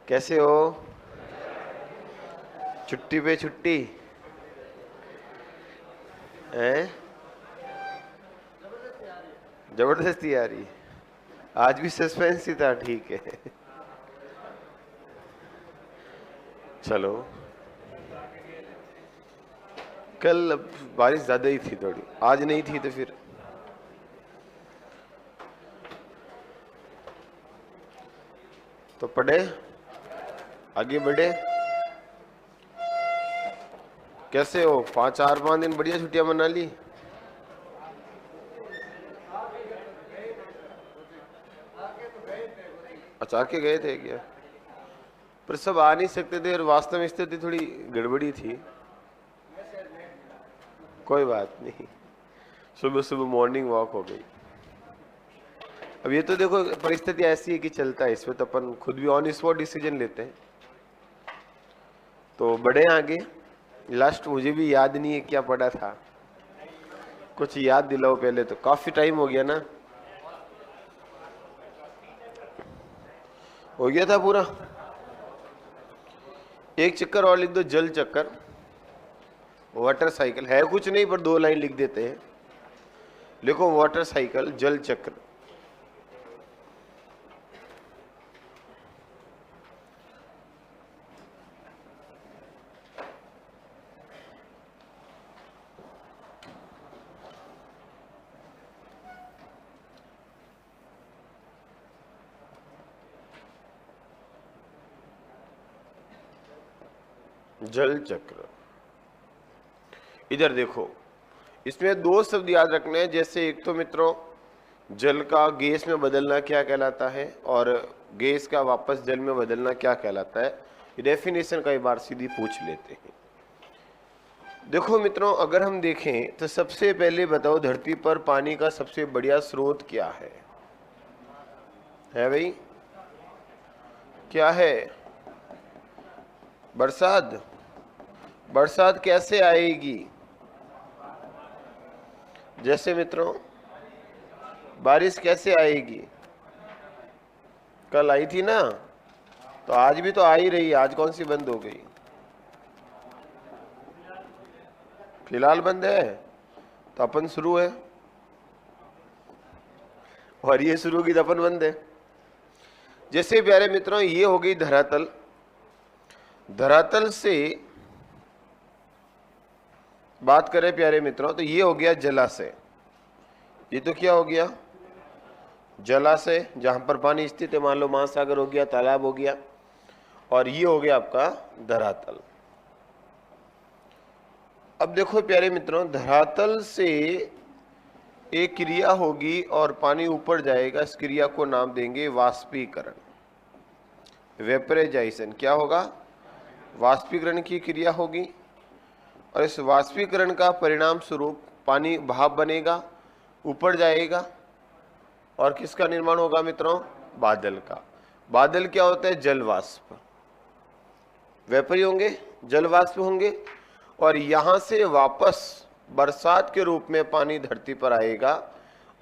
कैसे हो? छुट्टी पे छुट्टी है? जबरदस्ती आ रही? आज भी सस्पेंस ही था, ठीक है। चलो, कल बारिश ज्यादा ही थी थोड़ी, आज नहीं थी तो फिर तो पढ़े, आगे बढ़े। कैसे हो? 4-5 दिन बढ़िया छुट्टियां मना ली। अच्छा, आके गए थे क्या? पर सब आ नहीं सकते थे और वास्तव में स्थिति थोड़ी गड़बड़ी थी। कोई बात नहीं, सुबह सुबह मॉर्निंग वॉक हो गई। अब ये तो देखो, परिस्थिति ऐसी है कि चलता है, इसमें तो अपन खुद भी ऑन स्पॉट डिसीजन लेते हैं। तो बढ़े आगे। लास्ट मुझे भी याद नहीं है क्या पढ़ा था, कुछ याद दिलाओ पहले, तो काफी टाइम हो गया ना। हो गया था पूरा। एक चक्कर और लिख दो, जल चक्कर। वाटर साइकिल है कुछ नहीं, पर 2 लाइन लिख देते हैं। लिखो वाटर साइकिल, जल चक्र। जल चक्र। इधर देखो, इसमें 2 शब्द याद रखने हैं। जैसे एक तो मित्रों, जल का गैस में बदलना क्या कहलाता है, और गैस का वापस जल में बदलना क्या कहलाता है। डेफिनेशन कई बार सीधी पूछ लेते हैं। देखो मित्रों, अगर हम देखें तो सबसे पहले बताओ, धरती पर पानी का सबसे बढ़िया स्रोत क्या है भाई? क्या है? बरसात। बरसात कैसे आएगी? जैसे मित्रों, बारिश कैसे आएगी? कल आई थी ना, तो आज भी तो आ ही रही है। आज कौन सी बंद हो गई? फिलहाल बंद है, तो अपन शुरू है, और ये शुरू होगी तो अपन बंद है। जैसे प्यारे मित्रों, ये हो गई धरातल। धरातल से बात करें प्यारे मित्रों, तो ये हो गया जलाशय। ये तो क्या हो गया? जलाशय, जहां पर पानी स्थित है। मान लो महासागर हो गया, तालाब हो गया। और ये हो गया आपका धरातल। अब देखो प्यारे मित्रों, धरातल से एक क्रिया होगी और पानी ऊपर जाएगा। इस क्रिया को नाम देंगे वाष्पीकरण, वेपराइजेशन। क्या होगा? वाष्पीकरण की क्रिया होगी, और इस वाष्पीकरण का परिणाम स्वरूप पानी भाप बनेगा, ऊपर जाएगा, और किसका निर्माण होगा मित्रों? बादल का। बादल क्या होता है? जल वाष्प। वेपर होंगे, जल वाष्प होंगे, और यहां से वापस बरसात के रूप में पानी धरती पर आएगा।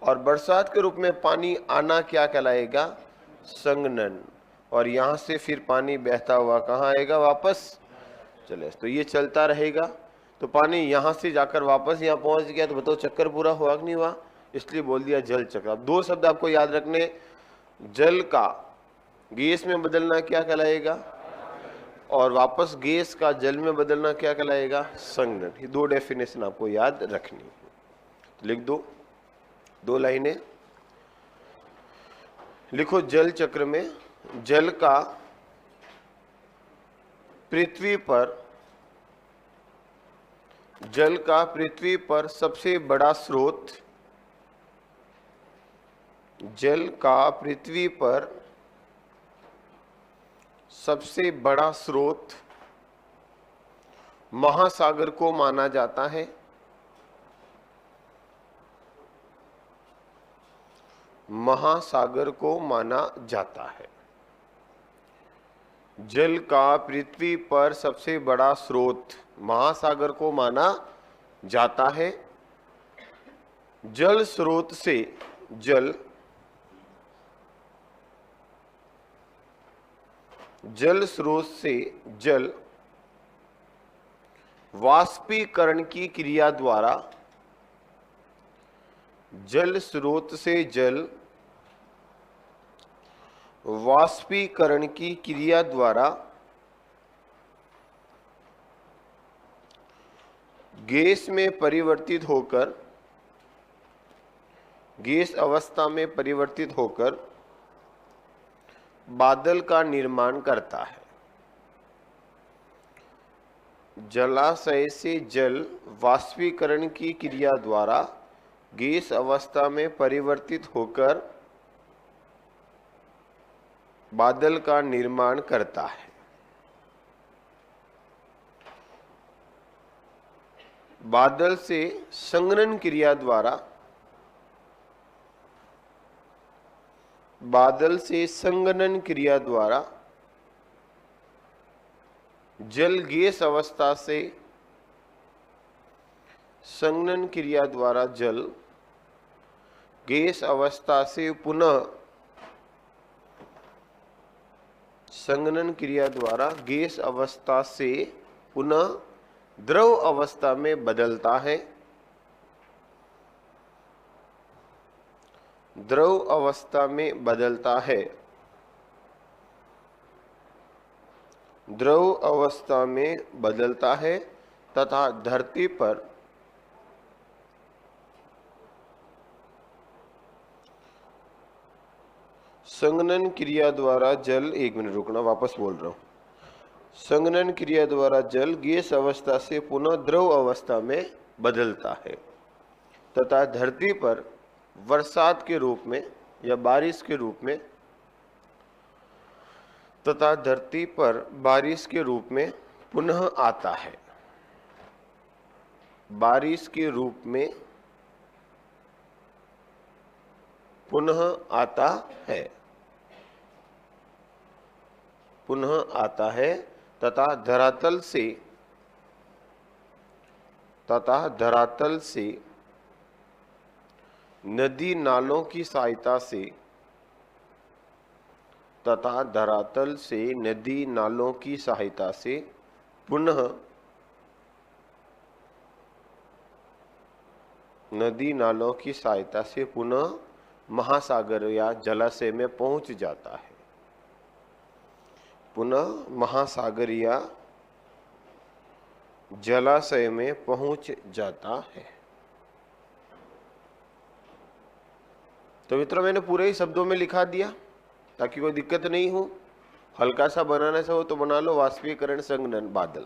और बरसात के रूप में पानी आना क्या कहलाएगा? संघनन। और यहां से फिर पानी बहता हुआ कहाँ आएगा? वापस। चले, तो ये चलता रहेगा। तो पानी यहां से जाकर वापस यहाँ पहुंच गया, तो बताओ चक्कर पूरा हुआ कि नहीं हुआ? इसलिए बोल दिया जल चक्र। अब 2 शब्द आपको याद रखने। जल का गैस में बदलना क्या कहलाएगा, और वापस गैस का जल में बदलना क्या कहलाएगा? संघनन। ये 2 डेफिनेशन आपको याद रखनी है। लिख दो, 2 लाइनें लिखो। जल चक्र में जल का पृथ्वी पर, जल का पृथ्वी पर सबसे बड़ा स्रोत, जल का पृथ्वी पर सबसे बड़ा स्रोत महासागर को माना जाता है। महासागर को माना जाता है। जल का पृथ्वी पर सबसे बड़ा स्रोत महासागर को माना जाता है। जल स्रोत से जल जल स्रोत से जल वाष्पीकरण की क्रिया द्वारा, जल स्रोत से जल वाष्पीकरण की क्रिया द्वारा गैस में परिवर्तित होकर, गैस अवस्था में परिवर्तित होकर बादल का निर्माण करता है। जलाशय से जल वाष्पीकरण की क्रिया द्वारा गैस अवस्था में परिवर्तित होकर बादल का निर्माण करता है। बादल से संघनन क्रिया द्वारा, बादल से संघनन क्रिया द्वारा जल गैस अवस्था से, संघनन क्रिया द्वारा जल गैस अवस्था से पुनः, संघनन क्रिया द्वारा गैस अवस्था से पुनः द्रव अवस्था में बदलता है। द्रव अवस्था में बदलता है। द्रव अवस्था में बदलता है तथा धरती पर संघनन क्रिया द्वारा जल, एक मिनट रुकना, वापस बोल रहा हूं। संघनन क्रिया द्वारा जल गैस अवस्था से पुनः द्रव अवस्था में बदलता है तथा धरती पर बरसात के रूप में या बारिश के रूप में, तथा धरती पर बारिश के रूप में पुनः आता है। बारिश के रूप में पुनः आता है, पुनः आता है तथा धरातल से, तथा धरातल से नदी नालों की सहायता से, तथा धरातल से नदी नालों की सहायता से पुनः, नदी नालों की सहायता से पुनः महासागर या जलाशय में पहुंच जाता है। पुनः महासागर या जलाशय में पहुंच जाता है। तो मित्रों, मैंने पूरे ही शब्दों में लिखा दिया ताकि कोई दिक्कत नहीं हो। हल्का सा बनाना चाहो तो बना लो, वाष्पीकरण, संघनन, बादल।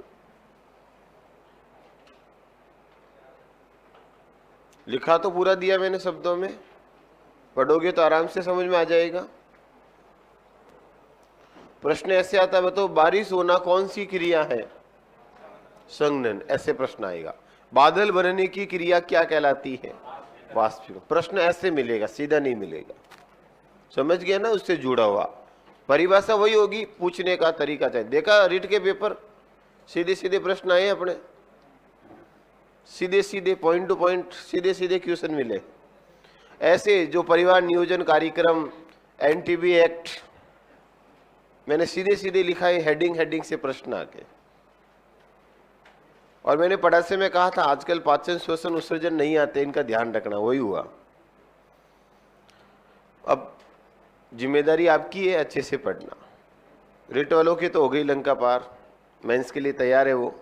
लिखा तो पूरा दिया मैंने शब्दों में, पढ़ोगे तो आराम से समझ में आ जाएगा। प्रश्न ऐसे आता है, बताओ बारिश होना कौन सी क्रिया है? संघनन। ऐसे प्रश्न आएगा। बादल बनने की क्रिया क्या कहलाती है? वाष्पीकरण। प्रश्न ऐसे मिलेगा, सीधा नहीं मिलेगा। समझ गया ना? उससे जुड़ा हुआ परिभाषा वही होगी, पूछने का तरीका चाहिए। देखा रीट के पेपर, सीधे सीधे प्रश्न आए अपने, सीधे सीधे पॉइंट टू पॉइंट सीधे सीधे क्वेश्चन मिले। ऐसे जो परिवार नियोजन कार्यक्रम, एनटीबी एक्ट, मैंने सीधे सीधे लिखा है, हेडिंग हेडिंग से प्रश्न आके। और मैंने पढ़ासे में कहा था आजकल पाचन श्वसन उत्सर्जन नहीं आते, इनका ध्यान रखना। वही हुआ। अब जिम्मेदारी आपकी है, अच्छे से पढ़ना। रिट वालों की तो हो गई लंका पार, मेंस के लिए तैयार है वो।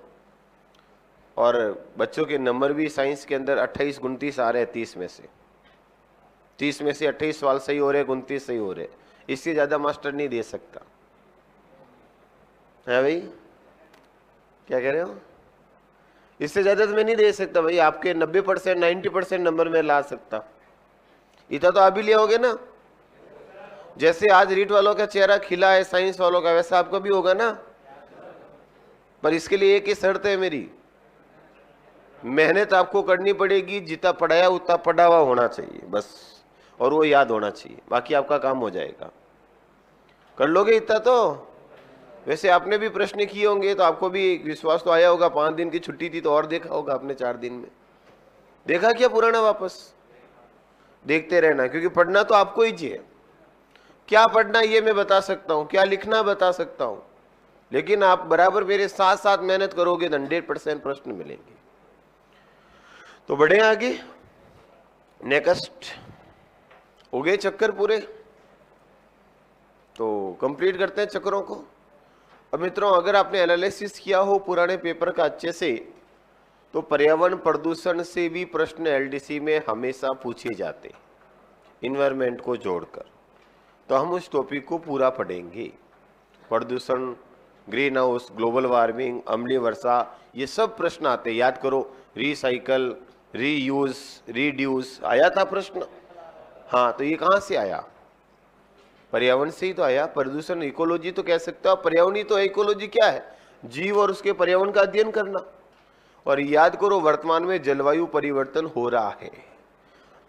और बच्चों के नंबर भी साइंस के अंदर 28 29 आ रहे हैं 30 में से। 30 में से 28 सवाल सही हो रहे, 29 सही हो रहे। इससे ज्यादा मास्टर नहीं दे सकता है भाई। क्या कह रहे हो? इससे ज्यादा तो मैं नहीं दे सकता भाई। आपके 90% 90% नंबर में ला सकता, इतना तो आप भी ले आओगे ना। जैसे आज रीट वालों का चेहरा खिला है साइंस वालों का, वैसा आपका भी होगा ना। पर इसके लिए एक ही शर्त है मेरी, मेहनत आपको करनी पड़ेगी। जितना पढ़ाया उतना पढ़ा हुआ होना चाहिए बस, और वो याद होना चाहिए, बाकी आपका काम हो जाएगा। कर लोगे इतना तो? वैसे आपने भी प्रश्न किए होंगे तो आपको भी विश्वास तो आया होगा। 5 दिन की छुट्टी थी तो और देखा होगा आपने 4 दिन में। देखा क्या पुराना? वापस देखते रहना, क्योंकि पढ़ना तो आपको ही चाहिए। क्या पढ़ना ये मैं बता सकता हूं, क्या लिखना बता सकता हूं, लेकिन आप बराबर मेरे साथ साथ मेहनत करोगे तो 100% प्रश्न मिलेंगे। तो बढ़े आगे। नेक्स्ट, हो गए चक्कर पूरे, तो कंप्लीट करते हैं चक्रों को। अब मित्रों, अगर आपने एनालिसिस किया हो पुराने पेपर का अच्छे से, तो पर्यावरण प्रदूषण से भी प्रश्न एलडीसी में हमेशा पूछे जाते, इन्वायरमेंट को जोड़कर। तो हम उस टॉपिक को पूरा पढ़ेंगे। प्रदूषण, ग्रीन हाउस, ग्लोबल वार्मिंग, अम्लीय वर्षा, ये सब प्रश्न आते, याद करो। रिसाइकल, रीयूज, रिड्यूस आया था प्रश्न। हाँ, तो ये कहाँ से आया? पर्यावरण से ही तो आया। प्रदूषण इकोलॉजी तो कह सकते हो, पर्यावरण ही तो है। इकोलॉजी क्या है? जीव और उसके पर्यावरण का अध्ययन करना। और याद करो, वर्तमान में जलवायु परिवर्तन हो रहा है।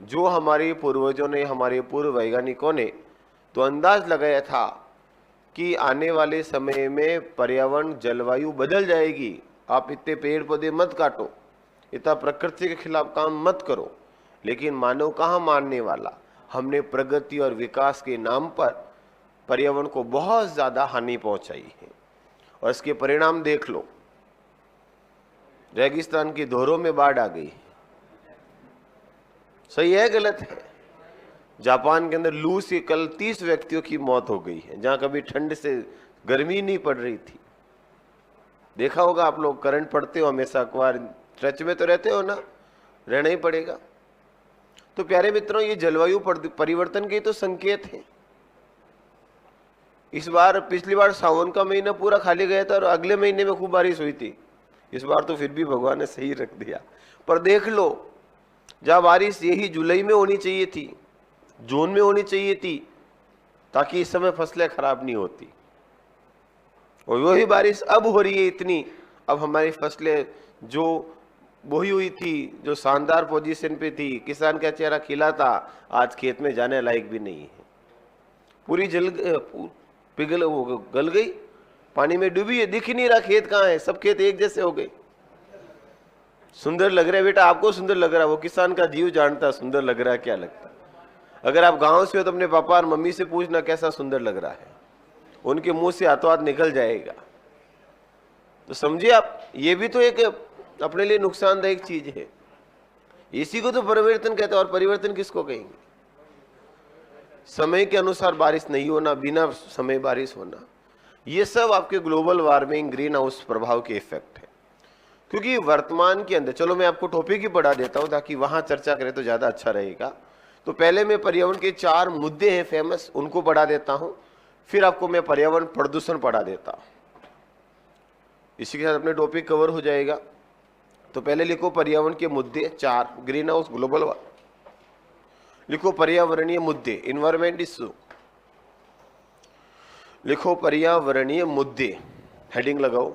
जो हमारे पूर्वजों ने, हमारे पूर्व वैज्ञानिकों ने तो अंदाज लगाया था कि आने वाले समय में पर्यावरण, जलवायु बदल जाएगी। आप इतने पेड़ पौधे मत काटो, इतना प्रकृति के खिलाफ काम मत करो। लेकिन मानव कहाँ मानने वाला? हमने प्रगति और विकास के नाम पर पर्यावरण को बहुत ज्यादा हानि पहुंचाई है, और इसके परिणाम देख लो। रेगिस्तान की धोरों में बाढ़ आ गई। सही है गलत है? जापान के अंदर लू से कल 30 व्यक्तियों की मौत हो गई है, जहां कभी ठंड से गर्मी नहीं पड़ रही थी। देखा होगा आप लोग, करंट पड़ते हो हमेशा, अखबार टच में तो रहते हो ना, रहना ही पड़ेगा। तो प्यारे मित्रों, ये जलवायु परिवर्तन के तो संकेत हैं। इस बार, पिछली बार सावन का महीना पूरा खाली गया था और अगले महीने में खूब बारिश हुई थी। इस बार तो फिर भी भगवान ने सही रख दिया। पर देख लो, जहां बारिश यही जुलाई में होनी चाहिए थी, जून में होनी चाहिए थी, ताकि इस समय फसलें खराब नहीं होती, और वही बारिश अब हो रही है इतनी। अब हमारी फसलें जो बोई हुई थी, जो शानदार पोजीशन पे थी, किसान का चेहरा खिला था, आज खेत में जाने लायक भी नहीं है। पूरी गल गई, पानी में डूबी है, दिख ही नहीं रहा खेत कहाँ है। सब खेत एक जैसे हो गए। सुंदर लग रहा है बेटा, आपको सुंदर लग रहा है, वो किसान का जीव जानता सुंदर लग रहा है क्या लगता है। अगर आप गांव से हो तो अपने पापा और मम्मी से पूछना कैसा सुंदर लग रहा है, उनके मुंह से हाथों हाथ निकल जाएगा। तो समझिए आप, ये भी तो एक अपने लिए नुकसानदायक चीज है। इसी को तो परिवर्तन कहते हैं। और परिवर्तन किसको कहेंगे? समय के अनुसार बारिश नहीं होना, बिना समय बारिश होना, ये सब आपके ग्लोबल वार्मिंग, ग्रीन हाउस प्रभाव के इफेक्ट है। क्योंकि वर्तमान के अंदर, चलो मैं आपको टॉपिक ही पढ़ा देता हूं ताकि वहां चर्चा करें तो ज्यादा अच्छा रहेगा। तो पहले मैं पर्यावरण के 4 मुद्दे हैं फेमस, उनको पढ़ा देता हूं, फिर आपको मैं पर्यावरण प्रदूषण पढ़ा देता हूं। इसी के साथ अपने टॉपिक कवर हो जाएगा। तो पहले लिखो पर्यावरण के मुद्दे 4, ग्रीन हाउस, ग्लोबल, लिखो पर्यावरणीय मुद्दे, इन्वायरमेंट इश्यू। लिखो पर्यावरणीय मुद्दे, हेडिंग लगाओ,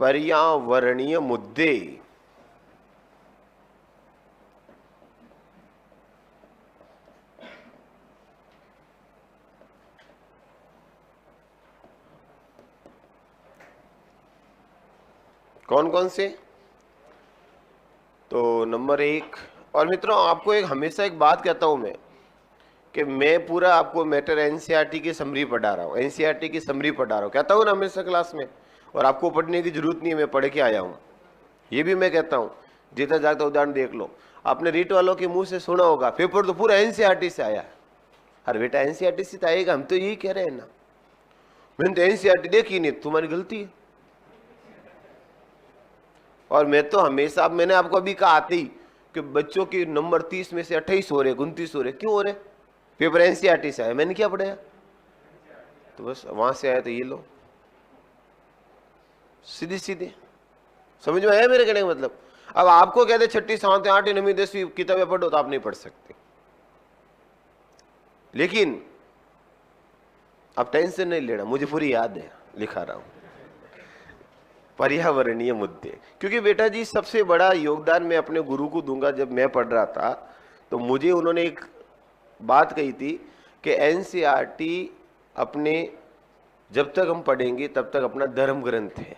पर्यावरणीय मुद्दे। कौन कौन से? तो नंबर 1। और मित्रों, आपको एक हमेशा एक बात कहता हूं मैं, कि मैं पूरा आपको मैटर एनसीईआरटी की समरी पढ़ा रहा हूं, एनसीईआरटी की समरी पढ़ा रहा हूं, कहता हूं ना हमेशा क्लास में। और आपको पढ़ने की जरूरत नहीं है, मैं पढ़ के आया हूं। ये भी मैं कहता हूं, जीता जागता उदाहरण देख लो। आपने रीट वालों के मुंह से सुना होगा, पेपर तो पूरा एनसीईआरटी से आया है। अरे बेटा, एनसीईआरटी से तो आएगा, हम तो यही कह रहे हैं ना। मैंने तो एनसीईआरटी देखी नहीं, तुम्हारी गलती है। और मैं तो हमेशा, मैंने आपको अभी कहा आते ही कि बच्चों के नंबर 30 में से 28 हो रहे, 29 हो रहे। क्यों हो रहे? पेपर एनसीईआरटी से आया। मैंने क्या पढ़ाया? तो बस वहां से आया, तो ये लो, सीधे सीधे समझ में आया मेरे कहने का मतलब? अब आपको कहते 6ठी 7वीं 8वीं 9वीं 10वीं किताबें पढ़ो, तो आप नहीं पढ़ सकते। लेकिन अब टेंशन नहीं लेना, मुझे पूरी याद है, लिखा रहा हूं। पर्यावरणीय मुद्दे, क्योंकि बेटा जी सबसे बड़ा योगदान मैं अपने गुरु को दूंगा। जब मैं पढ़ रहा था तो मुझे उन्होंने एक बात कही थी कि एनसीईआरटी अपने, जब तक हम पढ़ेंगे तब तक अपना धर्म ग्रंथ है।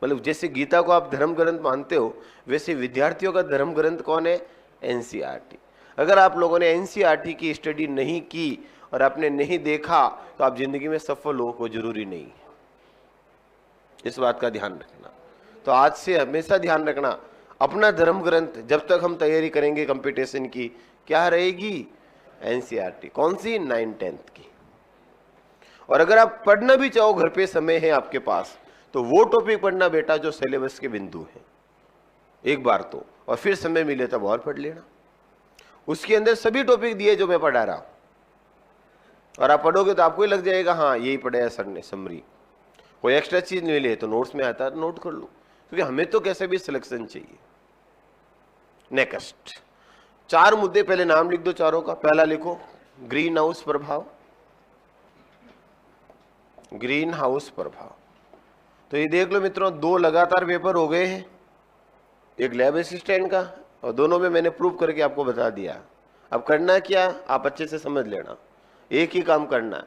मतलब जैसे गीता को आप धर्म ग्रंथ मानते हो, वैसे विद्यार्थियों का धर्म ग्रंथ कौन है? एनसीईआरटी। अगर आप लोगों ने एनसीईआरटी की स्टडी नहीं की और आपने नहीं देखा तो आप जिंदगी में सफल हो, वो जरूरी नहीं है। इस बात का ध्यान रखना। तो आज से हमेशा ध्यान रखना, अपना धर्म ग्रंथ जब तक हम तैयारी करेंगे कंपटीशन की, क्या रहेगी? एनसीईआरटी। कौन सी? 9th-10th की। और अगर आप पढ़ना भी चाहो, घर पे समय है आपके पास, तो वो टॉपिक पढ़ना बेटा जो सिलेबस के बिंदु है, एक बार तो, और फिर समय मिले तब और पढ़ लेना। उसके अंदर सभी टॉपिक दिए जो मैं पढ़ा रहा, और आप पढ़ोगे तो आपको ही लग जाएगा हाँ यही पढ़ाया सर ने, समरी। कोई एक्स्ट्रा चीज नहीं ले तो नोट्स में आता है, नोट कर लो, क्योंकि हमें तो कैसे भी सिलेक्शन चाहिए। नेक्स्ट 4 मुद्दे, पहले नाम लिख दो चारों का। पहला लिखो ग्रीन हाउस प्रभाव। ग्रीन हाउस प्रभाव, तो ये देख लो मित्रों, 2 लगातार पेपर हो गए हैं, एक लैब असिस्टेंट का, और दोनों में मैंने प्रूव करके आपको बता दिया। अब करना क्या, आप अच्छे से समझ लेना, एक ही काम करना,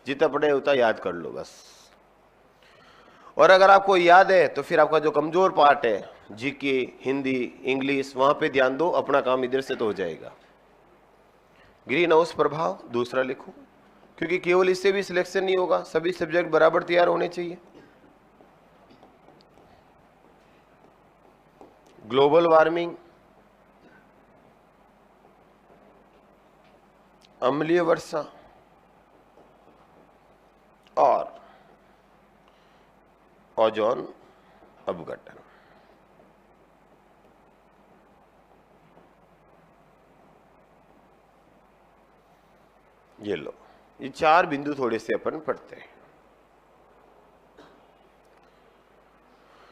जितना पढ़े उतना याद कर लो बस। और अगर आपको याद है तो फिर आपका जो कमजोर पार्ट है, जीके, हिंदी, इंग्लिश, वहां पे ध्यान दो, अपना काम इधर से तो हो जाएगा। ग्रीन हाउस प्रभाव दूसरा लिखो, क्योंकि केवल इससे भी सिलेक्शन नहीं होगा, सभी सब्जेक्ट बराबर तैयार होने चाहिए। ग्लोबल वार्मिंग, अम्लीय वर्षा और ओजोन अपघटन। ये लो, ये 4 बिंदु थोड़े से अपन पढ़ते हैं।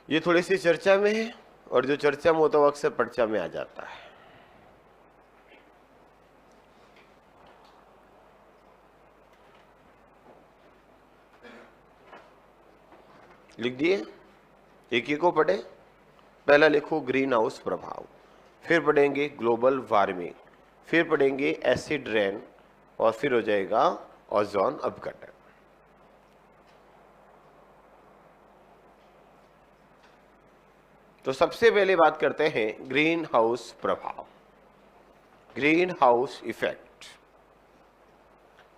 ये थोड़ी सी चर्चा में है, और जो चर्चा में होता है वो अक्सर पर्चा में आ जाता है। लिख दिए, एक एक को पढ़े। पहला लिखो ग्रीन हाउस प्रभाव, फिर पढ़ेंगे ग्लोबल वार्मिंग, फिर पढ़ेंगे एसिड रेन, और फिर हो जाएगा ओजोन अपघटन। तो सबसे पहले बात करते हैं ग्रीन हाउस प्रभाव, ग्रीन हाउस इफेक्ट।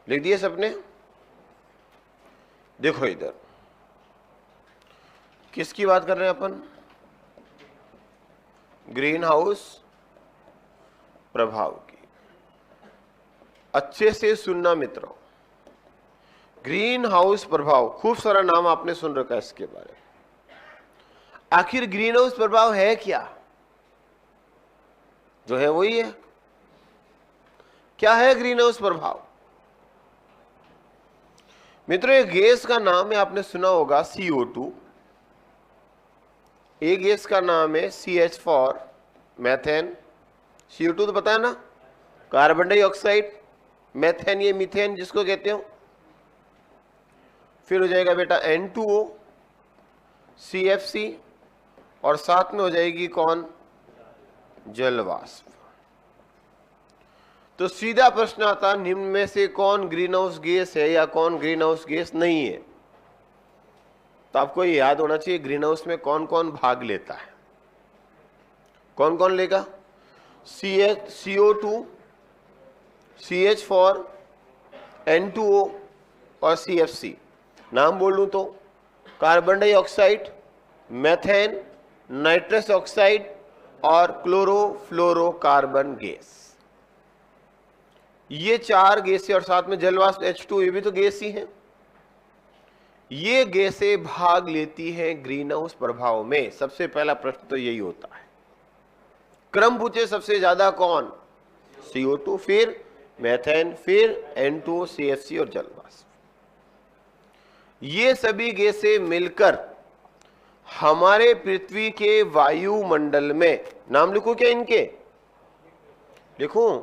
लिख दिए सबने? देखो इधर किसकी बात कर रहे हैं अपन? ग्रीन हाउस प्रभाव की। अच्छे से सुनना मित्रों, ग्रीन हाउस प्रभाव, खूब सारा नाम आपने सुन रखा है इसके बारे में। आखिर ग्रीन हाउस प्रभाव है क्या? जो है वही है। क्या है ग्रीन हाउस प्रभाव? मित्रों, एक गैस का नाम है, आपने सुना होगा CO2। एक गैस का नाम है CH4 मैथेन। CO2 तो पता है ना, कार्बन डाइऑक्साइड। मैथेन ये मीथेन जिसको कहते हो। फिर हो जाएगा बेटा N2O, CFC, और साथ में हो जाएगी कौन? जल वाष्प। तो सीधा प्रश्न आता, निम्न में से कौन ग्रीन हाउस गैस है या कौन ग्रीन हाउस गैस नहीं है? तो आपको ये याद होना चाहिए ग्रीन हाउस में कौन कौन भाग लेता है। कौन कौन लेगा? CO2, CH4, N2O और CFC। नाम बोल लूं तो carbon dioxide, methane, nitrous oxide और क्लोरोफ्लोरोकार्बन गैस। ये 4 गैसें, और साथ में जलवाष्प H2, ये भी तो गैस ही है। ये गैसें भाग लेती हैं ग्रीन हाउस प्रभाव में। सबसे पहला प्रश्न तो यही होता है। क्रम पूछे सबसे ज्यादा कौन? CO2, फिर मेथेन, फिर N2O, CFC और जलवाष्प। ये सभी गैसें मिलकर हमारे पृथ्वी के वायुमंडल में, नाम लिखो क्या इनके? लिखो,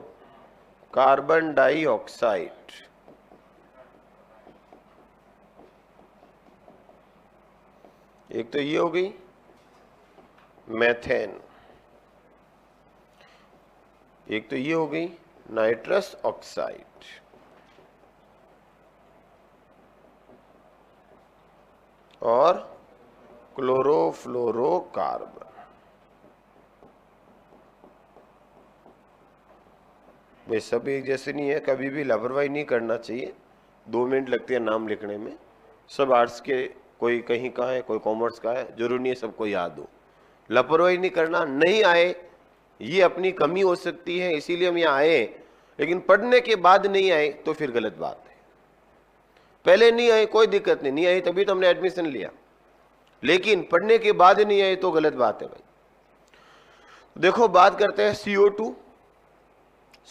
कार्बन डाइऑक्साइड, एक तो ये हो गई मेथेन, एक तो ये हो गई नाइट्रस ऑक्साइड, और क्लोरोफ्लोरोकार्बन। भाई सब एक जैसे नहीं है, कभी भी लापरवाही नहीं करना चाहिए। 2 मिनट लगते हैं नाम लिखने में। सब आर्ट्स के, कोई कहीं का है, कोई कॉमर्स का है, जरूरी नहीं है सबको याद हो। लापरवाही नहीं करना। नहीं आए ये अपनी कमी हो सकती है, इसीलिए हम यहाँ आए, लेकिन पढ़ने के बाद नहीं आए तो फिर गलत बात है। पहले नहीं आए कोई दिक्कत नहीं, नहीं आई तभी तो हमने एडमिशन लिया, लेकिन पढ़ने के बाद नहीं आए तो गलत बात है भाई। देखो बात करते हैं CO2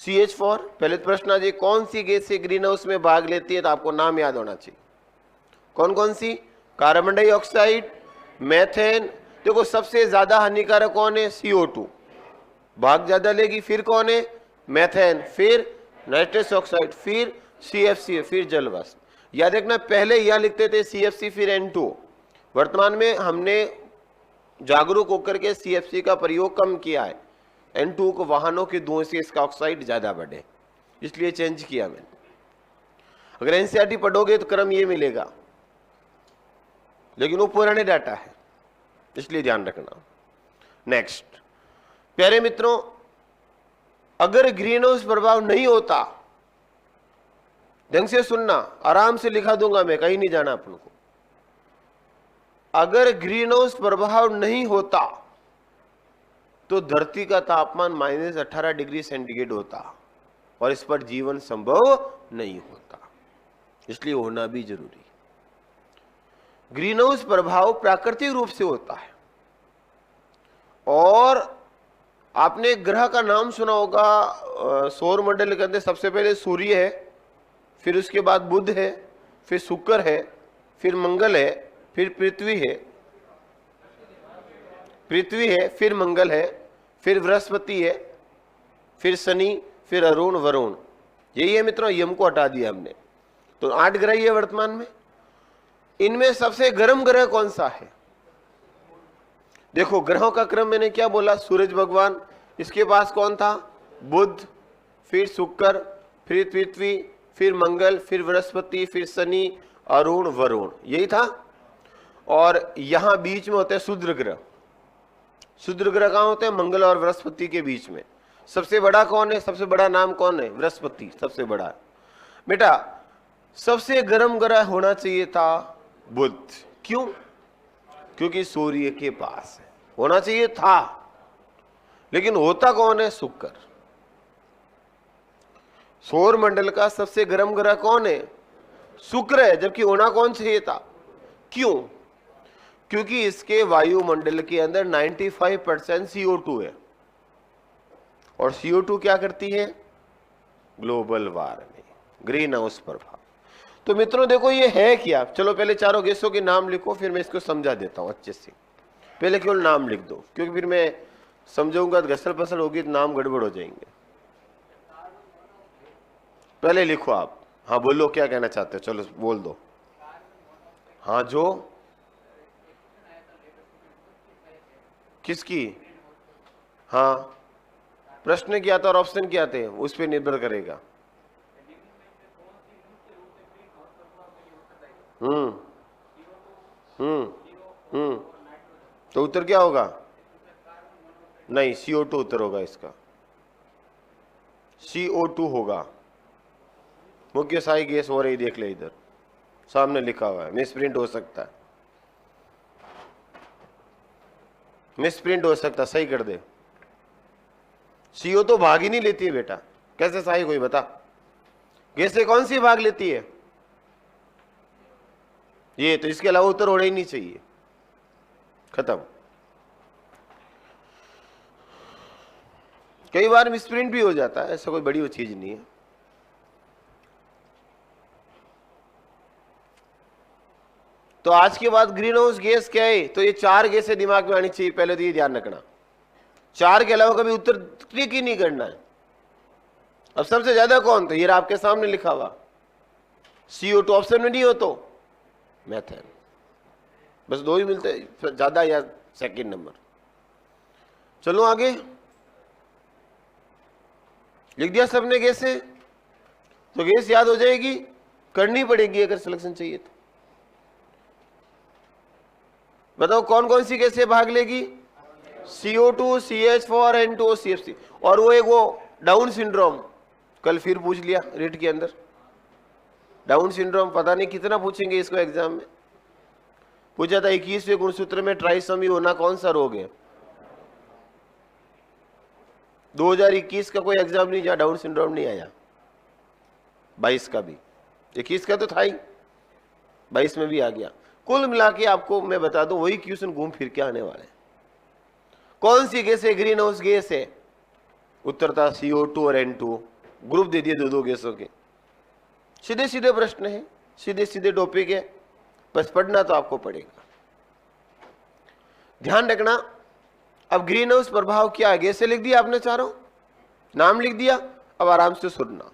CH4। पहले प्रश्न आ जाए, कौन सी गैस से ग्रीन हाउस में भाग लेती है, तो आपको नाम याद होना चाहिए। कौन कौन सी? Carbon dioxide, methane. देखो सबसे ज्यादा हानिकारक कौन है? CO2, भाग ज्यादा लेगी। फिर कौन है? मेथेन, फिर नाइट्रस ऑक्साइड, फिर CFC, फिर जल वाष्प। याद रखना, पहले यह लिखते थे CFC फिर N2। वर्तमान में हमने जागरूक होकर के CFC का प्रयोग कम किया है। N2 को वाहनों के धुएं से इसका ऑक्साइड ज्यादा बढ़े, इसलिए चेंज किया मैंने। अगर NCERT पढ़ोगे तो क्रम ये मिलेगा, लेकिन वो पुराने डाटा है, इसलिए ध्यान रखना। नेक्स्ट प्यारे मित्रों, अगर ग्रीन हाउस प्रभाव नहीं होता, ढंग से सुनना, आराम से लिखा दूंगा मैं, कहीं नहीं जाना अपन को। अगर ग्रीन हाउस प्रभाव नहीं होता तो धरती का तापमान -18 डिग्री सेंटीग्रेड होता और इस पर जीवन संभव नहीं होता, इसलिए होना भी जरूरी। ग्रीन हाउस प्रभाव प्राकृतिक रूप से होता है, और आपने ग्रह का नाम सुना होगा। सौर मंडल के अंदर सबसे पहले सूर्य है, फिर उसके बाद बुध है, फिर शुक्र है, फिर मंगल है, फिर पृथ्वी है, फिर मंगल है, फिर बृहस्पति है, फिर शनि, फिर अरुण, वरुण। यही है मित्रों, यम को हटा दिया हमने, तो 8 ग्रह है वर्तमान में। इनमें सबसे गर्म ग्रह कौन सा है? देखो ग्रहों का क्रम मैंने क्या बोला, सूरज भगवान, इसके पास कौन था? बुध, फिर शुक्र, फिर पृथ्वी, फिर मंगल, फिर बृहस्पति, फिर शनि, अरुण, वरुण, यही था। और यहां बीच में होते हैं क्षुद्र ग्रह। क्षुद्र ग्रह कहां होते हैं? मंगल और बृहस्पति के बीच में। सबसे बड़ा कौन है? सबसे बड़ा नाम कौन है? बृहस्पति सबसे बड़ा है। बेटा सबसे गर्म ग्रह होना चाहिए था बुध। क्यों? क्योंकि सूर्य के पास है, होना चाहिए था, लेकिन होता कौन है? शुक्र। सौर मंडल का सबसे गर्म ग्रह कौन है? शुक्र है, जबकि होना कौन चाहिए था? क्यों? क्योंकि इसके वायुमंडल के अंदर 95% CO2 है, और CO2 क्या करती है? ग्लोबल वार्मिंग, ग्रीन हाउस प्रभाव। तो मित्रों देखो ये है क्या। चलो पहले चारों गैसों के नाम लिखो, फिर मैं इसको समझा देता हूं अच्छे से। पहले केवल नाम लिख दो, क्योंकि फिर मैं समझाऊंगा तो घसर पसर होगी तो नाम गड़बड़ हो जाएंगे। पहले लिखो आप। हाँ बोलो, क्या कहना चाहते हो? चलो बोल दो। हाँ जो किसकी? हाँ प्रश्न क्या था और ऑप्शन क्या थे, उस पर निर्भर करेगा। तो उत्तर क्या होगा? नहीं, CO2 उत्तर होगा इसका। CO2 होगा। मुख्य सहायक गैस हो रही, देख ले इधर सामने लिखा हुआ है। मिसप्रिंट हो सकता है, मिसप्रिंट हो सकता, सही कर दे। CO तो भाग ही नहीं लेती है बेटा, कैसे सही कोई बता? गैस से कौन सी भाग लेती है? ये तो, इसके अलावा उत्तर होना ही नहीं चाहिए। खत्म। कई बार मिसप्रिंट भी हो जाता है, ऐसा कोई बड़ी वो चीज नहीं है। तो आज के बाद ग्रीन हाउस गैस क्या है? तो ये 4 गैसें दिमाग में आनी चाहिए, पहले तो ये ध्यान रखना। 4 के अलावा कभी उत्तर क्लिक ही नहीं करना है। अब सबसे ज्यादा कौन? तो ये आपके सामने लिखा हुआ CO2 ऑप्शन में नहीं हो तो मेथेन। बस 2 ही मिलते, ज्यादा या सेकंड नंबर। चलो आगे, लिख दिया सबने गैसें, तो गैस याद हो जाएगी, करनी पड़ेगी अगर सिलेक्शन चाहिए तो। बताओ कौन कौन सी गैसें भाग लेगी? CO2, CH4, N2, CFC। और वो एक वो डाउन सिंड्रोम, कल फिर पूछ लिया रीट के अंदर। डाउन सिंड्रोम पता नहीं कितना पूछेंगे इसको एग्जाम में। पूछा था 21वें गुणसूत्र में ट्राइसोमी होना कौन सा रोग है। 2021 का कोई एग्जाम नहीं जहाँ डाउन सिंड्रोम नहीं आया, 22 का भी, 21 का तो था ही, 22 में भी आ गया। कुल मिला के आपको मैं बता दूं वही क्वेश्चन घूम फिर के आने वाले। कौन सी गैस है ग्रीन हाउस गैस है? उत्तर था CO2 और N2। ग्रुप दे दिए दो गैसों के। सीधे सीधे प्रश्न है, सीधे सीधे टॉपिक है, बस पढ़ना तो आपको पड़ेगा। ध्यान रखना। अब ग्रीन हाउस प्रभाव क्या है? गैसे लिख दिया आपने, चारों नाम लिख दिया। अब आराम से सुनना।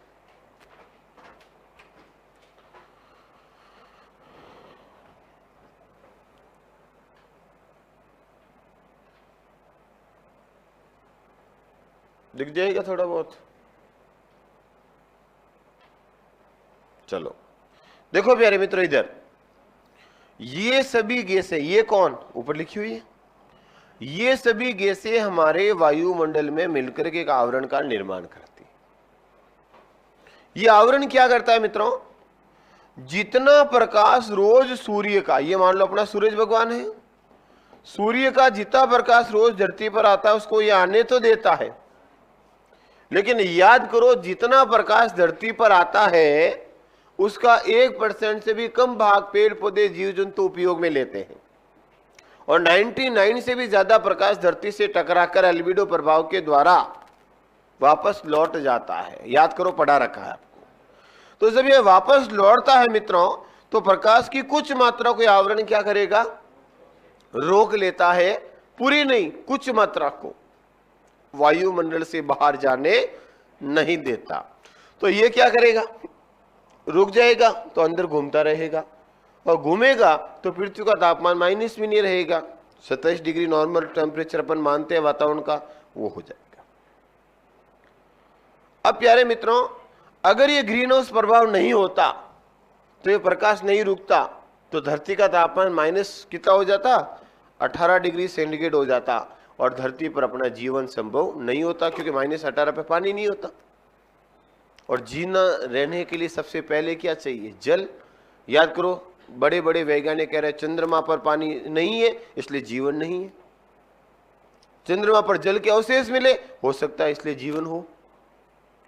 दिख जाएगा थोड़ा बहुत। चलो देखो प्यारे मित्रों, इधर ये सभी गैसें, ये कौन ऊपर लिखी हुई है, ये सभी गैसें हमारे वायुमंडल में मिलकर के एक आवरण का निर्माण करती है। ये आवरण क्या करता है मित्रों? जितना प्रकाश रोज सूर्य का, ये मान लो अपना सूरज भगवान है, सूर्य का जितना प्रकाश रोज धरती पर आता है उसको ये आने तो देता है, लेकिन याद करो जितना प्रकाश धरती पर आता है उसका 1% से भी कम भाग पेड़ पौधे जीव जंतु उपयोग में लेते हैं, और 99 से भी ज्यादा प्रकाश धरती से टकराकर एल्बिडो प्रभाव के द्वारा वापस लौट जाता है। याद करो, पढ़ा रखा है आपको। तो जब ये वापस लौटता है मित्रों, तो प्रकाश की कुछ मात्रा को आवरण क्या करेगा? रोक लेता है, पूरी नहीं, कुछ मात्रा को वायुमंडल से बाहर जाने नहीं देता। तो ये क्या करेगा? रुक जाएगा तो अंदर घूमता रहेगा, और घूमेगा तो पृथ्वी का तापमान माइनस भी नहीं रहेगा, 27 डिग्री नॉर्मल टेम्परेचर अपन मानते हैं वातावरण का, वो हो जाएगा। अब प्यारे मित्रों, अगर ये ग्रीन हाउस प्रभाव नहीं होता, तो ये प्रकाश नहीं रुकता, तो धरती का तापमान माइनस कितना हो जाता? 18 डिग्री सेंटीग्रेड हो जाता, और धरती पर अपना जीवन संभव नहीं होता, क्योंकि -18 पे पानी नहीं होता। और जीना रहने के लिए सबसे पहले क्या चाहिए? जल। याद करो, बड़े बड़े वैज्ञानिक कह रहे हैं चंद्रमा पर पानी नहीं है इसलिए जीवन नहीं है, चंद्रमा पर जल के अवशेष मिले, हो सकता है इसलिए जीवन हो।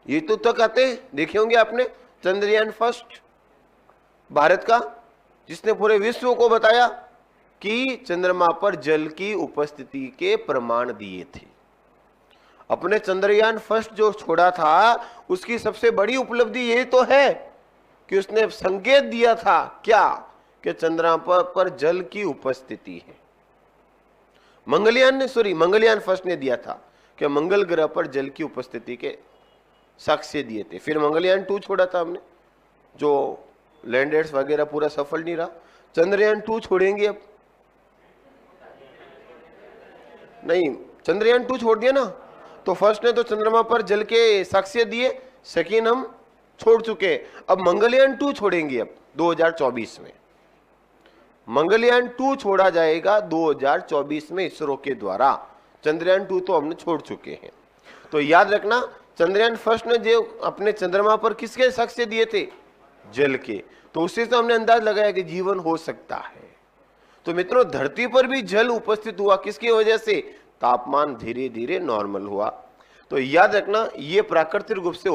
ये तो तक आते हैं, देखे होंगे आपने, चंद्रयान फर्स्ट भारत का, जिसने पूरे विश्व को बताया कि चंद्रमा पर जल की उपस्थिति के प्रमाण दिए थे। अपने चंद्रयान फर्स्ट जो छोड़ा था उसकी सबसे बड़ी उपलब्धि ये तो है कि उसने संकेत दिया था क्या? कि चंद्रमा पर जल की उपस्थिति है। मंगलयान फर्स्ट ने दिया था कि मंगल ग्रह पर जल की उपस्थिति के साक्ष्य दिए थे। फिर मंगलयान 2 छोड़ा था हमने, जो लैंडर्स वगैरह पूरा सफल नहीं रहा। चंद्रयान 2 छोड़ेंगे अब, नहीं चंद्रयान 2 छोड़ दिया ना, तो फर्स्ट ने तो चंद्रमा पर जल के साक्ष्य दिए, सेकेंड हम छोड़ चुके, अब मंगलयान 2 छोड़ेंगे अब 2024 में। मंगलयान 2 छोड़ा जाएगा 2024 में इसरो के द्वारा। चंद्रयान 2 तो हमने छोड़ चुके हैं। तो याद रखना, चंद्रयान फर्स्ट ने जो अपने चंद्रमा पर किसके साक्ष्य दिए थे? जल के। तो उससे तो हमने अंदाज लगाया कि जीवन हो सकता है। तो मित्रों, धरती पर भी जल उपस्थित हुआ, किसकी वजह से? तापमान धीरे धीरे नॉर्मल हुआ। तो याद रखना, ये प्राकृतिक रूप से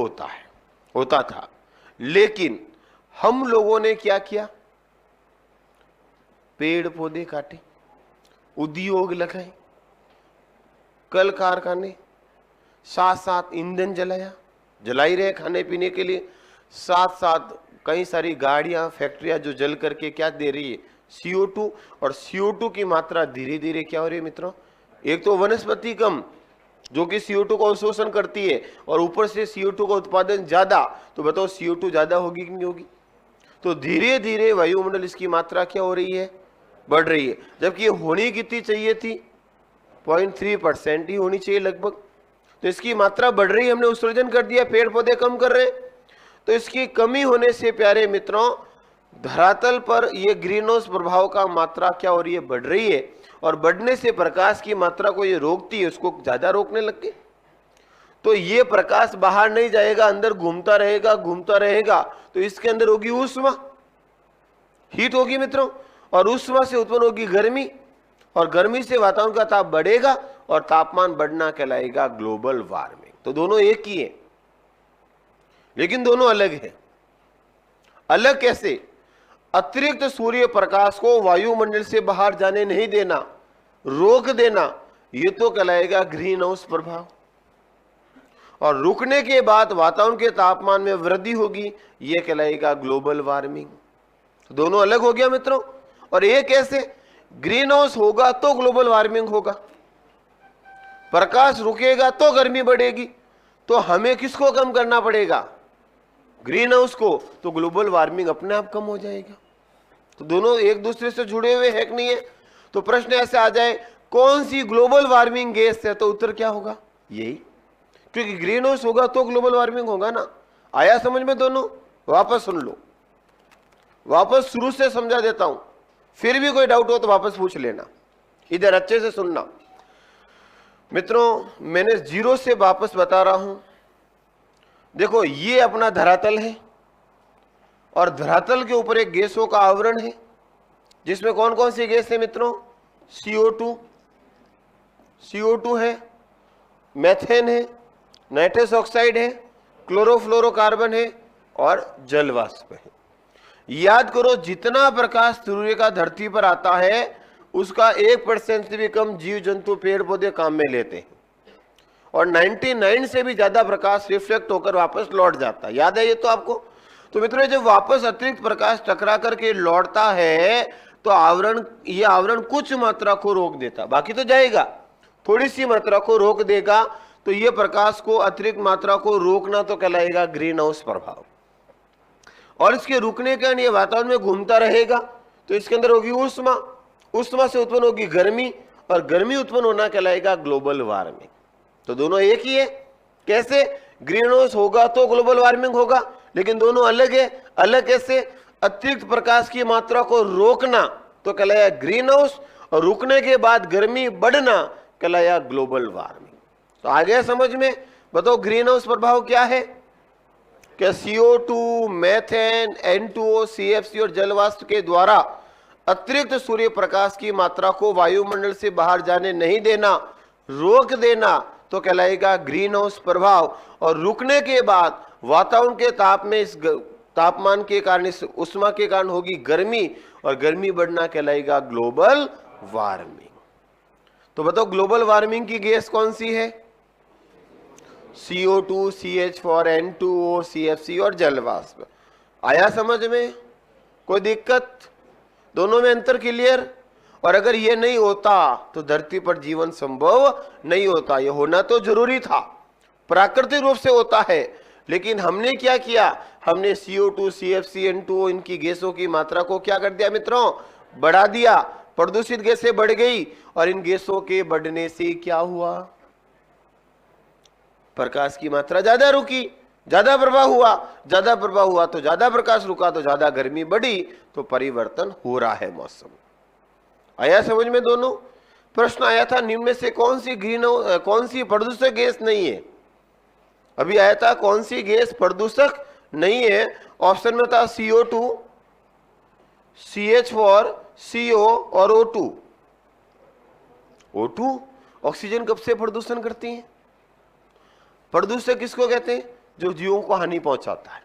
होता था, लेकिन हम लोगों ने क्या किया? पेड़ पौधे काटे, उद्योग लगाए, कल कारखाने, साथ साथ ईंधन जला ही रहे खाने पीने के लिए, साथ साथ कई सारी गाड़ियां, फैक्ट्रियां जो जल करके क्या दे रही है? CO2। और CO2 की मात्रा धीरे धीरे क्या हो रही है मित्रों? एक तो वनस्पति कम जो कि CO2 को अवशोषण करती है, और ऊपर से CO2 का उत्पादन ज्यादा, तो बताओ CO2 ज्यादा होगी कि नहीं होगी? तो धीरे धीरे वायुमंडल इसकी मात्रा क्या हो रही है? बढ़ रही है। जबकि ये होनी कितनी चाहिए थी? 0.3% ही होनी चाहिए लगभग। तो इसकी मात्रा बढ़ रही है, हमने उत्सर्जन कर दिया, पेड़ पौधे कम कर रहे हैं। तो इसकी कमी होने से प्यारे मित्रों, धरातल पर यह ग्रीन हाउस प्रभाव का मात्रा क्या हो रही है? बढ़ रही है, और बढ़ने से प्रकाश की मात्रा को ये रोकती है, उसको ज्यादा रोकने लग गई। तो ये प्रकाश बाहर नहीं जाएगा, अंदर घूमता रहेगा, तो इसके अंदर होगी ऊष्मा, हीट होगी मित्रों, और ऊष्मा से उत्पन्न होगी गर्मी, और गर्मी से वातावरण का ताप बढ़ेगा और तापमान बढ़ना कहलाएगा ग्लोबल वार्मिंग। तो दोनों एक ही है, लेकिन दोनों अलग है। अलग कैसे? अतिरिक्त सूर्य प्रकाश को वायुमंडल से बाहर जाने नहीं देना, रोक देना, ये तो कहलाएगा ग्रीन हाउस प्रभाव। और रुकने के बाद वातावरण के तापमान में वृद्धि होगी, यह कहलाएगा ग्लोबल वार्मिंग। दोनों अलग हो गया मित्रों। और एक कैसे? ग्रीन हाउस होगा तो ग्लोबल वार्मिंग होगा, प्रकाश रुकेगा तो गर्मी बढ़ेगी। तो हमें किसको कम करना पड़ेगा? ग्रीन हाउस को, तो ग्लोबल वार्मिंग अपने आप कम हो जाएगा। तो दोनों एक दूसरे से जुड़े हुए है कि नहीं है? तो प्रश्न ऐसे आ जाए, कौन सी ग्लोबल वार्मिंग गैस है? तो उत्तर क्या होगा? यही, क्योंकि ग्रीन हाउस होगा तो ग्लोबल वार्मिंग होगा ना। आया समझ में दोनों? वापस सुन लो, वापस शुरू से समझा देता हूं, फिर भी कोई डाउट हो तो वापस पूछ लेना। इधर अच्छे से सुनना मित्रों, मैंने जीरो से वापस बता रहा हूं। देखो, ये अपना धरातल है और धरातल के ऊपर एक गैसों का आवरण है, जिसमें कौन कौन सी गैस है मित्रों? CO2 है, मेथेन है, नाइट्रस ऑक्साइड है, क्लोरोफ्लोरोकार्बन है और जलवाष्प है। याद करो, जितना प्रकाश सूर्य का धरती पर आता है उसका 1% से भी कम जीव जंतु पेड़ पौधे काम में लेते हैं, और 99 से भी ज्यादा प्रकाश रिफ्लेक्ट होकर वापस लौट जाता है। याद है ये तो आपको? तो मित्रों, जब वापस अतिरिक्त प्रकाश टकरा करके लौटता है तो ये आवरण कुछ मात्रा को रोक देता, बाकी तो जाएगा, थोड़ी सी मात्रा को रोक देगा। तो ये प्रकाश को, अतिरिक्त मात्रा को रोकना तो कहलाएगा ग्रीन हाउस प्रभाव। और इसके रुकने के कारण ये वातावरण में घूमता रहेगा, तो इसके अंदर होगी ऊष्मा, ऊष्मा से उत्पन्न होगी गर्मी, और गर्मी उत्पन्न होना कहलाएगा ग्लोबल वार्मिंग। तो दोनों एक ही है। कैसे? ग्रीन हाउस होगा तो ग्लोबल वार्मिंग होगा, लेकिन दोनों अलग है। अलग कैसे? अतिरिक्त प्रकाश की मात्रा को रोकना तो कहलाया ग्रीन हाउस, और रुकने के बाद गर्मी बढ़ना कहलाया ग्लोबल वार्मिंग। तो आ गया समझ में? बताओ, ग्रीन हाउस प्रभाव क्या है? क्या CO2, मेथेन, N2O, CFC और जलवाष्प के द्वारा अतिरिक्त सूर्य प्रकाश की मात्रा को वायुमंडल से बाहर जाने नहीं देना, रोक देना तो कहलाएगा ग्रीन हाउस प्रभाव। और रुकने के बाद वातावरण के तापमान के कारण, इस उष्मा के कारण होगी गर्मी, और गर्मी बढ़ना कहलाएगा ग्लोबल वार्मिंग। तो बताओ, ग्लोबल वार्मिंग की गैस कौन सी है? CO2, CH4, N2O, CFC और जलवाष्प। आया समझ में? कोई दिक्कत? दोनों में अंतर क्लियर? और अगर ये नहीं होता तो धरती पर जीवन संभव नहीं होता। ये होना तो जरूरी था, प्राकृतिक रूप से होता है, लेकिन हमने क्या किया? हमने CO2, CFC, N2O इनकी गैसों की मात्रा को क्या कर दिया मित्रों? बढ़ा दिया। प्रदूषित गैसें बढ़ गई, और इन गैसों के बढ़ने से क्या हुआ? प्रकाश की मात्रा ज्यादा रुकी, ज्यादा प्रभाव हुआ, ज्यादा प्रभाव हुआ तो ज्यादा प्रकाश रुका, तो ज्यादा गर्मी बढ़ी, तो परिवर्तन हो रहा है मौसम। आया समझ में दोनों? प्रश्न आया था, निम्न में से कौन सी प्रदूषक गैस नहीं है? अभी आया था, कौन सी गैस प्रदूषक नहीं है? ऑप्शन में था CO2, CH4, CO और O2। O2 ऑक्सीजन कब से प्रदूषण करती है? प्रदूषक किसको कहते हैं? जो जीवों को हानि पहुंचाता है।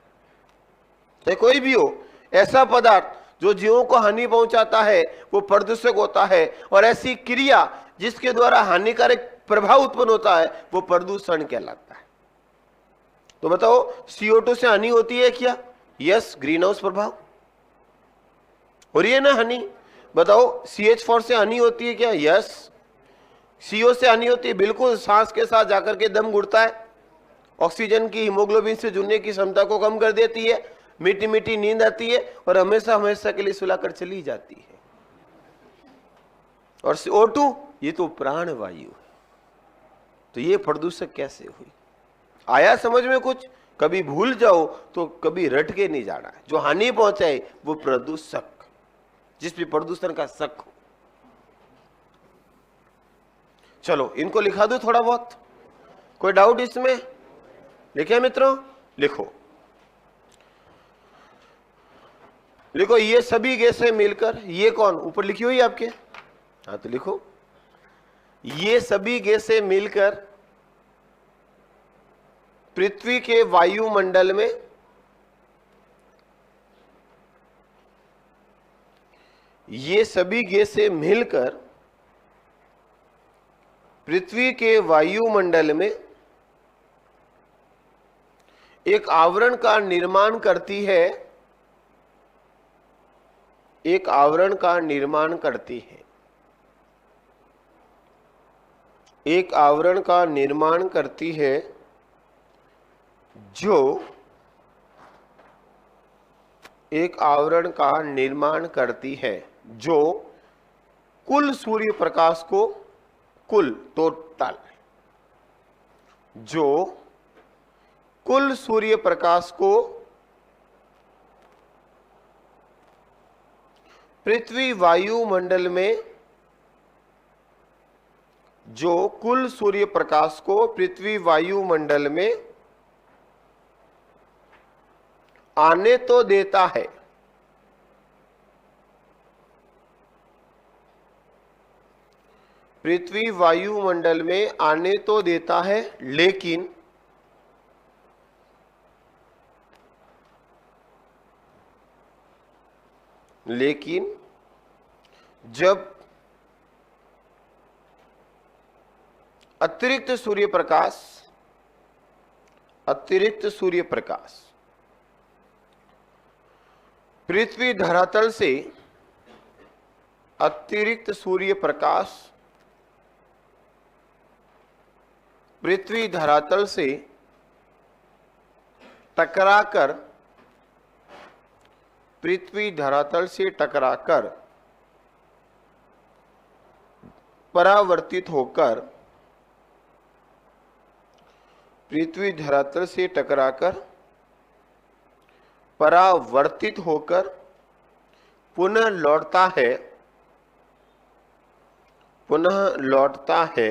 चाहे कोई भी हो, ऐसा पदार्थ जो जीवों को हानि पहुंचाता है वो प्रदूषक होता है। और ऐसी क्रिया जिसके द्वारा हानिकारक प्रभाव उत्पन्न होता है वो प्रदूषण कहलाता है। तो बताओ, CO2 से हानि होती है क्या? यस, ग्रीन हाउस प्रभाव हो रही है ना हानि। बताओ, CH4 से हानि होती है क्या? यस। CO से हानि होती है, बिल्कुल, सांस के साथ जाकर के दम घुटता है, ऑक्सीजन की हीमोग्लोबिन से जुड़ने की क्षमता को कम कर देती है, मीठी मीठी नींद आती है, और हमेशा हमेशा के लिए सुलाकर चली जाती है। और O2 ये तो प्राण वायु है। तो ये प्रदूषक कैसे हुई? आया समझ में कुछ? कभी भूल जाओ तो कभी रट के नहीं जाना है। जो हानि पहुंचाए वो प्रदूषक, जिस भी प्रदूषण का शक हो। चलो, इनको लिखा दो थोड़ा बहुत। कोई डाउट इसमें? लिखे मित्रों? लिखो लिखो, ये सभी गैसें मिलकर, ये कौन ऊपर लिखी हुई है आपके? हाँ तो लिखो, ये सभी गैसें मिलकर पृथ्वी के वायुमंडल में ये सभी गैसें मिलकर पृथ्वी के वायुमंडल में एक आवरण का निर्माण करती है, एक आवरण का निर्माण करती है, एक आवरण का निर्माण करती है जो एक आवरण का निर्माण करती है जो कुल सूर्य प्रकाश को, कुल टोटल, जो कुल सूर्य प्रकाश को पृथ्वी वायुमंडल में, जो कुल सूर्य प्रकाश को पृथ्वी वायुमंडल में आने तो देता है, पृथ्वी वायुमंडल में आने तो देता है, लेकिन जब अतिरिक्त सूर्य प्रकाश पृथ्वी धरातल से, अतिरिक्त सूर्य प्रकाश पृथ्वी धरातल से टकराकर, पृथ्वी धरातल से टकराकर परावर्तित होकर, पृथ्वी धरातल से टकराकर परावर्तित होकर पुनः लौटता है, पुनः लौटता है,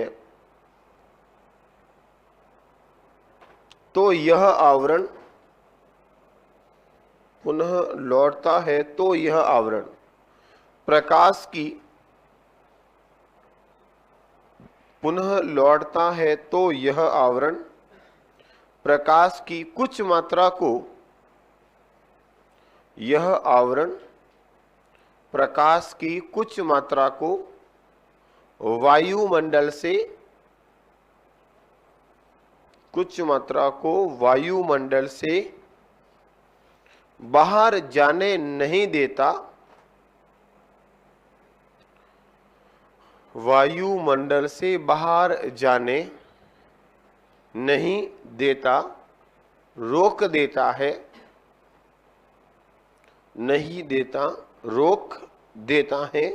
तो यह आवरण, पुनः लौटता है तो यह आवरण प्रकाश की, पुनः लौटता है तो यह आवरण प्रकाश की कुछ मात्रा को, यह आवरण प्रकाश की कुछ मात्रा को वायुमंडल से, कुछ मात्रा को वायुमंडल से बाहर जाने नहीं देता, वायुमंडल से बाहर जाने नहीं देता, रोक देता है, नहीं देता, रोक देता है,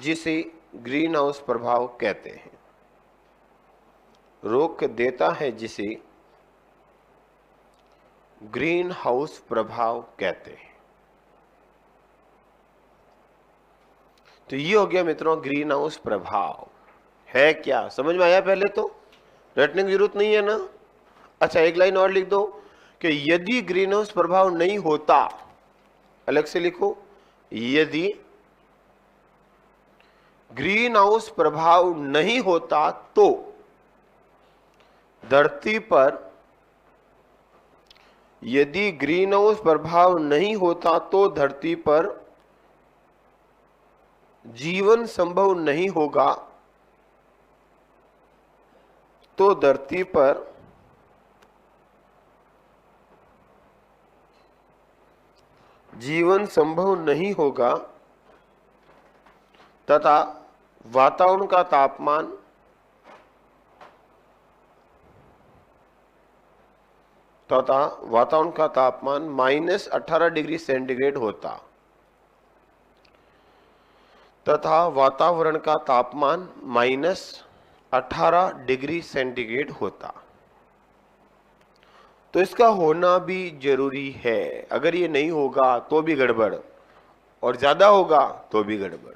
जिसे ग्रीन हाउस प्रभाव कहते हैं, रोक देता है, जिसे ग्रीन हाउस प्रभाव कहते हैं। तो ये हो गया मित्रों ग्रीन हाउस प्रभाव है क्या, समझ में आया? पहले तो रटने की जरूरत नहीं है ना। अच्छा एक लाइन और लिख दो कि यदि ग्रीन हाउस प्रभाव नहीं होता, अलग से लिखो, यदि ग्रीन हाउस प्रभाव नहीं होता तो धरती पर, यदि ग्रीन हाउस प्रभाव नहीं होता तो धरती पर जीवन संभव नहीं होगा, तो धरती पर जीवन संभव नहीं होगा तथा वातावरण का तापमान -18 डिग्री सेंटीग्रेड होता, तथा वातावरण का तापमान -18 डिग्री सेंटीग्रेड होता। तो इसका होना भी जरूरी है, अगर ये नहीं होगा तो भी गड़बड़, और ज्यादा होगा तो भी गड़बड़।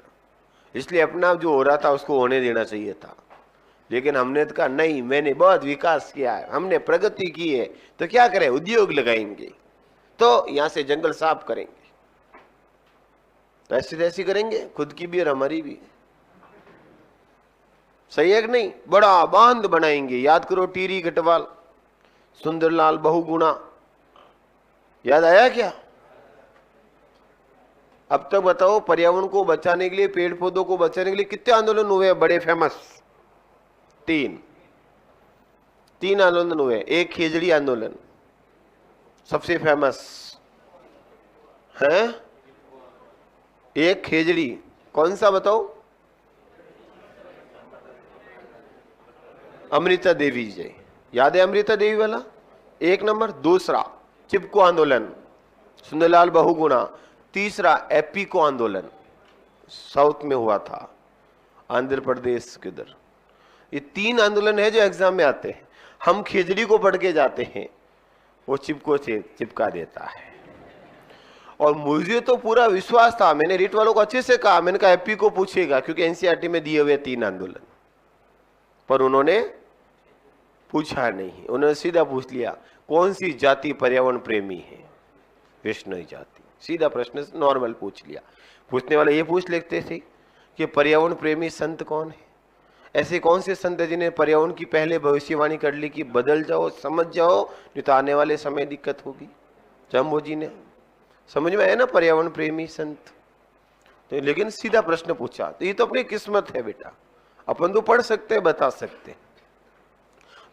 इसलिए अपना जो हो रहा था उसको होने देना चाहिए था, लेकिन हमने तो कहा नहीं, मैंने बहुत विकास किया है, हमने प्रगति की है, तो क्या करें, उद्योग लगाएंगे, तो यहां से जंगल साफ करेंगे। ऐसी तैसी करेंगे, खुद की भी और हमारी भी। सही है कि नहीं? बड़ा बांध बनाएंगे। याद करो टीरी गटवाल, सुंदरलाल बहुगुणा, याद आया क्या? अब तक बताओ, पर्यावरण को बचाने के लिए, पेड़ पौधों को बचाने के लिए कितने आंदोलन हुए बड़े फेमस? तीन आंदोलन हुए। एक खेजड़ी आंदोलन सबसे फेमस है, एक खेजड़ी, कौन सा बताओ? अमृता देवी जी, याद है अमृता देवी वाला? एक नंबर। दूसरा चिपको आंदोलन, सुंदरलाल बहुगुणा। तीसरा एपीको आंदोलन, साउथ में हुआ था, आंध्र प्रदेश के उधर। ये तीन आंदोलन है जो एग्जाम में आते हैं। हम खिचड़ी को पढ़ के जाते हैं, वो चिपको से चिपका देता है। और मुझे तो पूरा विश्वास था, मैंने रीट वालों को अच्छे से कहा, मैंने कहा एपी को पूछेगा क्योंकि एनसीईआरटी में दिए हुए तीन आंदोलन, पर उन्होंने पूछा नहीं। उन्होंने सीधा पूछ लिया कौन सी जाति पर्यावरण प्रेमी है? वैष्णव जाति। सीधा प्रश्न नॉर्मल पूछ लिया। पूछने वाले ये पूछ लेते थे कि पर्यावरण प्रेमी संत कौन है? ऐसे कौन से संत है जिन्हें पर्यावरण की पहले भविष्यवाणी कर ली कि बदल जाओ, समझ जाओ, नहीं तो आने वाले समय दिक्कत होगी। जम्बो जी ने, समझ में आया ना, पर्यावरण प्रेमी संत। तो लेकिन सीधा प्रश्न पूछा, तो ये तो अपनी किस्मत है बेटा, अपन तो पढ़ सकते हैं, बता सकते हैं।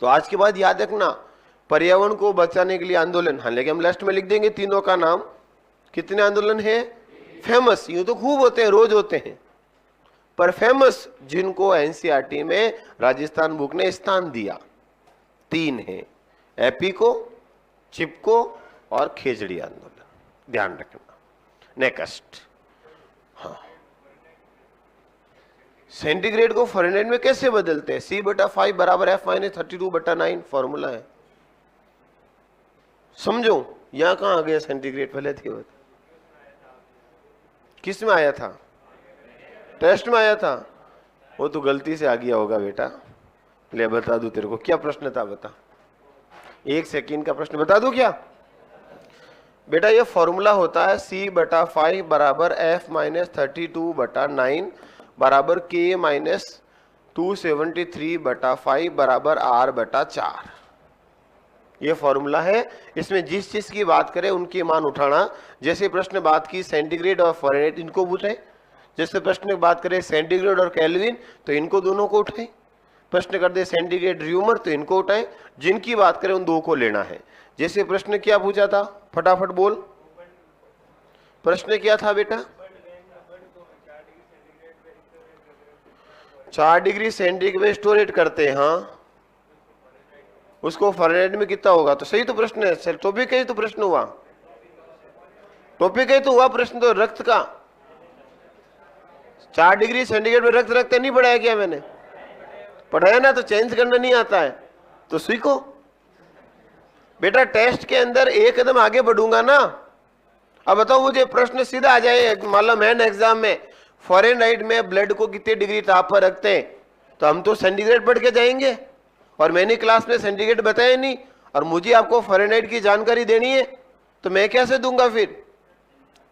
तो आज के बाद याद रखना, पर्यावरण को बचाने के लिए आंदोलन, हाँ, लेकिन हम लास्ट में लिख देंगे तीनों का नाम। कितने आंदोलन है फेमस? यूं तो खूब होते हैं, रोज होते हैं, पर फेमस जिनको एनसीईआरटी में राजस्थान बुक ने स्थान दिया, तीन है, एपीको, चिपको और खेजड़ी आंदोलन। ध्यान रखना। नेक्स्ट, हाँ, सेंटीग्रेड को फ़ारेनहाइट में कैसे बदलते हैं? C/5 बराबर F-32/9 फॉर्मूला है, समझो। यहां कहां आ गया सेंटीग्रेड? पहले थे वो, किस में आया था? टेस्ट में आया था। वो तो गलती से आ गया होगा बेटा। ले बता दूं तेरे को, क्या प्रश्न था बता? 1 सेकंड का प्रश्न बता दूं क्या बेटा? ये फॉर्मूला होता है C/5 बराबर F-32/9 बराबर K-273/5 बराबर R/4। ये फॉर्मूला है। इसमें जिस चीज की बात करें उनके मान उठाना। जैसे प्रश्न बात की सेंटीग्रेड और फ़ारेनहाइट, इनको पूछे। जैसे प्रश्न की बात करें सेंटीग्रेड और केल्विन, तो इनको दोनों को उठाएं। प्रश्न कर दे सेंटीग्रेड र्यूमर, तो इनको उठाएं। जिनकी बात करें उन दो को लेना है। जैसे प्रश्न क्या पूछा था, फटाफट बोल, प्रश्न क्या था बेटा? 4 डिग्री सेंटीग्रेड में स्टोरेट करते हैं, हाँ, उसको फ़ारेनहाइट में कितना होगा? तो सही तो प्रश्न है, टॉपिक है तो प्रश्न हुआ, टॉपिक है तो हुआ प्रश्न। तो रक्त का 4 डिग्री सेंटीग्रेड में रक्त रखते नहीं पढ़ाया क्या मैंने? पढ़ाया ना, तो चेंज करना नहीं आता है तो सीखो बेटा। टेस्ट के अंदर एक कदम आगे बढ़ूंगा ना। अब बताओ मुझे प्रश्न सीधा आ जाए, मालूम है ना एग्जाम में, फ़ारेनहाइट में ब्लड को कितने डिग्री ताप पर रखते हैं, तो हम तो सेंटीग्रेड पढ़ के जाएंगे। और मैंने क्लास में सेंटीग्रेड बताया नहीं, और मुझे आपको फ़ारेनहाइट की जानकारी देनी है, तो मैं कैसे दूंगा फिर?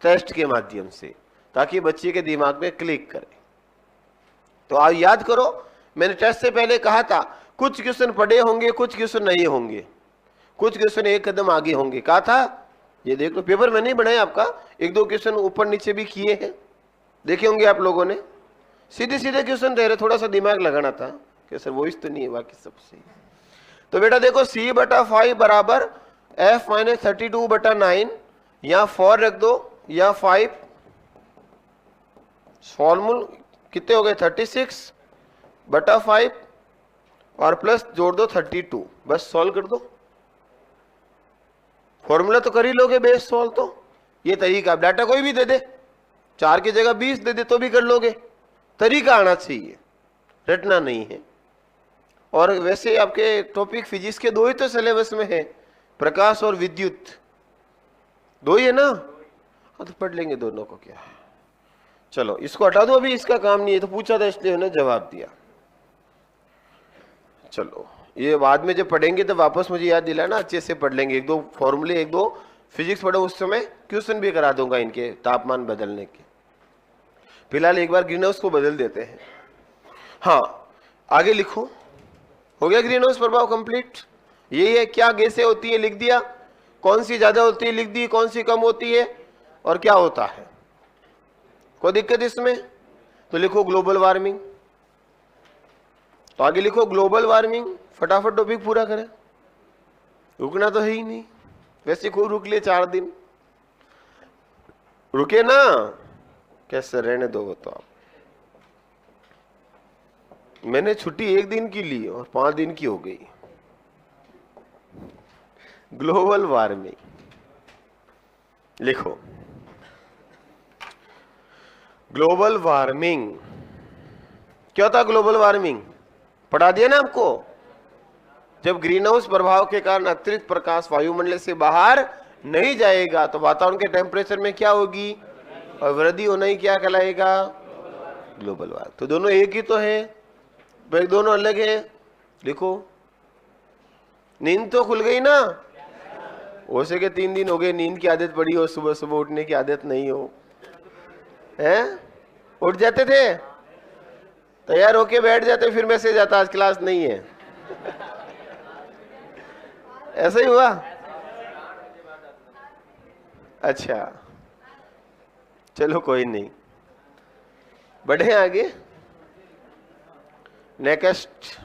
टेस्ट के माध्यम से, ताकि बच्चे के दिमाग में क्लिक करे। तो आप याद करो, मैंने टेस्ट से पहले कहा था कुछ क्वेश्चन पढ़े होंगे, कुछ क्वेश्चन नहीं होंगे, कुछ क्वेश्चन एक कदम आगे होंगे। कहा था, ये देख लो, पेपर में नहीं बनाया आपका, 1-2 क्वेश्चन ऊपर नीचे भी किए हैं, देखे होंगे आप लोगों ने। सीधे सीधे क्वेश्चन रह रहे, थोड़ा सा दिमाग लगाना था कि सर वो तो नहीं है, बाकी सब सही। तो बेटा देखो, C/5 बराबर F-32/9, या 4 रख दो या 5, फॉर्मूल कितने हो गए? 36/5 और प्लस जोड़ दो 32, बस सॉल्व कर दो। फॉर्मूला तो कर ही लोगे बेस सॉल्व। तो ये तरीका, डाटा कोई भी दे दे, 4 की जगह 20 दे दे तो भी कर लोगे। तरीका आना चाहिए, रटना नहीं है। और वैसे आपके टॉपिक फिजिक्स के 2 ही तो सिलेबस में है, प्रकाश और विद्युत, 2 ही है ना। हाँ, तो पढ़ लेंगे दोनों को, क्या है। चलो इसको हटा दो, अभी इसका काम नहीं है, तो पूछा था इसलिए उन्होंने जवाब दिया। चलो ये बाद में जब पढ़ेंगे तो वापस मुझे याद दिलाना, अच्छे से पढ़ लेंगे। एक दो फॉर्मूले, एक दो फिजिक्स पढ़ो, उस समय क्वेश्चन भी करा दूंगा इनके तापमान बदलने के। फिलहाल एक बार ग्रीन हाउस को बदल देते हैं। हाँ आगे लिखो। हो गया ग्रीन हाउस प्रभाव कंप्लीट। यही है, क्या गैसें होती है लिख दिया, कौन सी ज्यादा होती है लिख दी, कौन सी कम होती है और क्या होता है। कोई दिक्कत इसमें? तो लिखो ग्लोबल वार्मिंग। तो आगे लिखो ग्लोबल वार्मिंग, फटाफट टॉपिक पूरा करें, रुकना तो है ही नहीं। वैसे खूब रुक लिए 4 दिन, रुके ना, कैसे रहने दो वो तो आप। मैंने छुट्टी 1 दिन की ली और 5 दिन की हो गई। ग्लोबल वार्मिंग लिखो। ग्लोबल वार्मिंग क्या होता है? ग्लोबल वार्मिंग पढ़ा दिया ना आपको। जब ग्रीन हाउस प्रभाव के कारण अतिरिक्त प्रकाश वायुमंडल से बाहर नहीं जाएगा तो वातावरण के टेम्परेचर में क्या होगी, और वृद्धि होना ही क्या कहलाएगा? Global warming. तो दोनों एक ही तो है, दोनों अलग है। लिखो। नींद तो खुल गई ना? हो सके 3 दिन हो गए नींद की आदत पड़ी हो, सुबह सुबह उठने की आदत नहीं हो, हैं? उठ जाते थे, तैयार होके बैठ जाते, फिर मैसेज आता आज क्लास नहीं है। ऐसा ही हुआ? अच्छा चलो कोई नहीं, बढ़े आगे। नेक्स्ट।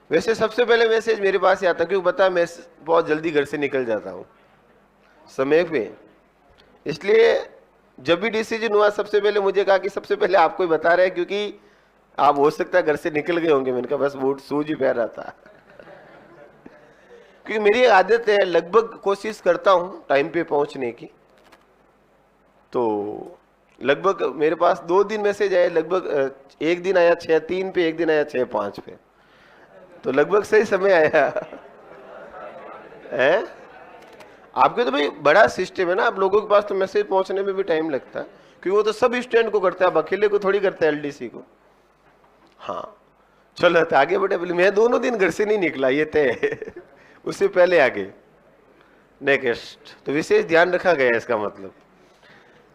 वैसे सबसे पहले मैसेज मेरे पास ही आता, क्योंकि पता है मैं बहुत जल्दी घर से निकल जाता हूँ समय पे, इसलिए जब भी डिसीजन हुआ सबसे पहले मुझे कहा कि सबसे पहले आपको ही बता रहे हैं, क्योंकि आप हो सकता है घर से निकल गए होंगे। मैंने कहा बस बूट सूझ ही पहन रहा था। क्योंकि मेरी आदत है, लगभग कोशिश करता हूँ टाइम पे पहुंचने की। तो लगभग मेरे पास 2 दिन मैसेज आए, लगभग एक दिन आया 6:03 पे, एक दिन आया 6:05 पे, तो लगभग सही समय आया है। आपके तो भाई बड़ा सिस्टम है ना, आप लोगों के पास तो मैसेज पहुंचने में भी टाइम लगता है, क्योंकि वो तो सब स्टूडेंट को करता है, आप अकेले को थोड़ी करते हैं, एलडीसी को। हाँ चलो तो आगे बढ़े। मैं दोनों दिन घर से नहीं निकला, ये तय। उससे पहले आगे नेक्स्ट। तो विशेष ध्यान रखा गया इसका मतलब।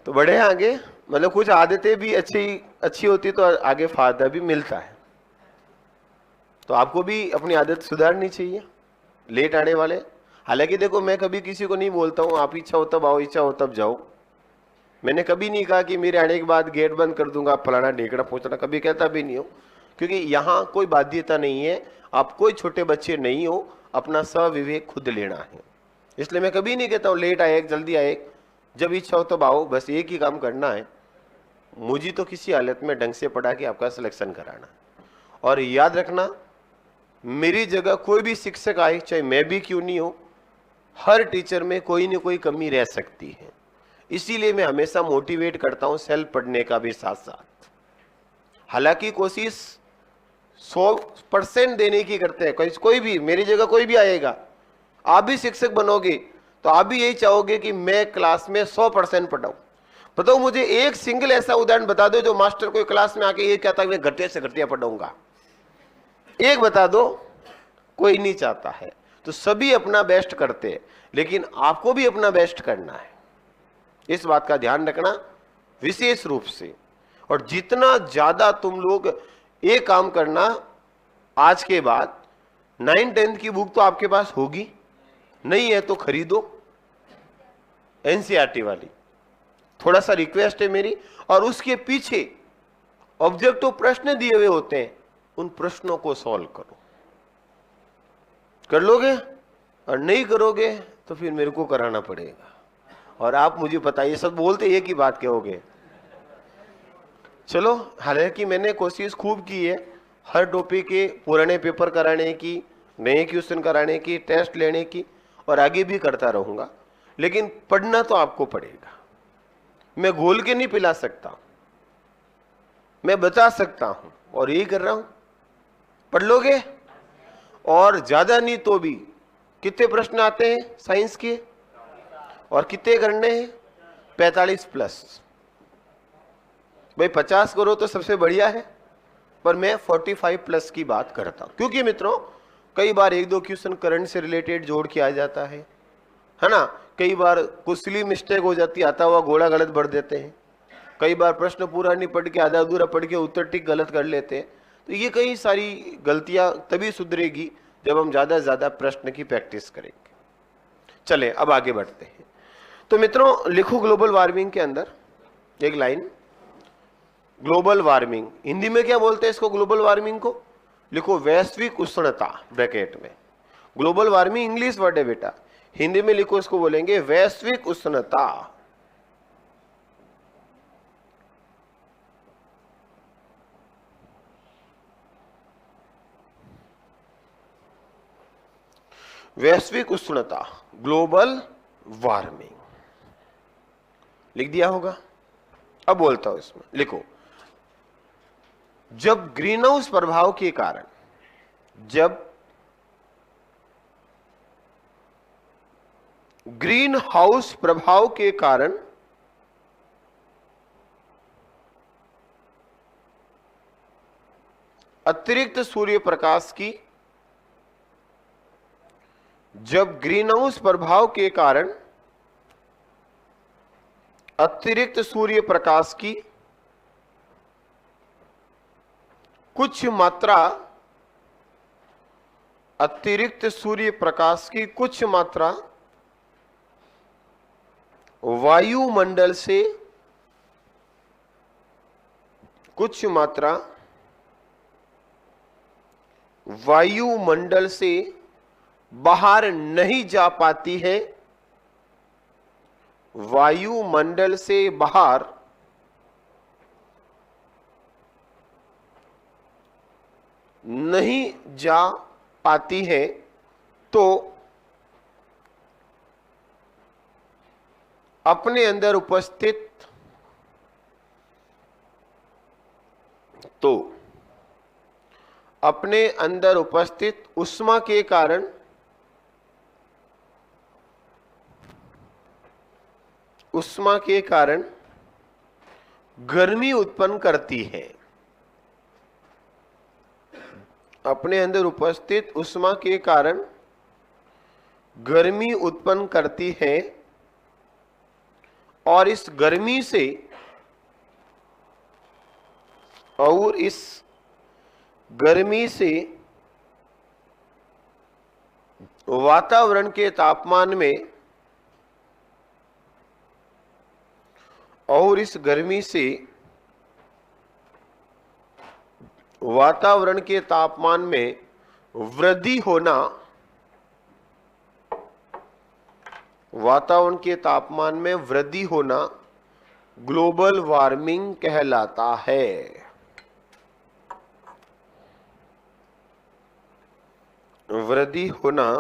तो बढ़े आगे, मतलब कुछ आदतें भी अच्छी होती तो आगे फायदा भी मिलता है। तो आपको भी अपनी आदत सुधारनी चाहिए, लेट आने वाले। हालांकि देखो मैं कभी किसी को नहीं बोलता हूँ आप इच्छा हो तब आओ, इच्छा हो तब जाओ। मैंने कभी नहीं कहा कि मेरे आने के बाद गेट बंद कर दूंगा, फलाना ढेकड़ा पहुंचना, कभी कहता भी नहीं हो, क्योंकि यहाँ कोई बाध्यता नहीं है, आप कोई छोटे बच्चे नहीं हो, अपना सविवेक खुद लेना है। इसलिए मैं कभी नहीं कहता हूँ लेट आए जल्दी आए, जब इच्छा हो तब आओ, बस एक ही काम करना है, मुझे तो किसी हालत में ढंग से पढ़ा के आपका सिलेक्शन कराना। और याद रखना, मेरी जगह कोई भी शिक्षक आए, चाहे मैं भी क्यों नहीं हो, हर टीचर में कोई न कोई कमी रह सकती है। इसीलिए मैं हमेशा मोटिवेट करता हूं सेल्फ पढ़ने का भी साथ साथ। हालांकि कोशिश 100% देने की करते हैं। कोई भी मेरी जगह कोई भी आएगा, आप भी शिक्षक बनोगे तो आप भी यही चाहोगे कि मैं क्लास में 100% पढ़ाऊं। बताओ मुझे एक सिंगल ऐसा उदाहरण बता दो जो मास्टर कोई क्लास में आके ये कहता है मैं घटिया से घटिया पढ़ाऊंगा, एक बता दो। कोई नहीं चाहता है। तो सभी अपना बेस्ट करते हैं, लेकिन आपको भी अपना बेस्ट करना है, इस बात का ध्यान रखना विशेष रूप से। और जितना ज्यादा तुम लोग एक काम करना, आज के बाद 9-10 की बुक तो आपके पास होगी, नहीं है तो खरीदो एनसीईआरटी वाली, थोड़ा सा रिक्वेस्ट है मेरी। और उसके पीछे ऑब्जेक्टिव प्रश्न दिए हुए होते हैं, उन प्रश्नों को सॉल्व करो। कर लोगे? और नहीं करोगे तो फिर मेरे को कराना पड़ेगा, और आप मुझे बताइए, सब बोलते एक ही बात कहोगे। चलो, हालांकि मैंने कोशिश खूब की है हर टॉपिक के पुराने पेपर कराने की, नए क्वेश्चन कराने की, टेस्ट लेने की, और आगे भी करता रहूंगा, लेकिन पढ़ना तो आपको पड़ेगा। मैं घोल के नहीं पिला सकता, मैं बता सकता हूं, और यही कर रहा हूं। पढ़ लोगे? और ज्यादा नहीं तो भी कितने प्रश्न आते हैं साइंस के, और कितने करने हैं? 45+। भाई 50 करो तो सबसे बढ़िया है, पर मैं 45 प्लस की बात करता हूं, क्योंकि मित्रों कई बार एक दो क्वेश्चन करंट से रिलेटेड जोड़ के आ जाता है ना। कई बार कुछ सिली मिस्टेक हो जाती है, आता हुआ घोड़ा गलत भर देते हैं। कई बार प्रश्न पूरा नहीं पढ़ के आधा अधूरा पढ़ के उत्तर टिक गलत कर लेते हैं। तो ये कई सारी गलतियां तभी सुधरेगी जब हम ज्यादा से ज्यादा प्रश्न की प्रैक्टिस करेंगे। चले अब आगे बढ़ते हैं। तो मित्रों लिखो ग्लोबल वार्मिंग के अंदर एक लाइन, ग्लोबल वार्मिंग हिंदी में क्या बोलते हैं इसको, ग्लोबल वार्मिंग को लिखो वैश्विक उष्णता ब्रैकेट में। ग्लोबल वार्मिंग इंग्लिश वर्ड है बेटा, हिंदी में लिखो इसको बोलेंगे वैश्विक उष्णता। वैश्विक उष्णता, ग्लोबल वार्मिंग लिख दिया होगा। अब बोलता हूं इसमें, लिखो जब ग्रीन हाउस प्रभाव के कारण, जब ग्रीन हाउस प्रभाव के कारण अतिरिक्त सूर्य प्रकाश की, जब ग्रीन हाउस प्रभाव के कारण अतिरिक्त सूर्य प्रकाश की कुछ मात्रा, अतिरिक्त सूर्य प्रकाश की कुछ मात्रा वायुमंडल से, कुछ मात्रा वायुमंडल से बाहर नहीं जा पाती है, वायुमंडल से बाहर नहीं जा पाती है, तो अपने अंदर उपस्थित, तो अपने अंदर उपस्थित उष्मा के कारण, उष्मा के कारण गर्मी उत्पन्न करती है। अपने अंदर उपस्थित उष्मा के कारण गर्मी उत्पन्न करती है और इस गर्मी से, और इस गर्मी से वातावरण के तापमान में, और इस गर्मी से वातावरण के तापमान में वृद्धि होना, वातावरण के तापमान में वृद्धि होना ग्लोबल वार्मिंग कहलाता है। वृद्धि होना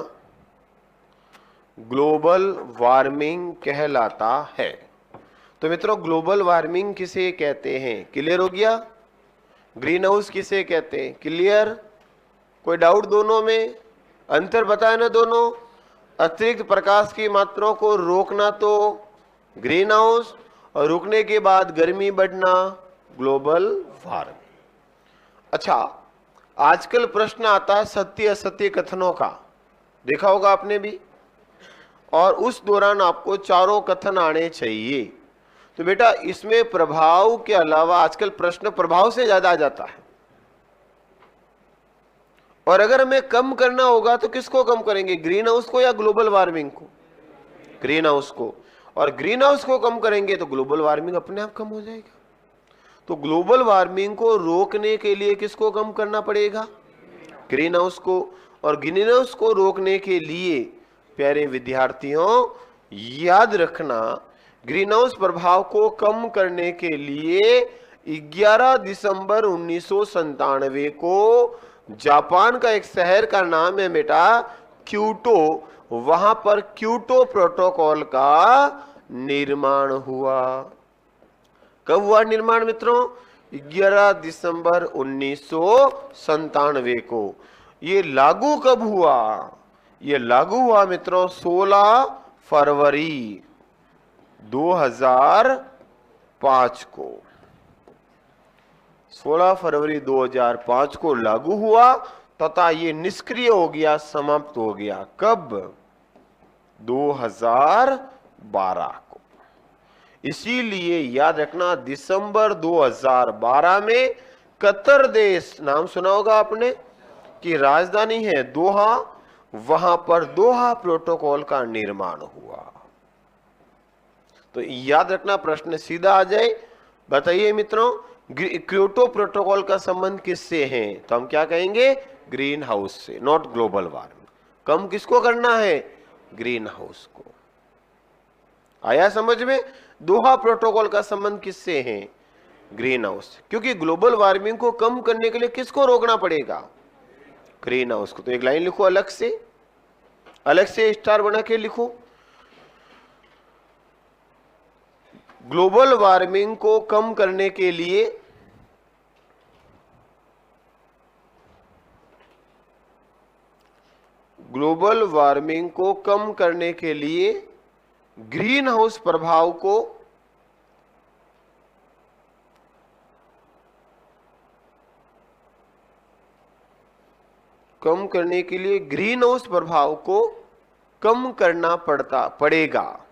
ग्लोबल वार्मिंग कहलाता है। तो मित्रों ग्लोबल वार्मिंग किसे कहते हैं, क्लियर हो गया। ग्रीन हाउस किसे कहते हैं, क्लियर। कोई डाउट दोनों में, अंतर बताए ना दोनों। अतिरिक्त प्रकाश की मात्राओं को रोकना तो ग्रीन हाउस, और रुकने के बाद गर्मी बढ़ना ग्लोबल वार्मिंग। अच्छा, आजकल प्रश्न आता है सत्य असत्य कथनों का, देखा होगा आपने भी, और उस दौरान आपको चारों कथन आने चाहिए। तो बेटा इसमें प्रभाव के अलावा आजकल प्रश्न प्रभाव से ज्यादा आ जाता है, और अगर हमें कम करना होगा तो किसको कम करेंगे, ग्रीन हाउस को या ग्लोबल वार्मिंग को, ग्रीन हाउस को। और ग्रीन हाउस को कम करेंगे तो ग्लोबल वार्मिंग अपने आप कम हो जाएगा। तो ग्लोबल वार्मिंग को रोकने के लिए किसको कम करना पड़ेगा, ग्रीन हाउस को। और ग्रीन हाउस को रोकने के लिए प्यारे विद्यार्थियों याद रखना, ग्रीन हाउस प्रभाव को कम करने के लिए 11 दिसंबर 1997 को जापान का एक शहर का नाम है बेटा क्योटो, वहां पर क्योटो प्रोटोकॉल का निर्माण हुआ। कब हुआ निर्माण मित्रों, 11 दिसंबर 1997 को। ये लागू कब हुआ, ये लागू हुआ मित्रों 16 फरवरी 2005 को। 16 फरवरी 2005 को लागू हुआ तथा ये निष्क्रिय हो गया, समाप्त हो गया। कब? 2012 को। इसीलिए याद रखना, दिसंबर 2012 में कतर देश, नाम सुना होगा आपने, की राजधानी है दोहा, वहां पर दोहा प्रोटोकॉल का निर्माण हुआ। तो याद रखना, प्रश्न सीधा आ जाए। बताइए मित्रों, क्योटो प्रोटोकॉल का संबंध किससे है? तो हम क्या कहेंगे? ग्रीन हाउस से, नॉट ग्लोबल वार्मिंग। कम किसको करना है? ग्रीन हाउस को। आया समझ में? दोहा प्रोटोकॉल का संबंध किससे है? Green house. क्योंकि ग्लोबल वार्मिंग को कम करने के लिए किसको रोकना पड़ेगा? ग्रीन हाउस को। तो एक लाइन लिखो, अलग से स्टार बना के लिखो। ग्लोबल वार्मिंग को कम करने के लिए ग्रीन हाउस प्रभाव को कम करने के लिए ग्रीन हाउस प्रभाव को कम करना पड़ेगा।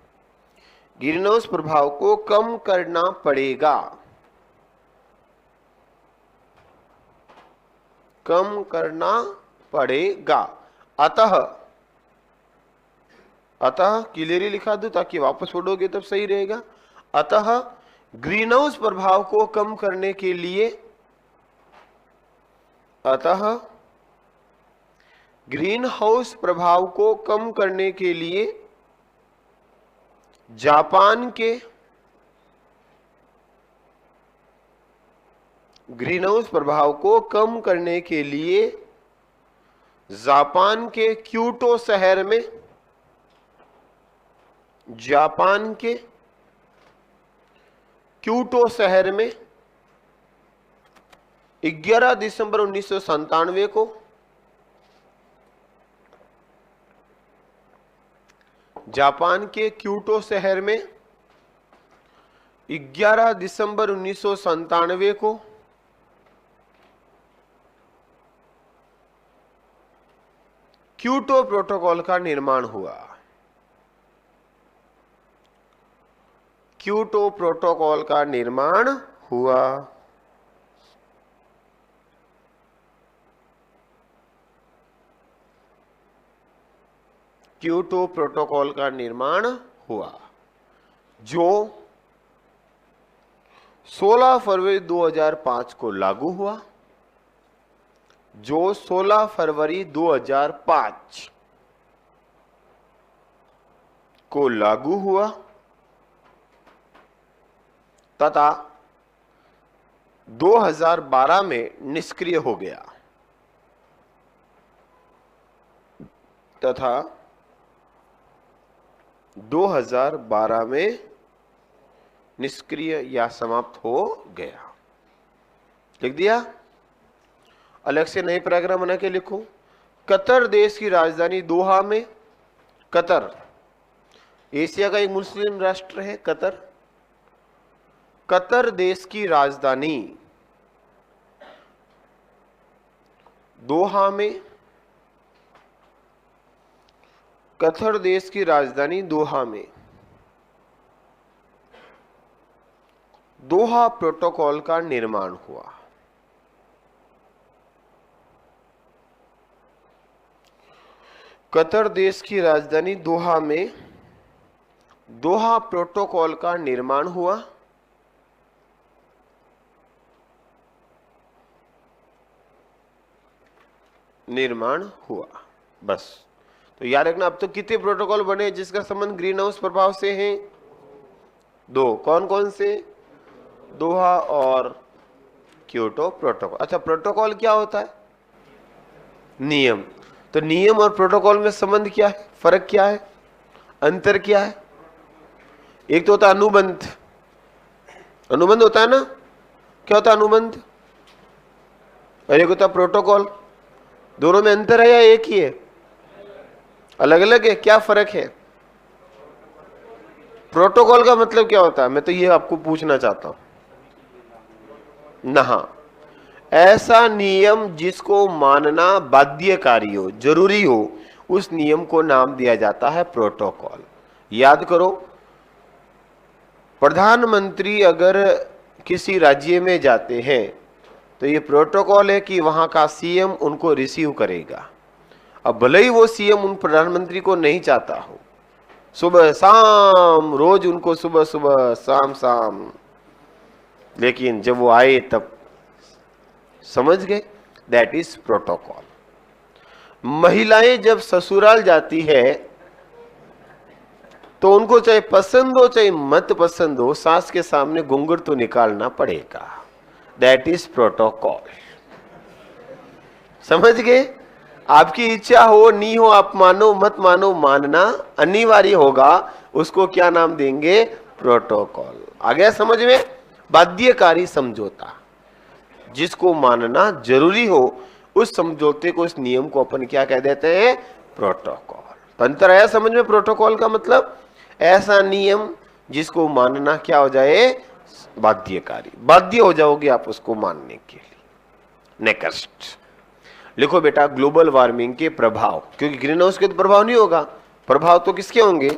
ग्रीन हाउस प्रभाव को कम करना पड़ेगा। कम करना पड़ेगा। अतः क्लियरली लिखा दूं ताकि वापस पढ़ोगे तब सही रहेगा। अतः ग्रीन हाउस प्रभाव को कम करने के लिए, ग्रीन हाउस प्रभाव को कम करने के लिए जापान के ग्रीन हाउस प्रभाव को कम करने के लिए जापान के क्योटो शहर में, जापान के क्योटो शहर में 11 दिसंबर 1997 को जापान के क्योटो शहर में 11 दिसंबर 1997 को क्योटो प्रोटोकॉल का निर्माण हुआ। क्योटो प्रोटोकॉल का निर्माण हुआ। क्योटो प्रोटोकॉल का निर्माण हुआ जो 16 फरवरी 2005 को लागू हुआ। जो 16 फरवरी 2005 को लागू हुआ तथा 2012 में निष्क्रिय हो गया। तथा 2012 में निष्क्रिय या समाप्त हो गया। लिख दिया? अलग से नए पैराग्राफ बना के लिखो। कतर देश की राजधानी दोहा में, कतर एशिया का एक मुस्लिम राष्ट्र है कतर। कतर देश की राजधानी दोहा में, कतर देश की राजधानी दोहा में दोहा प्रोटोकॉल का निर्माण हुआ। कतर देश की राजधानी दोहा में दोहा प्रोटोकॉल का निर्माण हुआ। बस। तो याद रखना, अब तो कितने प्रोटोकॉल बने जिसका संबंध ग्रीन हाउस प्रभाव से है? 2। कौन कौन से? दोहा और क्योटो प्रोटोकॉल। अच्छा, प्रोटोकॉल क्या होता है? नियम। तो नियम और प्रोटोकॉल में संबंध क्या है? फर्क क्या है? अंतर क्या है? एक तो होता है अनुबंध। अनुबंध होता है ना? क्या होता है अनुबंध? और एक होता है प्रोटोकॉल। दोनों में अंतर है या एक ही है? अलग अलग है। क्या फर्क है? प्रोटोकॉल का मतलब क्या होता है? मैं तो ये आपको पूछना चाहता हूं ना। हाँ, ऐसा नियम जिसको मानना बाध्यकारी हो, जरूरी हो, उस नियम को नाम दिया जाता है प्रोटोकॉल। याद करो, प्रधानमंत्री अगर किसी राज्य में जाते हैं तो ये प्रोटोकॉल है कि वहां का सीएम उनको रिसीव करेगा। अब भले ही वो सीएम उन प्रधानमंत्री को नहीं चाहता हो, सुबह शाम रोज उनको सुबह सुबह शाम शाम, लेकिन जब वो आए तब समझ गए, दैट इज प्रोटोकॉल। महिलाएं जब ससुराल जाती है तो उनको चाहे पसंद हो चाहे मत पसंद हो, सास के सामने घूंघट तो निकालना पड़ेगा, दैट इज प्रोटोकॉल। समझ गए? आपकी इच्छा हो नहीं हो, आप मानो मत मानो, मानना अनिवार्य होगा, उसको क्या नाम देंगे? प्रोटोकॉल। आ गया समझ में? बाध्यकारी समझौता, जिसको मानना जरूरी हो, उस समझौते को, इस नियम को अपन क्या कह देते हैं? प्रोटोकॉल। तो अंतर आया समझ में? प्रोटोकॉल का मतलब ऐसा नियम जिसको मानना क्या हो जाए? बाध्यकारी, बाध्य हो जाओगे आप उसको मानने के लिए। नेक्स्ट लिखो बेटा, ग्लोबल वार्मिंग के प्रभाव, क्योंकि ग्रीन हाउस के तो प्रभाव नहीं होगा, प्रभाव तो किसके होंगे?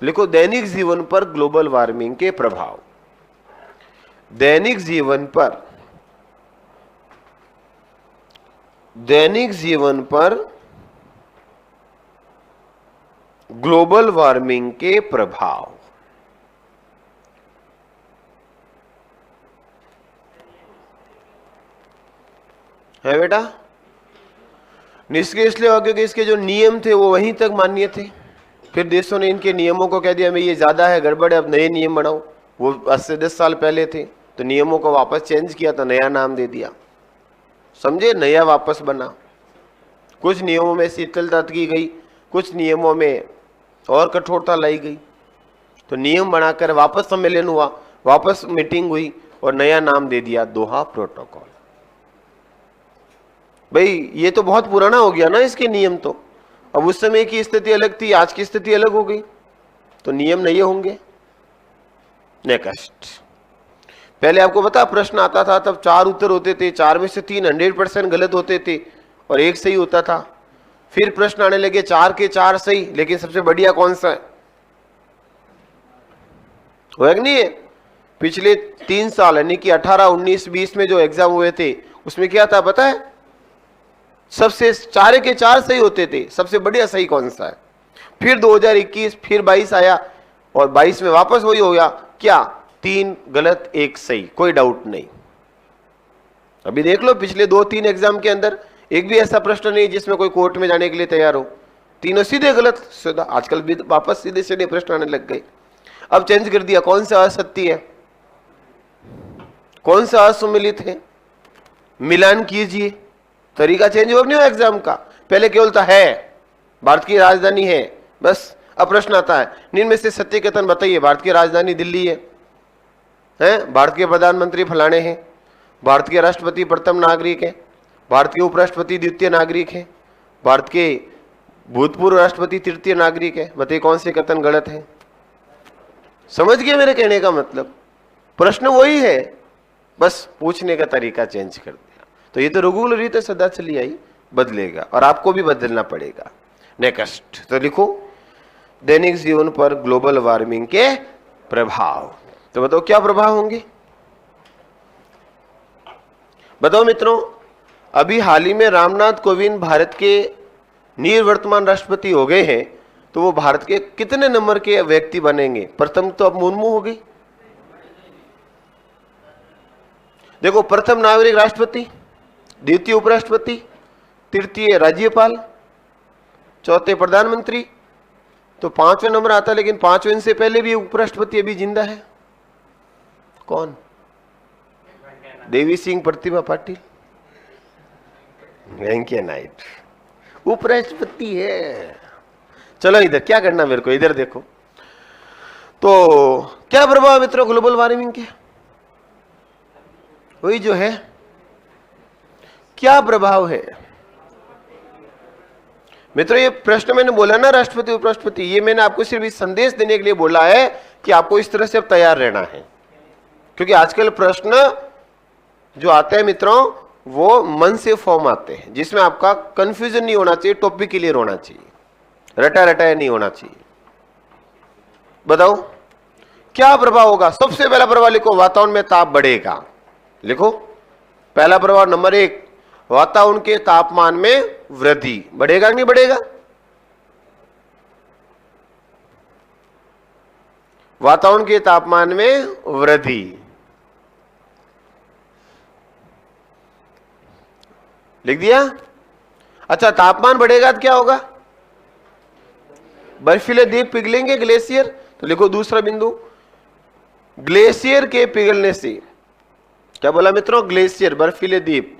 लिखो, दैनिक जीवन पर ग्लोबल वार्मिंग के प्रभाव। दैनिक जीवन पर, दैनिक जीवन पर ग्लोबल वार्मिंग के प्रभाव। है बेटा? निष्क्रिय इसलिए हो क्योंकि इसके जो नियम थे वो वहीं तक मान्य थे, फिर देशों ने इनके नियमों को कह दिया हमें ये ज्यादा है, गड़बड़ है, अब नए नियम बनाओ। वो 8 से 10 साल पहले थे तो नियमों को वापस चेंज किया, तो नया नाम दे दिया। समझे? नया वापस बना। कुछ नियमों में शीतलता की गई, कुछ नियमों में और कठोरता लाई गई, तो नियम बनाकर वापस सम्मेलन हुआ, वापस मीटिंग हुई और नया नाम दे दिया, दोहा प्रोटोकॉल। भाई ये तो बहुत पुराना हो गया ना इसके नियम, तो अब उस समय की स्थिति अलग थी, आज की स्थिति अलग हो गई, तो नियम नए होंगे। नेक्स्ट, पहले आपको पता प्रश्न आता था तब 4 उत्तर होते थे, 4 में से 3 100% गलत होते थे और 1 सही होता था। फिर प्रश्न आने लगे 4 के 4 सही, लेकिन सबसे बढ़िया कौन सा है? हो नहीं है? पिछले 3 साल यानी कि 18, 19, 20 में जो एग्जाम हुए थे उसमें क्या था पता है? सबसे 4 के 4 सही होते थे, सबसे बढ़िया सही कौन सा है? फिर 2021, फिर 22 आया और 22 में वापस वही हो गया, क्या? 3 गलत 1 सही, कोई डाउट नहीं। अभी देख लो पिछले 2-3 एग्जाम के अंदर एक भी ऐसा प्रश्न नहीं जिसमें कोई कोर्ट में जाने के लिए तैयार हो, तीनों सीधे गलत सीधा। आजकल भी वापस सीधे सीधे प्रश्न आने लग गए। अब चेंज कर दिया, कौन सा असत्य है, कौन सा असुमिलित है, मिलान कीजिए। तरीका चेंज हो नहीं हो एग्जाम का। पहले केवल था है भारत की राजधानी है, बस। अब प्रश्न आता है निम्न में से सत्य कथन बताइए, भारत की राजधानी दिल्ली है, भारत के प्रधानमंत्री फलाने हैं, भारत के राष्ट्रपति प्रथम नागरिक है, भारत के उपराष्ट्रपति द्वितीय नागरिक है, भारत के भूतपूर्व राष्ट्रपति तृतीय नागरिक है। बताइए कौन से कथन गलत है? समझ गए मेरे कहने का मतलब? प्रश्न वही है, बस पूछने का तरीका चेंज कर दिया। तो ये तो रेगुलर रीत सदा चली आई, बदलेगा और आपको भी बदलना पड़ेगा। नेक्स्ट, तो लिखो दैनिक जीवन पर ग्लोबल वार्मिंग के प्रभाव। तो बताओ क्या प्रभाव होंगे? बताओ मित्रों, अभी हाल ही में रामनाथ कोविंद भारत के निवर्तमान राष्ट्रपति हो गए हैं, तो वो भारत के कितने नंबर के व्यक्ति बनेंगे? प्रथम तो अब मुर्मू हो गई। देखो, प्रथम नागरिक राष्ट्रपति, द्वितीय उपराष्ट्रपति, तृतीय राज्यपाल, चौथे प्रधानमंत्री, तो 5वें नंबर आता है। लेकिन 5वें से पहले भी उपराष्ट्रपति अभी जिंदा है, कौन? देवी सिंह प्रतिभा पाटिल, वेंकैया नायडू उपराष्ट्रपति है। चलो इधर क्या करना मेरे को, इधर देखो। तो क्या प्रभाव मित्रों ग्लोबल वार्मिंग के? वही जो है, क्या प्रभाव है मित्रों? ये प्रश्न मैंने बोला ना राष्ट्रपति उपराष्ट्रपति, ये मैंने आपको सिर्फ इस संदेश देने के लिए बोला है कि आपको इस तरह से अब तैयार रहना है, क्योंकि आजकल प्रश्न जो आते हैं मित्रों वो मन से फॉर्म आते हैं, जिसमें आपका कंफ्यूजन नहीं होना चाहिए, टॉपिक क्लियर होना चाहिए, रटा रटाया नहीं होना चाहिए। बताओ क्या प्रभाव होगा? सबसे पहला प्रभाव लिखो, वातावरण में ताप बढ़ेगा। लिखो पहला प्रभाव नंबर 1, वातावरण के तापमान में वृद्धि। बढ़ेगा कि नहीं बढ़ेगा? वातावरण के तापमान में वृद्धि। लिख दिया? अच्छा, तापमान बढ़ेगा तो क्या होगा? बर्फीले द्वीप पिघलेंगे, ग्लेशियर। तो लिखो दूसरा बिंदु, ग्लेशियर के पिघलने से, क्या बोला मित्रों? ग्लेशियर, बर्फीले द्वीप।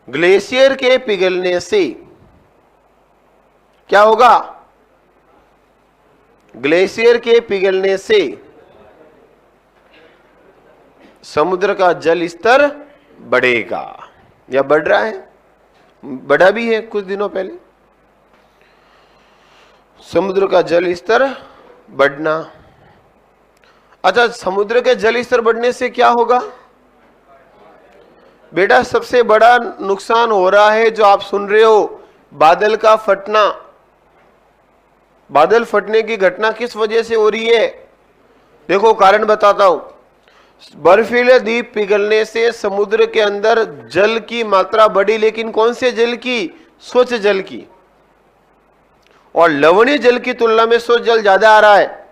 ग्लेशियर के पिघलने से क्या होगा? ग्लेशियर के पिघलने से समुद्र का जल स्तर बढ़ेगा, या बढ़ रहा है, बढ़ा भी है कुछ दिनों पहले। समुद्र का जल स्तर बढ़ना। अच्छा, समुद्र के जल स्तर बढ़ने से क्या होगा बेटा? सबसे बड़ा नुकसान हो रहा है जो आप सुन रहे हो, बादल का फटना। बादल फटने की घटना किस वजह से हो रही है? देखो कारण बताता हूं। बर्फीले द्वीप पिघलने से समुद्र के अंदर जल की मात्रा बढ़ी, लेकिन कौन से जल की? स्वच्छ जल की। और लवणीय जल की तुलना में स्वच्छ जल ज्यादा आ रहा है,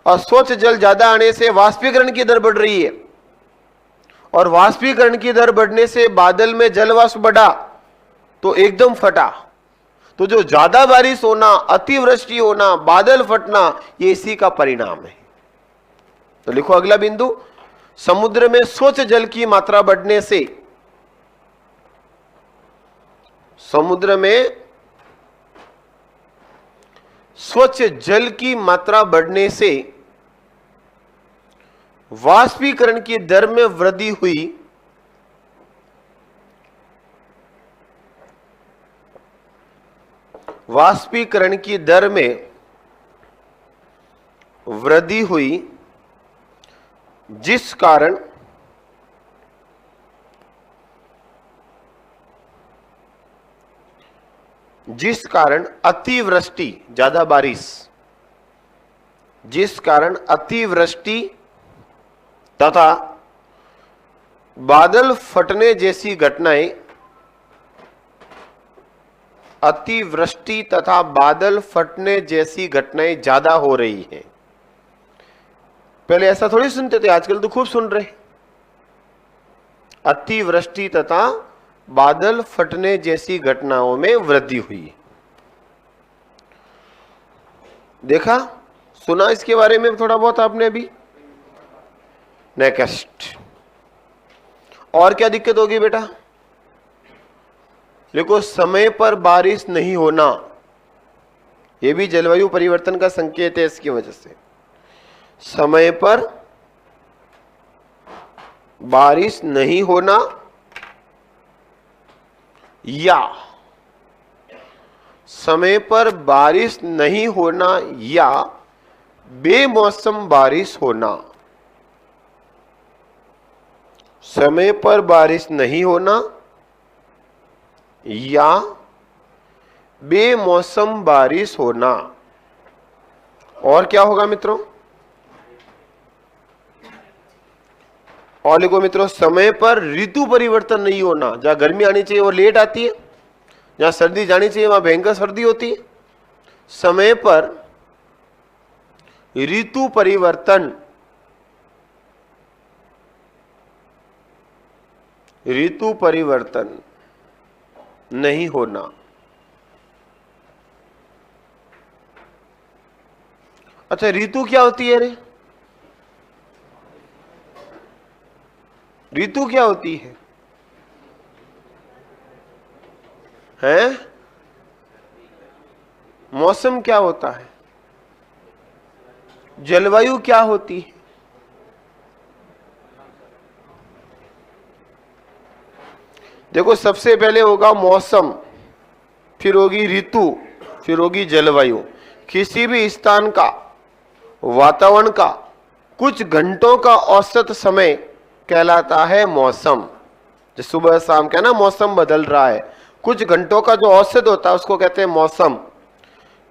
और स्वच्छ जल ज्यादा आने से वाष्पीकरण की दर बढ़ रही है, और वाष्पीकरण की दर बढ़ने से बादल में जल वाष्प बढ़ा तो एकदम फटा। तो जो ज्यादा बारिश होना, अतिवृष्टि होना, बादल फटना, ये इसी का परिणाम है। तो लिखो अगला बिंदु, समुद्र में स्वच्छ जल की मात्रा बढ़ने से, समुद्र में स्वच्छ जल की मात्रा बढ़ने से वाष्पीकरण की दर में वृद्धि हुई। वाष्पीकरण की दर में वृद्धि हुई, जिस कारण अतिवृष्टि, ज्यादा बारिश, जिस कारण अतिवृष्टि तथा बादल फटने जैसी घटनाएं, अतिवृष्टि तथा बादल फटने जैसी घटनाएं ज्यादा हो रही हैं। पहले ऐसा थोड़ी सुनते थे, आजकल तो खूब सुन रहे। अतिवृष्टि तथा बादल फटने जैसी घटनाओं में वृद्धि हुई। देखा, सुना इसके बारे में थोड़ा बहुत आपने अभी? नेक्स्ट, और क्या दिक्कत होगी बेटा? देखो, समय पर बारिश नहीं होना, यह भी जलवायु परिवर्तन का संकेत है। इसकी वजह से समय पर बारिश नहीं होना, या समय पर बारिश नहीं होना, या बेमौसम बारिश होना। समय पर बारिश नहीं होना या बेमौसम बारिश होना। और क्या होगा मित्रों? और लिखो मित्रों, समय पर ऋतु परिवर्तन नहीं होना। जहां गर्मी आनी चाहिए वो लेट आती है, जहां सर्दी जानी चाहिए वहां भयंकर सर्दी होती है। समय पर ऋतु परिवर्तन, ऋतु परिवर्तन नहीं होना। अच्छा, ऋतु क्या होती है रे? ऋतु क्या होती है? हैं? मौसम क्या होता है? जलवायु क्या होती है? देखो, सबसे पहले होगा मौसम, फिर होगी ऋतु, फिर होगी जलवायु। किसी भी स्थान का, वातावरण का कुछ घंटों का औसत समय कहलाता है मौसम। जो सुबह शाम का ना मौसम बदल रहा है, कुछ घंटों का जो औसत होता है उसको कहते हैं मौसम।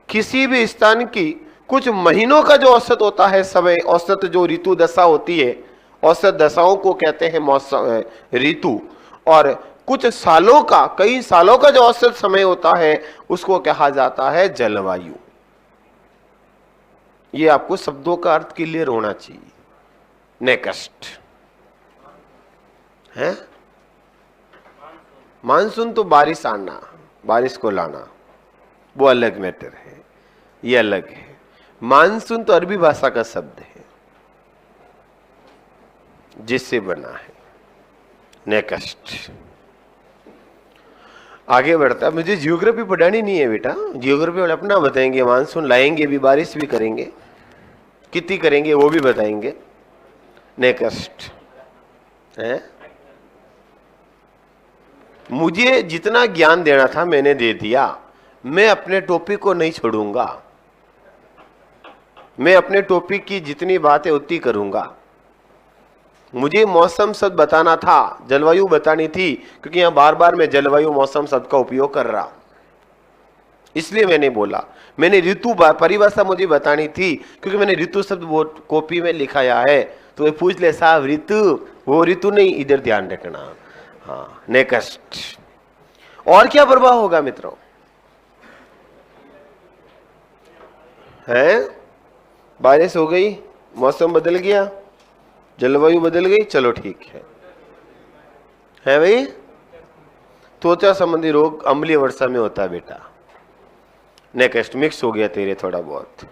किसी भी स्थान की कुछ महीनों का जो औसत होता है समय, औसत जो ऋतु दशा होती है, औसत दशाओं को कहते हैं मौसम ऋतु। और कुछ सालों का, कई सालों का जो औसत समय होता है उसको कहा जाता है जलवायु। ये आपको शब्दों का अर्थ क्लियर होना चाहिए। नेक्स्ट है मानसून, तो बारिश आना, बारिश को लाना, वो अलग मैटर है, ये अलग है। मानसून तो अरबी भाषा का शब्द है, जिससे बना है। नेक्स्ट आगे बढ़ता है। मुझे जियोग्राफी पढ़ानी नहीं है बेटा, जियोग्राफी वाले अपना बताएंगे, मानसून लाएंगे भी, बारिश भी करेंगे, कितनी करेंगे वो भी बताएंगे। नेक्स्ट है, मुझे जितना ज्ञान देना था मैंने दे दिया, मैं अपने टॉपिक को नहीं छोड़ूंगा, मैं अपने टॉपिक की जितनी बातें उतनी करूंगा। मुझे मौसम शब्द बताना था, जलवायु बतानी थी, क्योंकि यहां बार बार मैं जलवायु मौसम शब्द का उपयोग कर रहा, इसलिए मैंने बोला। मैंने ऋतु परिभाषा मुझे बतानी थी, क्योंकि मैंने ऋतु शब्द वो कॉपी में लिखाया है, तो वे पूछ ले साहब ऋतु, वो ऋतु नहीं, इधर ध्यान रखना। हाँ नेक्स्ट, और क्या प्रभाव होगा मित्रों? है बारिश हो गई, मौसम बदल गया, जलवायु बदल गई, चलो ठीक है भाई। त्वचा संबंधी रोग अम्लीय वर्षा में होता है बेटा। नेक्स्ट, मिक्स हो गया तेरे थोड़ा बहुत।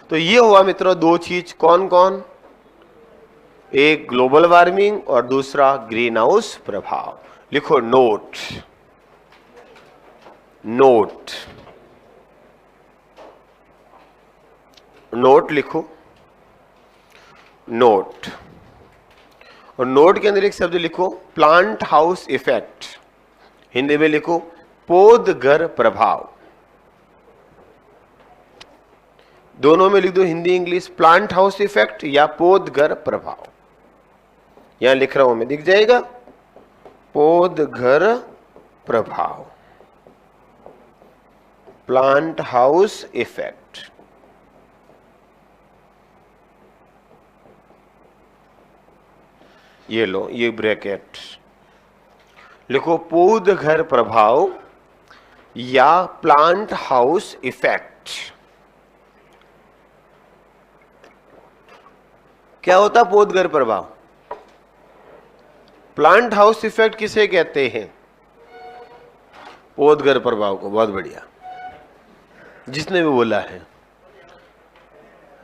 तो ये हुआ मित्रों दो चीज, कौन कौन? एक ग्लोबल वार्मिंग और दूसरा ग्रीन हाउस प्रभाव। लिखो नोट, नोट, नोट लिखो, नोट। और नोट के अंदर एक शब्द लिखो प्लांट हाउस इफेक्ट, हिंदी में लिखो पौध घर प्रभाव। दोनों में लिख दो, Hindi English, plant house effect या पौध घर प्रभाव। यहां लिख रहा हूं मैं, दिख जाएगा, पौध घर प्रभाव, प्लांट हाउस इफेक्ट। ये लो, ये ब्रैकेट लिखो, पौध घर प्रभाव या प्लांट हाउस इफेक्ट। क्या होता पौध घर प्रभाव? प्लांट हाउस इफेक्ट किसे कहते हैं? पौध घर प्रभाव को। बहुत बढ़िया, जिसने भी बोला है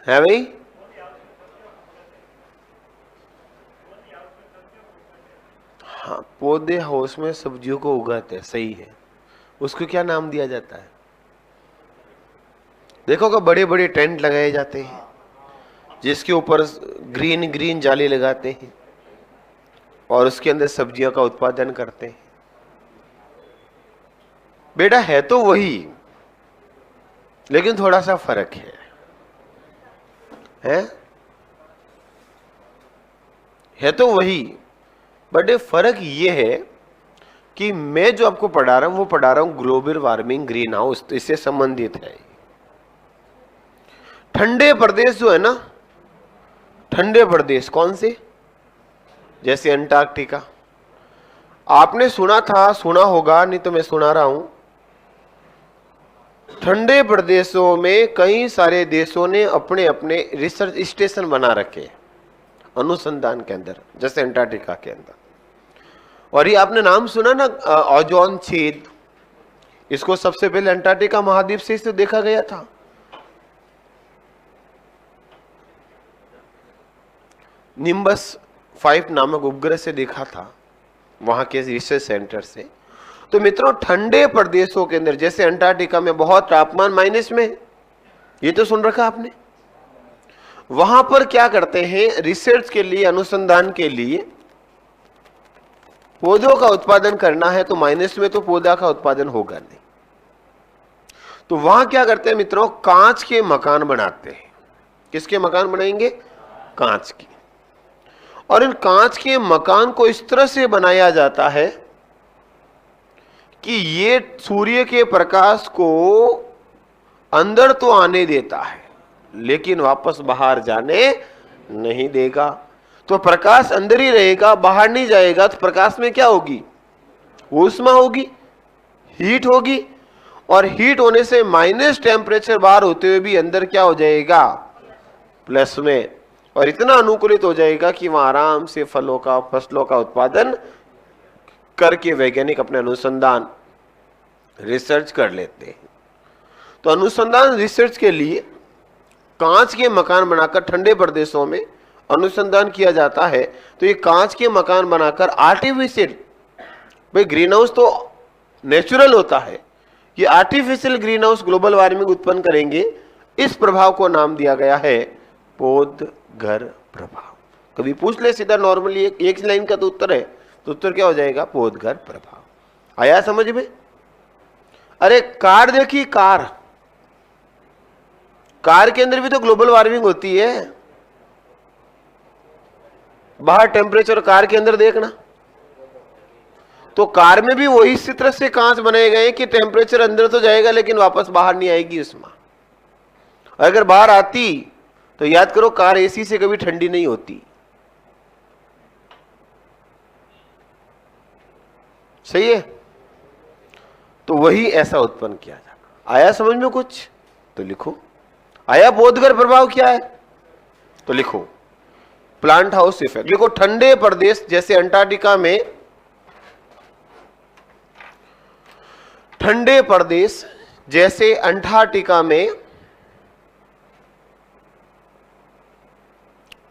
भाई। हाँ, पौधे हाउस में सब्जियों को उगाते हैं, सही है। उसको क्या नाम दिया जाता है? देखो कि बड़े बड़े टेंट लगाए जाते हैं, जिसके ऊपर ग्रीन ग्रीन जाली लगाते हैं और उसके अंदर सब्जियों का उत्पादन करते हैं। बेटा है तो वही, लेकिन थोड़ा सा फर्क है तो वही, बट फर्क ये है कि मैं जो आपको पढ़ा रहा हूं वो पढ़ा रहा हूं ग्लोबल वार्मिंग, ग्रीन हाउस, तो इससे संबंधित है। ठंडे प्रदेश जो है ना, ठंडे प्रदेश कौन से? जैसे अंटार्कटिका। आपने सुना था, सुना होगा, नहीं तो मैं सुना रहा हूं। ठंडे प्रदेशों में कई सारे देशों ने अपने अपने रिसर्च स्टेशन बना रखे अनुसंधान के अंदर, जैसे अंटार्कटिका के अंदर। और ये आपने नाम सुना ना, ओजोन छेद, इसको सबसे पहले अंटार्कटिका महाद्वीप से इसे देखा गया था। निम्बस 5 नामक उपग्रह से देखा था, वहां के रिसर्च सेंटर से। तो मित्रों ठंडे प्रदेशों के अंदर, जैसे अंटार्कटिका में बहुत तापमान माइनस में, ये तो सुन रखा आपने। वहां पर क्या करते हैं, रिसर्च के लिए, अनुसंधान के लिए पौधों का उत्पादन करना है, तो माइनस में तो पौधा का उत्पादन होगा नहीं। तो वहां क्या करते हैं मित्रों, कांच के मकान बनाते हैं। किसके मकान बनाएंगे? कांच के। और इन कांच के मकान को इस तरह से बनाया जाता है कि ये सूर्य के प्रकाश को अंदर तो आने देता है लेकिन वापस बाहर जाने नहीं देगा। तो प्रकाश अंदर ही रहेगा, बाहर नहीं जाएगा। तो प्रकाश में क्या होगी? ऊष्मा होगी, हीट होगी, और हीट होने से माइनस टेम्परेचर बाहर होते हुए भी अंदर क्या हो जाएगा? प्लस में। और इतना अनुकूलित हो जाएगा कि वहां आराम से फलों का, फसलों का उत्पादन करके वैज्ञानिक अपने अनुसंधान रिसर्च कर लेते हैं। तो अनुसंधान रिसर्च के लिए कांच के मकान बनाकर ठंडे प्रदेशों में अनुसंधान किया जाता है। तो ये कांच के मकान बनाकर आर्टिफिशियल, भाई ग्रीन हाउस तो नेचुरल होता है, ये artificial green house global warming उत्पन्न करेंगे। इस प्रभाव को नाम दिया गया है पोदघर प्रभाव। कभी पूछ ले सीधा नॉर्मली एक लाइन का तो उत्तर है, तो उत्तर क्या हो जाएगा? पोदघर प्रभाव। आया समझ में? अरे कार देखी, कार के अंदर भी तो ग्लोबल वार्मिंग होती है। बाहर टेम्परेचर, कार के अंदर देखना। तो कार में भी वही इसी तरह से कांच बनाए गए कि टेम्परेचर अंदर तो जाएगा लेकिन वापस बाहर नहीं आएगी उसमें। अगर बाहर आती तो याद करो, कार एसी से कभी ठंडी नहीं होती। सही है? तो वही ऐसा उत्पन्न किया जाता। आया समझ में कुछ? तो लिखो। आया पोदघर प्रभाव क्या है? तो लिखो प्लांट हाउस इफेक्ट। लिखो ठंडे प्रदेश जैसे अंटार्कटिका में, ठंडे प्रदेश जैसे अंटार्कटिका में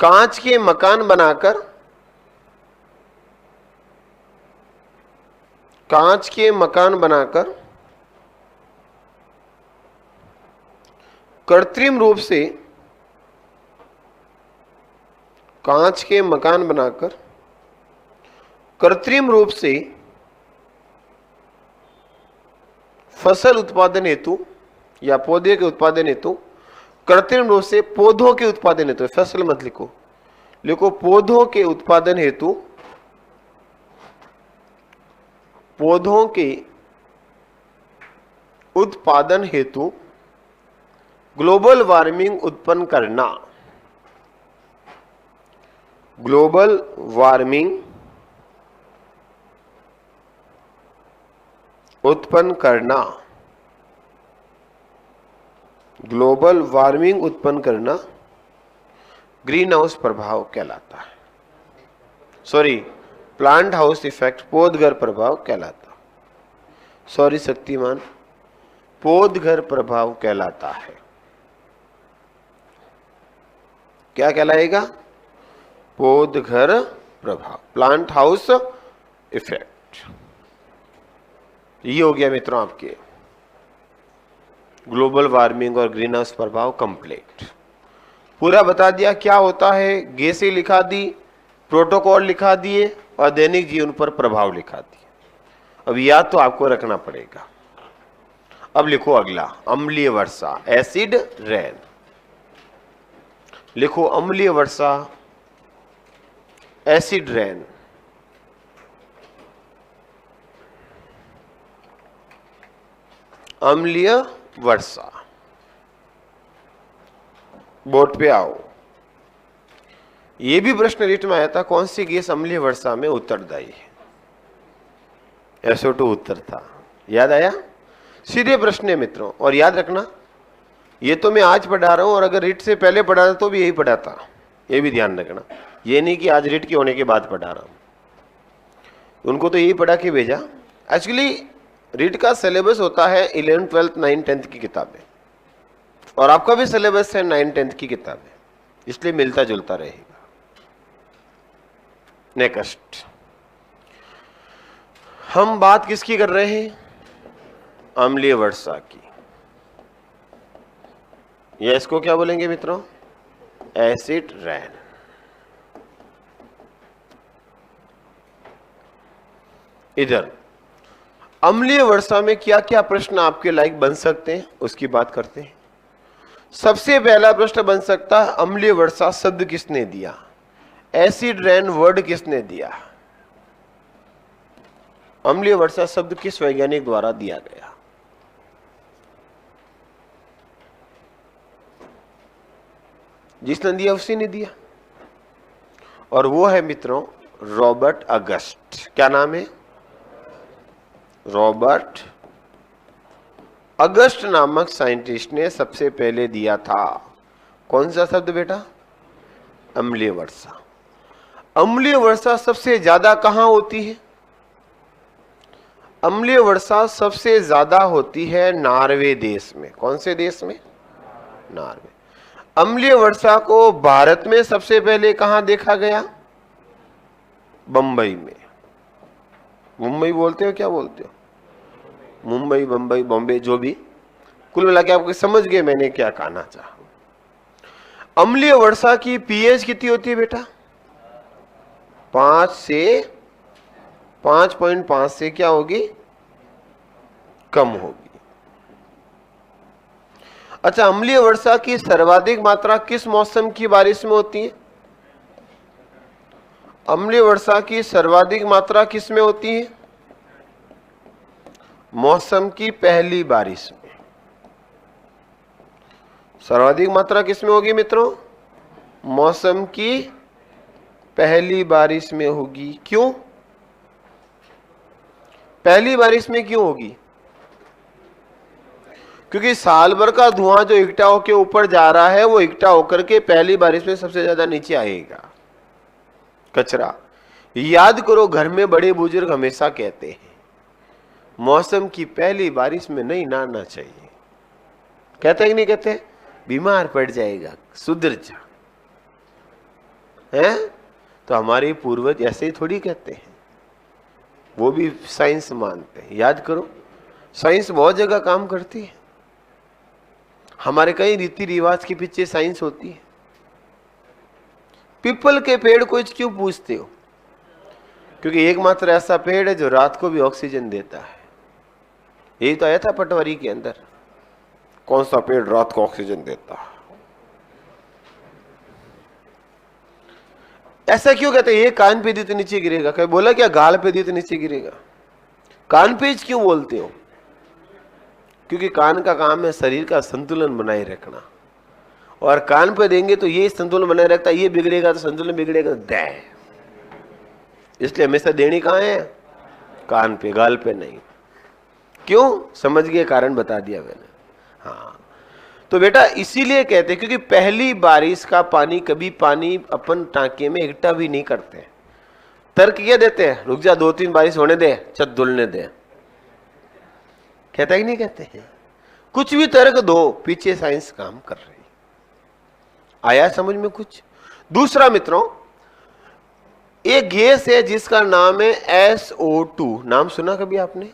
कांच के मकान बनाकर, कांच के मकान बनाकर कृत्रिम रूप से, कांच के मकान बनाकर कृत्रिम रूप से फसल उत्पादन हेतु या पौधे के उत्पादन हेतु, कृत्रिम रूप से पौधों के उत्पादन हेतु, फसल मत लिखो, लिखो पौधों के उत्पादन हेतु, पौधों के उत्पादन हेतु ग्लोबल वार्मिंग उत्पन्न करना, ग्लोबल वार्मिंग उत्पन्न करना, ग्लोबल वार्मिंग उत्पन्न करना ग्रीन हाउस प्रभाव कहलाता है। सॉरी, प्लांट हाउस इफेक्ट पोदघर प्रभाव कहलाता। सॉरी शक्तिमान, पोदघर प्रभाव कहलाता है। क्या कहलाएगा? पोदघर प्रभाव, प्लांट हाउस इफेक्ट। ये हो गया मित्रों आपके ग्लोबल वार्मिंग और ग्रीन हाउस प्रभाव कंप्लीट। पूरा बता दिया क्या होता है, गैसें लिखा दी, प्रोटोकॉल लिखा दिए और दैनिक जीवन पर प्रभाव लिखा दिए। अब याद तो आपको रखना पड़ेगा। अब लिखो अगला, अम्लीय वर्षा, एसिड रेन। लिखो अम्लीय वर्षा, एसिड रेन। अम्लीय वर्षा। बोर्ड पे आओ। यह भी प्रश्न रिट में आया था, कौन सी गैस अम्लीय वर्षा में उत्तरदायी है? SO2 उत्तर था। याद आया? सीधे प्रश्न है मित्रों। और याद रखना, ये तो मैं आज पढ़ा रहा हूं और अगर रिट से पहले पढ़ा था तो भी यही पढ़ा था। ये भी ध्यान रखना, ये नहीं कि आज रिट के होने के बाद पढ़ा रहा हूं। उनको तो यही पढ़ा के भेजा। एक्चुअली रिट का सिलेबस होता है 11th 12th 9th 10th की किताबें, और आपका भी सिलेबस है 9th 10th की किताबें, इसलिए मिलता जुलता रहेगा। नेक्स्ट, हम बात किसकी कर रहे हैं? अम्लीय वर्षा की। ये इसको क्या बोलेंगे मित्रों? Acid rain. इधर अम्लीय वर्षा में क्या क्या प्रश्न आपके लायक बन सकते हैं उसकी बात करते हैं। सबसे पहला प्रश्न बन सकता है, अम्लीय वर्षा शब्द किसने दिया? एसिड रेन वर्ड किसने दिया? अम्लीय वर्षा शब्द किस वैज्ञानिक द्वारा दिया गया? जिसने दिया उसी ने दिया, और वो है मित्रों रॉबर्ट अगस्ट। क्या नाम है? रॉबर्ट अगस्ट नामक साइंटिस्ट ने सबसे पहले दिया था। कौन सा शब्द बेटा? अम्लीय वर्षा। अम्लीय वर्षा सबसे ज्यादा कहां होती है? अम्लीय वर्षा सबसे ज्यादा होती है नॉर्वे देश में। कौन से देश में? नॉर्वे। अम्लीय वर्षा को भारत में सबसे पहले कहां देखा गया? बंबई में। मुंबई बोलते हो, क्या बोलते हो? मुंबई, बंबई, बॉम्बे, जो भी, कुल मिला के आपको समझ गए मैंने क्या कहना चाहा। अम्लीय वर्षा की पीएच कितनी होती है बेटा? 5 से 5.5 से क्या होगी? कम होगी। अच्छा, अम्लीय वर्षा की सर्वाधिक मात्रा किस मौसम की बारिश में होती है? अम्लीय वर्षा की सर्वाधिक मात्रा किस में होती है? मौसम की पहली बारिश में। सर्वाधिक मात्रा किस में होगी मित्रों? मौसम की पहली बारिश में होगी। क्यों? पहली बारिश में क्यों होगी? क्योंकि साल भर का धुआं जो इकट्ठा होकर ऊपर जा रहा है वो इकट्ठा होकर के पहली बारिश में सबसे ज्यादा नीचे आएगा। कचरा। याद करो, घर में बड़े बुजुर्ग हमेशा कहते हैं मौसम की पहली बारिश में नहीं नहाना चाहिए। कहते हैं कि नहीं कहते? बीमार पड़ जाएगा, सुधर जा। हैं? तो हमारे पूर्वज ऐसे ही थोड़ी कहते हैं, वो भी साइंस मानते हैं। याद करो, साइंस बहुत जगह काम करती है। हमारे कई रीति रिवाज के पीछे साइंस होती है। पीपल के पेड़ को क्यों पूछते हो? क्योंकि एकमात्र ऐसा पेड़ है जो रात को भी ऑक्सीजन देता है। यही तो आया था पटवारी के अंदर, कौन सा पेड़ रात को ऑक्सीजन देता है। ऐसा क्यों कहते हैं? ये कान पे दी तो नीचे गिरेगा। कहीं बोला क्या गाल पे दी तो नीचे गिरेगा? कान पे क्यों बोलते हो? क्योंकि कान का काम है शरीर का संतुलन बनाए रखना, और कान पे देंगे तो ये संतुलन बनाए रखता है, ये बिगड़ेगा तो संतुलन बिगड़ेगा। दे इसलिए हमेशा देनी कहाँ है? कान पे, गाल पे नहीं। क्यों? समझ गए? कारण बता दिया मैंने। हाँ, तो बेटा इसीलिए कहते क्योंकि पहली बारिश का पानी कभी पानी अपन टांके में इकट्ठा भी नहीं करते। तर्क क्या देते हैं? रुक जा, 2-3 बारिश होने दे, छत धुलने दे। कहता ही नहीं कहते हैं? कुछ भी तर्क दो, पीछे साइंस काम कर रही। आया समझ में कुछ? दूसरा मित्रों, एक गैस है जिसका नाम है SO2। नाम सुना कभी आपने?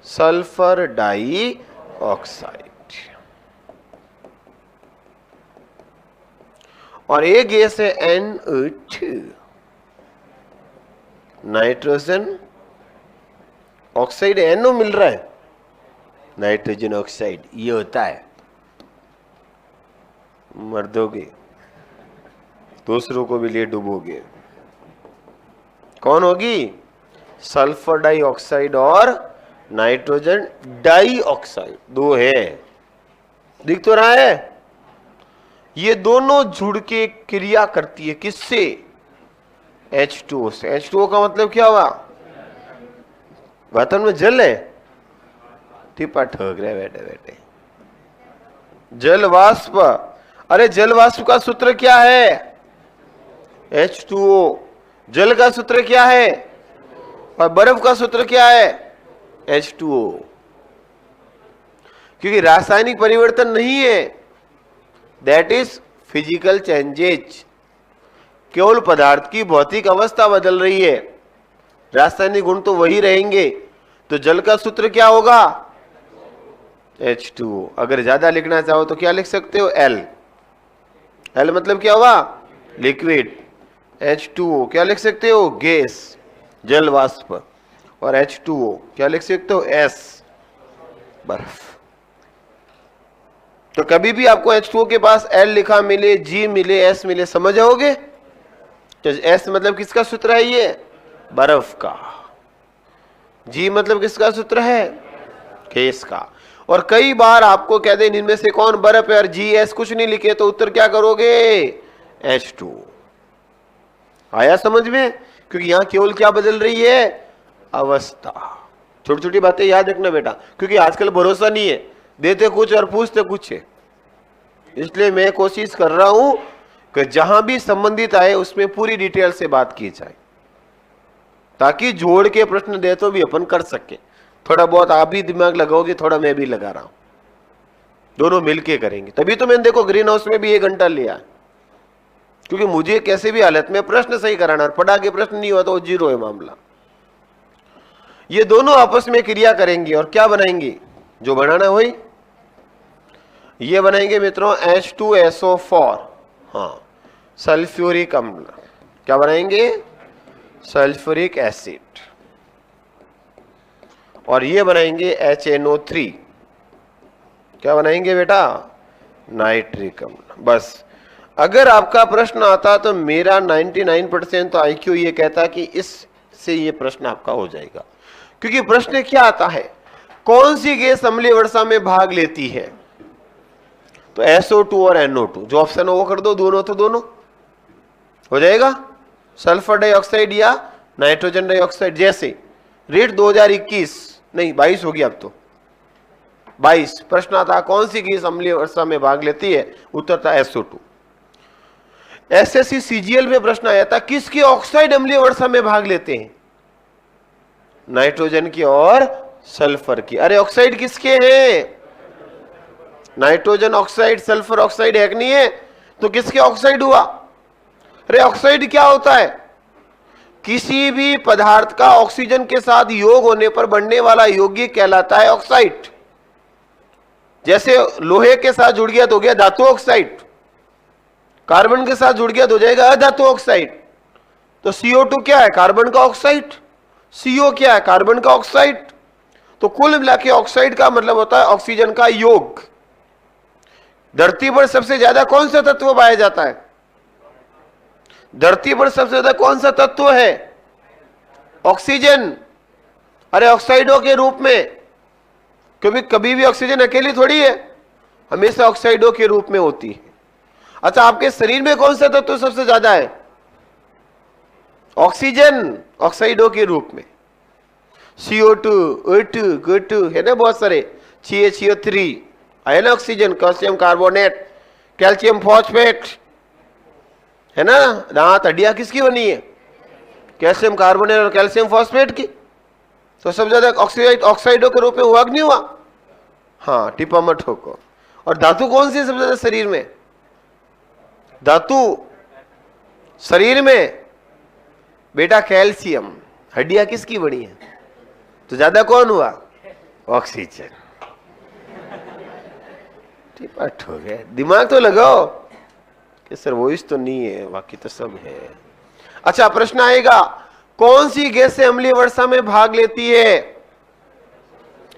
Sulphur dioxide. और एक गैस है NO2, नाइट्रोजन ऑक्साइड। NO मिल रहा है, नाइट्रोजन ऑक्साइड। ये होता है, मर्दोगे, दूसरों को भी ले डूबोगे। कौन होगी? सल्फर डाइऑक्साइड और नाइट्रोजन डाइऑक्साइड, दो है। दिख तो रहा है? ये दोनों जुड़ के क्रिया करती है। किससे? H2O से। H2O का मतलब क्या हुआ? वातावरण में जल है, टिपा ठोक रहे बैठे बैठे। जल वाष्प। अरे जल वाष्प का सूत्र क्या है? H2O। जल का सूत्र क्या है? और बर्फ का सूत्र क्या है? H2O। क्योंकि रासायनिक परिवर्तन नहीं है, दैट इज फिजिकल चेंजेज। केवल पदार्थ की भौतिक अवस्था बदल रही है, रासायनिक गुण तो वही रहेंगे। तो जल का सूत्र क्या होगा? H2O। अगर ज्यादा लिखना चाहो तो क्या लिख सकते हो? L। L मतलब क्या हुआ? लिक्विड। H2O क्या लिख सकते हो? गैस, जल वाष्प। और H2O क्या लिख सकते हो? S, बर्फ। तो कभी भी आपको H2O के पास L लिखा मिले, G मिले, S मिले, समझ आओगे? तो एस मतलब किसका सूत्र है? ये बर्फ का। जी मतलब किसका सूत्र है? गैस का। और कई बार आपको कह दें इनमें से कौन बर्फ है और जी एस कुछ नहीं लिखे तो उत्तर क्या करोगे? H2। आया समझ में? क्योंकि यहां केवल क्या बदल रही है? अवस्था। छोटी छोटी बातें याद रखना बेटा, क्योंकि आजकल भरोसा नहीं है, देते कुछ और पूछते कुछ है। इसलिए मैं कोशिश कर रहा हूं कि जहां भी संबंधित आए उसमें पूरी डिटेल से बात की जाए, ताकि जोड़ के प्रश्न दे तो भी अपन कर सके। थोड़ा बहुत आप भी दिमाग लगाओगे, थोड़ा मैं भी लगा रहा हूं, दोनों मिलके करेंगे। तभी तो मैंने देखो ग्रीन हाउस में भी 1 घंटा लिया, क्योंकि मुझे कैसे भी हालत में प्रश्न सही कराना, और पढ़ा के प्रश्न नहीं हुआ तो 0 है मामला। ये दोनों आपस में क्रिया करेंगे और क्या बनाएंगे? जो बनाना है वही ये बनाएंगे मित्रों, H2SO4। हाँ, सल्फ्यूरिक अम्ल। क्या बनाएंगे? Sulphuric acid. और ये बनाएंगे HNO3। क्या बनाएंगे बेटा? नाइट्रिक अम्ल। बस अगर आपका प्रश्न आता तो मेरा 99% तो IQ ये कहता कि इससे ये प्रश्न आपका हो जाएगा। क्योंकि प्रश्न क्या आता है? कौन सी गैस अम्लीय वर्षा में भाग लेती है? तो SO2 और NO2 जो ऑप्शन हो वो कर दो, दोनों तो दोनों हो जाएगा। सल्फर डाइऑक्साइड या नाइट्रोजन डाइऑक्साइड। जैसे रेट 2021 नहीं 22 होगी, अब तो 22 प्रश्न आता कौन सी गैस अम्लीय वर्षा में भाग लेती है? उत्तर था SO2। SSC CGL में प्रश्न आया था किसके ऑक्साइड अम्लीय वर्षा में भाग लेते हैं? नाइट्रोजन की और सल्फर की। अरे ऑक्साइड किसके हैं? नाइट्रोजन ऑक्साइड, सल्फर ऑक्साइड है कि नहीं है? तो किसके ऑक्साइड हुआ? अरे ऑक्साइड क्या होता है? किसी भी पदार्थ का ऑक्सीजन के साथ योग होने पर बनने वाला यौगिक कहलाता है ऑक्साइड। जैसे लोहे के साथ जुड़ गया तो हो गया धातु ऑक्साइड, कार्बन के साथ जुड़ गया तो हो जाएगा अधातु ऑक्साइड। तो CO2 क्या है? कार्बन का ऑक्साइड। CO क्या है? कार्बन का ऑक्साइड। तो कुल मिला के ऑक्साइड का मतलब होता है ऑक्सीजन का योग। धरती पर सबसे ज्यादा कौन सा तत्व पाया जाता है? धरती पर सबसे ज्यादा कौन सा तत्व है? ऑक्सीजन। अरे ऑक्साइडों के रूप में, क्योंकि कभी भी ऑक्सीजन अकेली थोड़ी है, हमेशा ऑक्साइडों के रूप में होती है। अच्छा, आपके शरीर में कौन सा तत्व सबसे ज्यादा है? ऑक्सीजन, ऑक्साइडों के रूप में। CO2, O2, Go2 है ना, बहुत सारे। CH3 है ना oxygen, calcium carbonate, calcium phosphate है ना। दांत हड्डियां किसकी बनी है? कैल्शियम कार्बोनेट और कैल्शियम फॉस्फेट की। तो सबसे ज्यादा ऑक्साइडों के रूप में हुआ कि नहीं हुआ? हाँ, टिपा मत ठोको। और धातु कौन सी है सबसे ज्यादा शरीर में? धातु शरीर में बेटा कैल्शियम। हड्डियां किसकी बनी है? तो ज्यादा कौन हुआ? ऑक्सीजन। टिपा ठोक गया। दिमाग तो लगाओ कि सर वॉइस तो नहीं है, बाकी तो सब है। अच्छा, प्रश्न आएगा कौन सी गैस से अम्लीय वर्षा में भाग लेती है?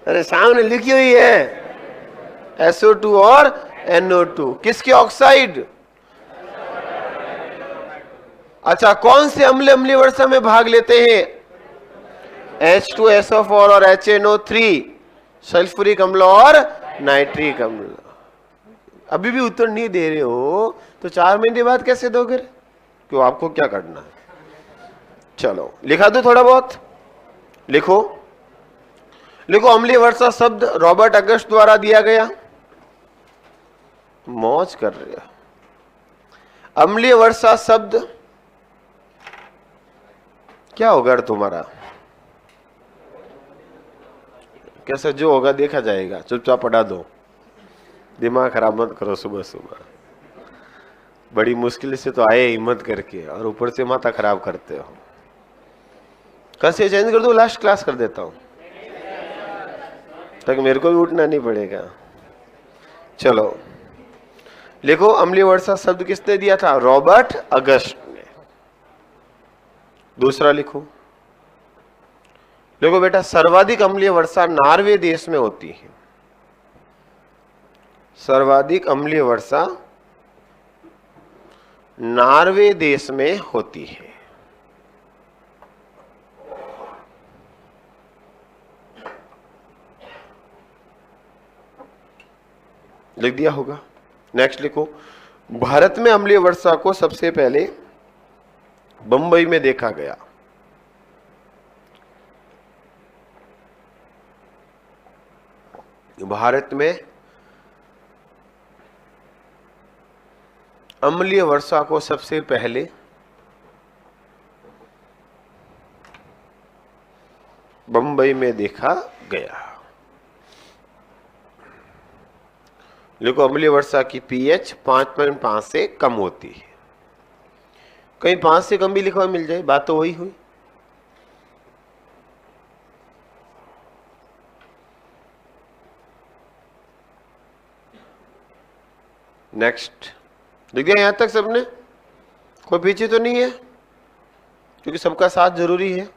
अरे सामने लिखी हुई है SO2 और NO2। किसके ऑक्साइड? अच्छा, कौन से अम्ल अम्लीय वर्षा में भाग लेते हैं? H2SO4 और HNO3, सल्फ्यूरिक अम्ल और नाइट्रिक अम्ल। अभी भी उत्तर नहीं दे रहे हो तो 4 महीने बाद कैसे दोगे? क्यों, आपको क्या करना है? चलो लिखा दो, थोड़ा बहुत लिखो। लिखो, अम्लीय वर्षा शब्द रॉबर्ट अगस्ट द्वारा दिया गया। मौज कर रहे हो। अम्लीय वर्षा शब्द क्या होगा तुम्हारा? कैसे जो होगा देखा जाएगा, चुपचाप पढ़ा दो, दिमाग खराब मत करो सुबह सुबह। बड़ी मुश्किल से तो आए हिम्मत करके, और ऊपर से माथा खराब करते हो। कल से चेंज कर दो, लास्ट क्लास कर देता हूं, तक मेरे को भी उठना नहीं पड़ेगा। चलो लिखो, अम्लीय वर्षा शब्द किसने दिया था? रॉबर्ट अगस्ट ने। दूसरा लिखो, देखो बेटा, सर्वाधिक अम्लीय वर्षा नॉर्वे देश में होती है। सर्वाधिक अम्लीय वर्षा नॉर्वे देश में होती है। लिख दिया होगा। नेक्स्ट लिखो, भारत में अम्लीय वर्षा को सबसे पहले बंबई में देखा गया। भारत में अम्लीय वर्षा को सबसे पहले बंबई में देखा गया। देखो, अम्लीय वर्षा की पीएच 5.5 से कम होती है। कहीं 5 से कम भी लिखा हुआ मिल जाए, बात तो वही हुई। नेक्स्ट लिख दिया यहां तक सबने? कोई पीछे तो नहीं है? क्योंकि सबका साथ जरूरी है,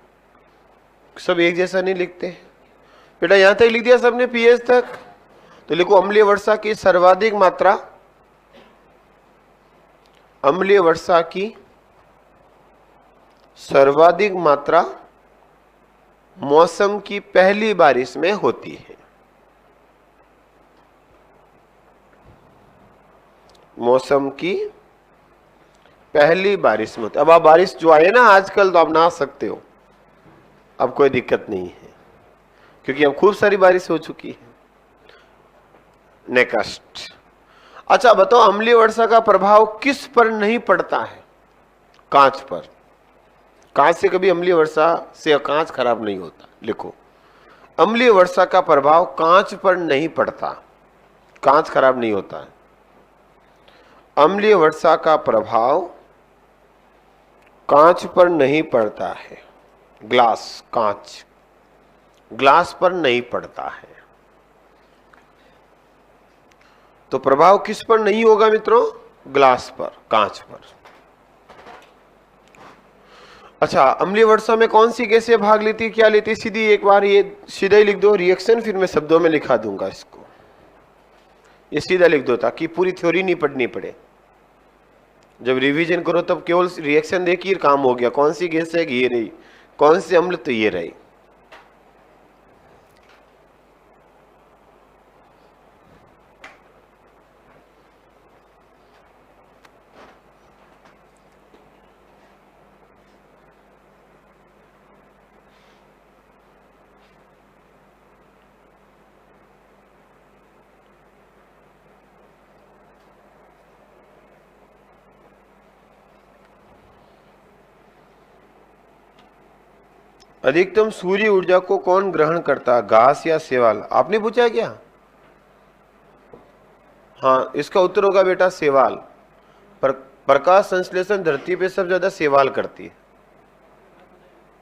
सब एक जैसा नहीं लिखते। बेटा यहां तक लिख दिया सबने, पीएच तक? तो लिखो, अम्लीय वर्षा की सर्वाधिक मात्रा, अम्लीय वर्षा की सर्वाधिक मात्रा मौसम की पहली बारिश में होती है। मौसम की पहली बारिश में होती है। अब आप बारिश जो आए ना आजकल, तो आप नहा सकते हो, अब कोई दिक्कत नहीं है, क्योंकि अब खूब सारी बारिश हो चुकी है। नेक्स्ट, अच्छा बताओ, अम्लीय वर्षा का प्रभाव किस पर नहीं पड़ता है? कांच पर। कांच से कभी अम्लीय वर्षा से कांच खराब नहीं होता। लिखो, अम्लीय वर्षा का प्रभाव कांच पर नहीं पड़ता, कांच खराब नहीं होता है। अम्लीय वर्षा का प्रभाव कांच पर नहीं पड़ता है। ग्लास, कांच, ग्लास पर नहीं पड़ता है। तो प्रभाव किस पर नहीं होगा मित्रों? ग्लास पर, कांच पर। अच्छा, अम्लीय वर्षा में कौन सी गैसें भाग लेती, क्या लेती? सीधी एक बार ये सीधा ही लिख दो रिएक्शन, फिर मैं शब्दों में लिखा दूंगा इसको। ये सीधा लिख दो ताकि पूरी थ्योरी नहीं पढ़नी पड़े। जब रिवीजन करो तब केवल रिएक्शन देखिए, काम हो गया। कौन सी गैस है? ये रही। कौन सी अम्ल? तो ये रही। अधिकतम सूर्य ऊर्जा को कौन ग्रहण करता, घास या शैवाल? आपने पूछा क्या? हाँ, इसका उत्तर होगा बेटा शैवाल। प्रकाश संश्लेषण धरती पे सबसे ज्यादा शैवाल करती है।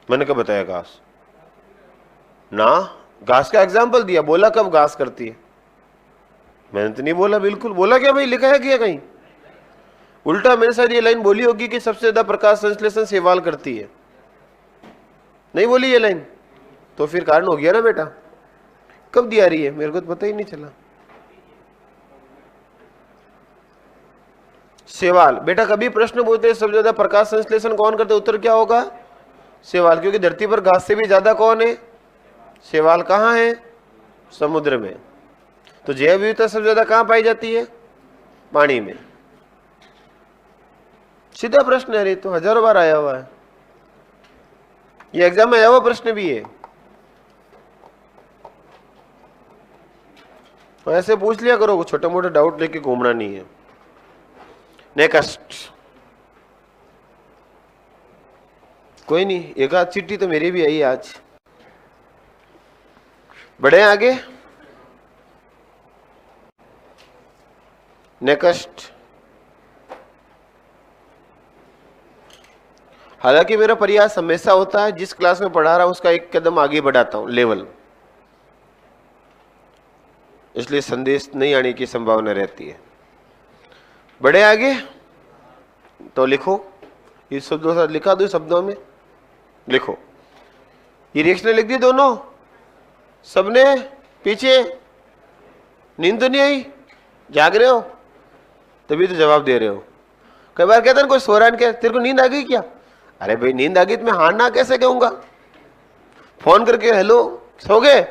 मैंने कब बताया घास? ना, घास का एग्जाम्पल दिया, बोला कब घास करती है? मैंने तो नहीं बोला, बिल्कुल। बोला क्या भाई? लिखा है क्या कहीं? उल्टा मैंने शायद ये लाइन बोली होगी कि सबसे ज्यादा प्रकाश संश्लेषण शैवाल करती है। नहीं बोली ये लाइन? तो फिर कारण हो गया ना बेटा। कब दिया रही है? मेरे को तो पता ही नहीं चला। शैवाल। बेटा कभी प्रश्न पूछते हैं सबसे ज्यादा प्रकाश संश्लेषण कौन करते? उत्तर क्या होगा? शैवाल। क्योंकि धरती पर घास से भी ज्यादा कौन है? शैवाल। कहाँ है? समुद्र में। तो जैव विविधता सबसे ज्यादा कहाँ पाई जाती है? पानी में। सीधा प्रश्न है रे, तो हजारों बार आया हुआ है, ये एग्जाम में आया हुआ प्रश्न भी है। तो ऐसे पूछ लिया करो, छोटे मोटे डाउट लेके घूमना नहीं है। नेक्स्ट, कोई नहीं, एक आध चिट्ठी तो मेरी भी आई आज। बढ़े आगे। नेक्स्ट, हालांकि मेरा प्रयास हमेशा होता है जिस क्लास में पढ़ा रहा हूं उसका एक कदम आगे बढ़ाता हूं, लेवल, इसलिए संदेश नहीं आने की संभावना रहती है। बढ़े आगे। तो लिखो, ये शब्दों के साथ लिखा दो, शब्दों में लिखो। ये रिएक्शन लिख दी दोनों सबने? पीछे नींद तो नहीं आई? जाग रहे हो तभी तो जवाब दे रहे हो। कई बार कहते हैं कोई सो रहा है, तेरे को नींद आ गई क्या? अरे भाई नींद आ गई तो मैं हाँ ना कैसे कहूंगा? फोन करके हेलो सो गए,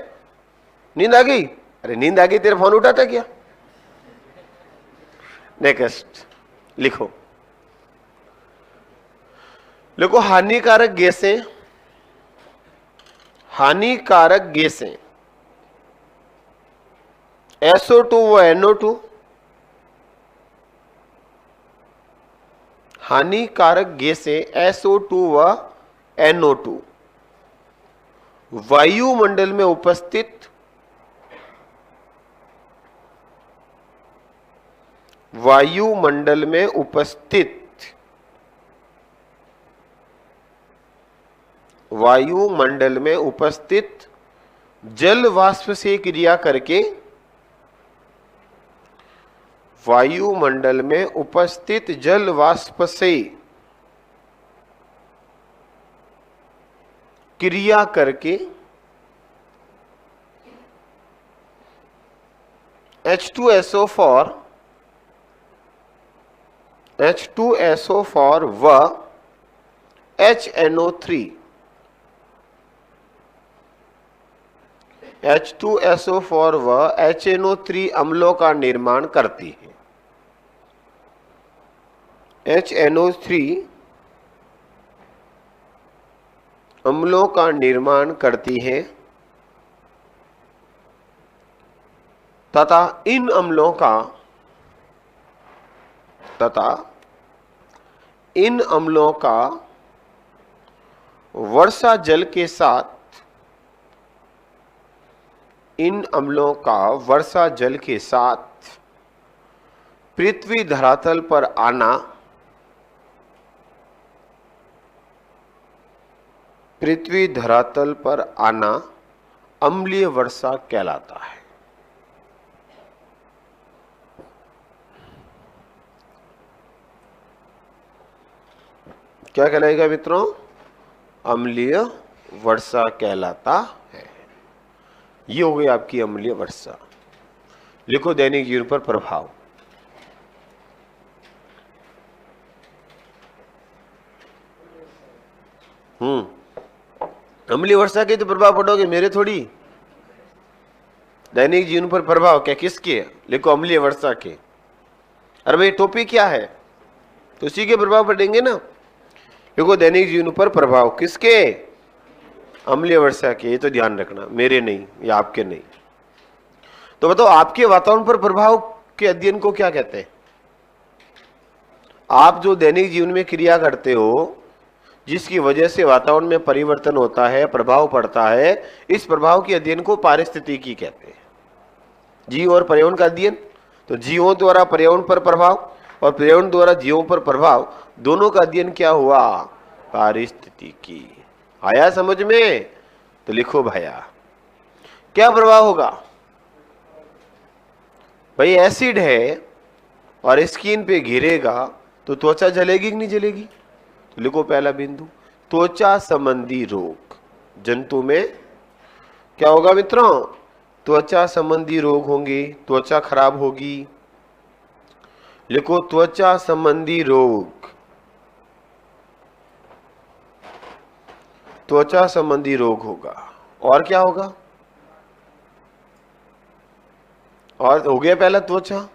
नींद आ गई? अरे नींद आ गई, तेरा फोन उठाता क्या? नेक्स्ट लिखो, देखो हानिकारक गैसें, हानिकारक गैसें SO2 व NO2, हानिकारक गैसें SO2 व NO2 वायुमंडल में उपस्थित, वायुमंडल में उपस्थित, वायुमंडल में उपस्थित जल वाष्प से क्रिया करके, वायुमंडल में उपस्थित जल वाष्प से क्रिया करके H2SO4 व HNO3, H2SO4 व HNO3 अम्लों का निर्माण करती है। HNO3 अम्लों का निर्माण करती है तथा इन अम्लों का वर्षा जल के साथ, इन अम्लों का वर्षा जल के साथ पृथ्वी धरातल पर आना, पृथ्वी धरातल पर आना अम्लीय वर्षा कहलाता है। क्या कहलाएगा मित्रों? अम्लीय वर्षा कहलाता है। ये हो गई आपकी अम्लीय वर्षा। लिखो दैनिक जीवन पर प्रभाव। अम्लीय वर्षा के तो प्रभाव पड़ोगे, मेरे थोड़ी। दैनिक जीवन पर प्रभाव क्या, किसके? लिखो अम्लीय वर्षा के। अरे भाई टोपी क्या है, तो उसी के प्रभाव पड़ेंगे ना। देखो दैनिक जीवन पर प्रभाव किसके? अम्लीय वर्षा के। ये तो ध्यान रखना, मेरे नहीं या आपके नहीं। तो बताओ आपके वातावरण पर प्रभाव के अध्ययन को क्या कहते हैं? आप जो दैनिक जीवन में क्रिया करते हो, जिसकी वजह से वातावरण में परिवर्तन होता है, प्रभाव पड़ता है, इस प्रभाव के अध्ययन को पारिस्थितिकी कहते हैं। जीव और पर्यावरण का अध्ययन। तो जीवों द्वारा पर्यावरण पर प्रभाव और पर्यावरण द्वारा जीवों पर प्रभाव, दोनों का अध्ययन क्या हुआ? पारिस्थितिकी। आया समझ में? तो लिखो भैया, क्या प्रभाव होगा? भाई एसिड है और स्किन पे गिरेगा तो त्वचा जलेगी कि नहीं जलेगी? तो लिखो पहला बिंदु, त्वचा संबंधी रोग। जंतु में क्या होगा मित्रों? त्वचा संबंधी रोग होंगे, त्वचा खराब होगी। लिखो त्वचा संबंधी रोग, त्वचा संबंधी रोग होगा। और क्या होगा? और हो गया पहला त्वचा।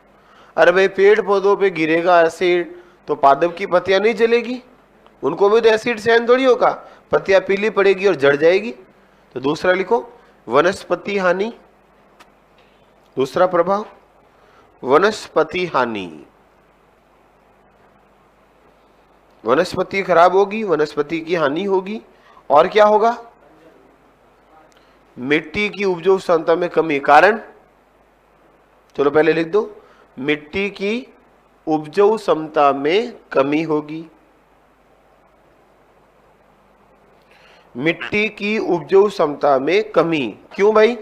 अरे भाई पेड़ पौधों पे गिरेगा एसिड तो पादप की पत्तियां नहीं जलेगी, उनको भी तो एसिड सहन थोड़ी होगा, पत्तियां पीली पड़ेगी और जड़ जाएगी। तो दूसरा लिखो वनस्पति हानि। दूसरा प्रभाव वनस्पति हानि। वनस्पति खराब होगी, वनस्पति की हानि होगी। और क्या होगा? मिट्टी की उपजाऊ क्षमता में कमी। कारण? चलो पहले लिख दो, मिट्टी की उपजाऊ क्षमता में कमी होगी। मिट्टी की उपजाऊ क्षमता में कमी। क्यों भाई?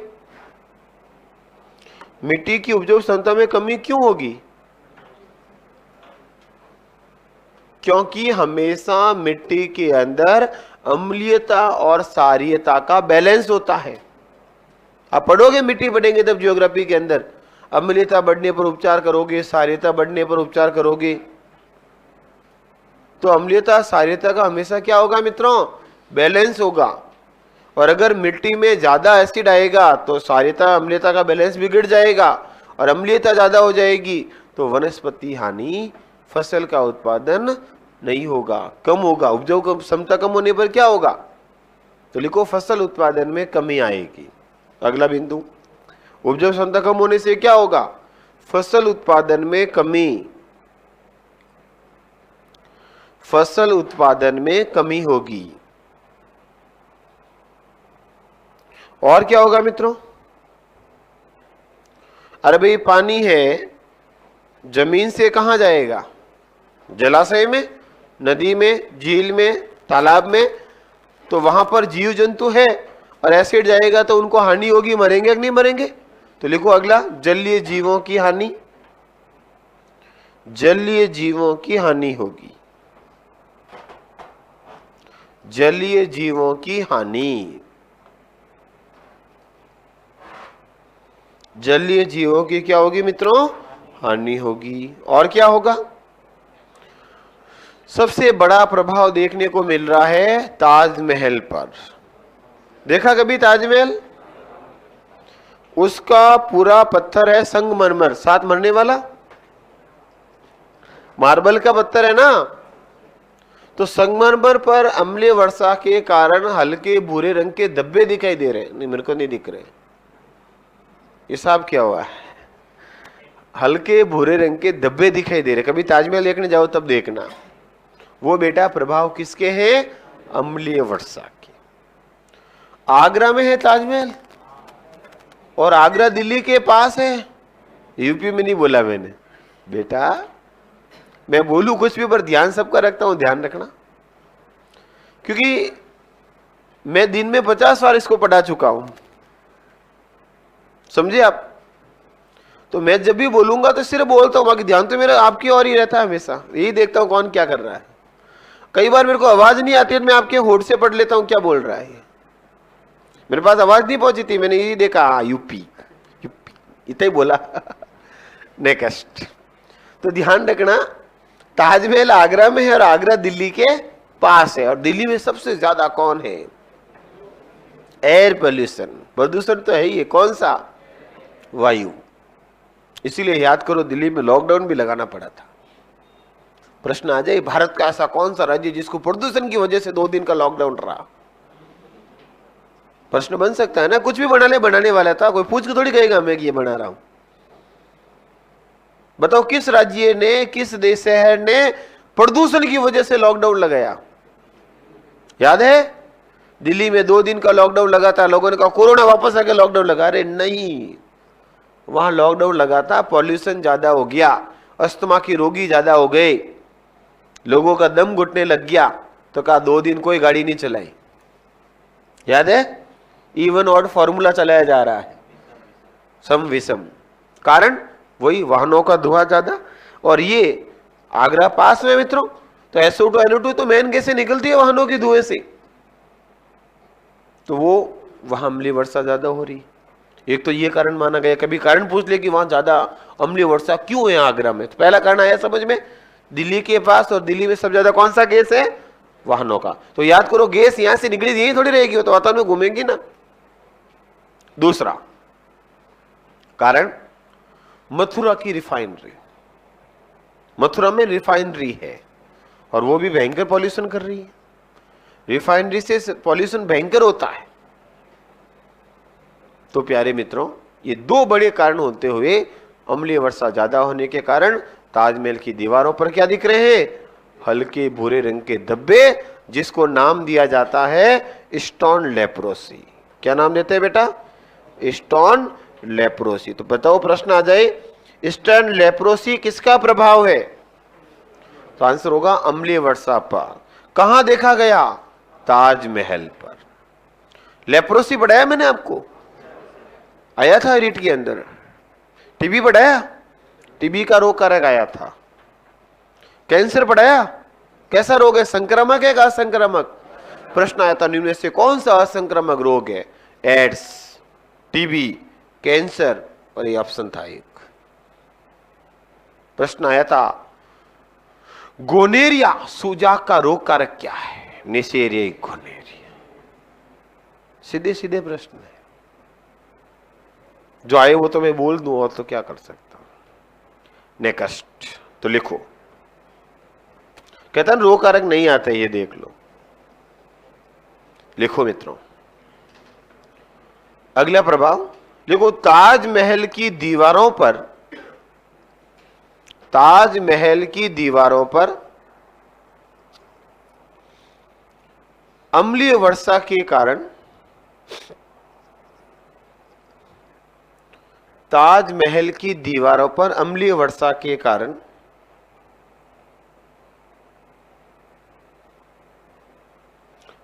मिट्टी की उपजाऊ क्षमता में कमी क्यों होगी? क्योंकि हमेशा मिट्टी के अंदर अम्लीयता और क्षारीयता का बैलेंस होता है। आप पढ़ोगे, मिट्टी पढ़ेंगे तब ज्योग्राफी के अंदर, अम्लीयता बढ़ने पर उपचार करोगे, क्षारीयता बढ़ने पर उपचार करोगे। तो अम्लीयता क्षारीयता का हमेशा क्या होगा मित्रों, बैलेंस होगा। और अगर मिट्टी में ज्यादा एसिड आएगा तो क्षारीयता अम्लीयता का बैलेंस बिगड़ जाएगा, और अम्लीयता ज्यादा हो जाएगी तो वनस्पति हानि, फसल का उत्पादन नहीं होगा, कम होगा। उपजाऊ क्षमता कम होने पर क्या होगा, तो लिखो फसल उत्पादन में कमी आएगी। अगला बिंदु, उपजाऊ क्षमता कम होने से क्या होगा, फसल उत्पादन में कमी, फसल उत्पादन में कमी होगी। और क्या होगा मित्रों, अरे भाई पानी है, जमीन से कहां जाएगा, जलाशय में, नदी में, झील में, तालाब में, तो वहां पर जीव जंतु है और एसिड जाएगा तो उनको हानि होगी, मरेंगे कि नहीं मरेंगे। तो लिखो अगला, जलीय जीवों की हानि, जलीय जीवों की हानि होगी, जलीय जीवों की हानि, जलीय जीवों की क्या होगी मित्रों, हानि होगी। और क्या होगा, सबसे बड़ा प्रभाव देखने को मिल रहा है ताजमहल पर। देखा कभी ताजमहल, उसका पूरा पत्थर है संगमरमर, साथ मरने वाला मार्बल का पत्थर है ना, तो संगमरमर पर अम्लीय वर्षा के कारण हल्के भूरे रंग के धब्बे दिखाई दे रहे हैं। नहीं, मेरे को नहीं दिख रहे, हिसाब क्या हुआ है, हल्के भूरे रंग के धब्बे दिखाई दे रहे। कभी ताजमहल देखने जाओ तब देखना, वो बेटा प्रभाव किसके हैं, अम्लीय वर्षा के। आगरा में है ताजमहल, और आगरा दिल्ली के पास है, यूपी में नहीं बोला मैंने बेटा, मैं बोलूं कुछ भी पर ध्यान सबका रखता हूं, ध्यान रखना, क्योंकि मैं दिन में 50 बार इसको पढ़ा चुका हूं, समझे आप। तो मैं जब भी बोलूंगा तो सिर्फ बोलता हूं, बाकी ध्यान तो मेरा आपकी ओर ही रहता है, हमेशा यही देखता हूं कौन क्या कर रहा है। कई बार मेरे को आवाज नहीं आती है, मैं आपके होठ से पढ़ लेता हूं क्या बोल रहा है। मेरे पास आवाज नहीं पहुंची थी, मैंने यही देखा, यूपी यूपी इतना ही बोला। नेक्स्ट, तो ध्यान रखना, ताजमहल आगरा में है और आगरा दिल्ली के पास है। और दिल्ली में सबसे ज्यादा कौन है, एयर पोल्यूशन, प्रदूषण तो है ही है, कौन सा, वायु। इसीलिए याद करो दिल्ली में लॉकडाउन भी लगाना पड़ा था। प्रश्न आ जाए, भारत का ऐसा कौन सा राज्य जिसको प्रदूषण की वजह से 2 दिन का लॉकडाउन रहा, प्रश्न बन सकता है ना। कुछ भी बनाने वाला था, कोई पूछ के थोड़ी कहेगा मैं कि ये बना रहा हूं। बताओ किस राज्य ने, किस देश शहर ने प्रदूषण की वजह से लॉकडाउन लगाया, याद है। दिल्ली में 2 दिन का लॉकडाउन लगा था, लोगों ने कहा कोरोना वापस आ गया लॉकडाउन लगा रहे, नहीं, वहां लॉकडाउन लगा था, पॉल्यूशन ज्यादा हो गया, अस्थमा की रोगी ज्यादा हो गए, लोगों का दम घुटने लग गया, तो कहा 2 दिन कोई गाड़ी नहीं चलाई, याद है। इवन ऑड फॉर्मूला चलाया जा रहा है, सम विषम, कारण वही वाहनों का धुआं ज्यादा। और ये आगरा पास में मित्रों, तो SO2 NO2 तो मेन गैसें निकलती है वाहनों के धुएं से, तो वो वहां अम्लीय वर्षा ज्यादा हो रही। एक तो ये कारण माना गया, कभी कारण पूछ ले कि वहां ज्यादा अम्लीय वर्षा क्यों है आगरा में, तो पहला कारण आया समझ में, दिल्ली के पास, और दिल्ली में सबसे ज्यादा कौन सा गैस है, वाहनों का। तो याद करो, गैस यहां से निकली यही थोड़ी रहेगी, वो तो वातावरण में घूमेंगी ना। दूसरा कारण, मथुरा की रिफाइनरी, मथुरा में रिफाइनरी है और वो भी भयंकर पॉल्यूशन कर रही है। रिफाइनरी से पॉल्यूशन भयंकर होता है। तो प्यारे मित्रों, ये 2 बड़े कारण होते हुए अम्लीय वर्षा ज्यादा होने के कारण ताजमहल की दीवारों पर क्या दिख रहे हैं, हल्के भूरे रंग के धब्बे, जिसको नाम दिया जाता है स्टोन लेप्रोसी। क्या नाम देते हैं बेटा, स्टोन लेप्रोसी। तो बताओ, प्रश्न आ जाए, स्टोन लेप्रोसी किसका प्रभाव है, तो आंसर होगा अम्लीय वर्षा पर। कहां देखा गया, ताजमहल पर। लेप्रोसी पढ़ाया मैंने आपको, आया था रीट के अंदर। टीबी पढ़ाया, टीबी का रोग कारक आया था। कैंसर पढ़ाया, कैसा रोग है, संक्रामक है, असंक्रामक। प्रश्न आया था निम्न से कौन सा असंक्रामक रोग है, एड्स, टीबी, कैंसर, और ये ऑप्शन था एक। प्रश्न आया था गोनेरिया सूजक का रोग कारक क्या है? Neisseria gonorrhoeae. सीधे सीधे प्रश्न है, जो आए वो तो मैं बोल दूं और तो क्या कर सकता हूं। नेक्स्ट तो लिखो, कहता है रोग कारक नहीं आता, ये देख लो। लिखो मित्रों, अगला प्रभाव देखो, ताजमहल की दीवारों पर, ताजमहल की दीवारों पर अम्लीय वर्षा के कारण, ताजमहल की दीवारों पर अम्लीय वर्षा के कारण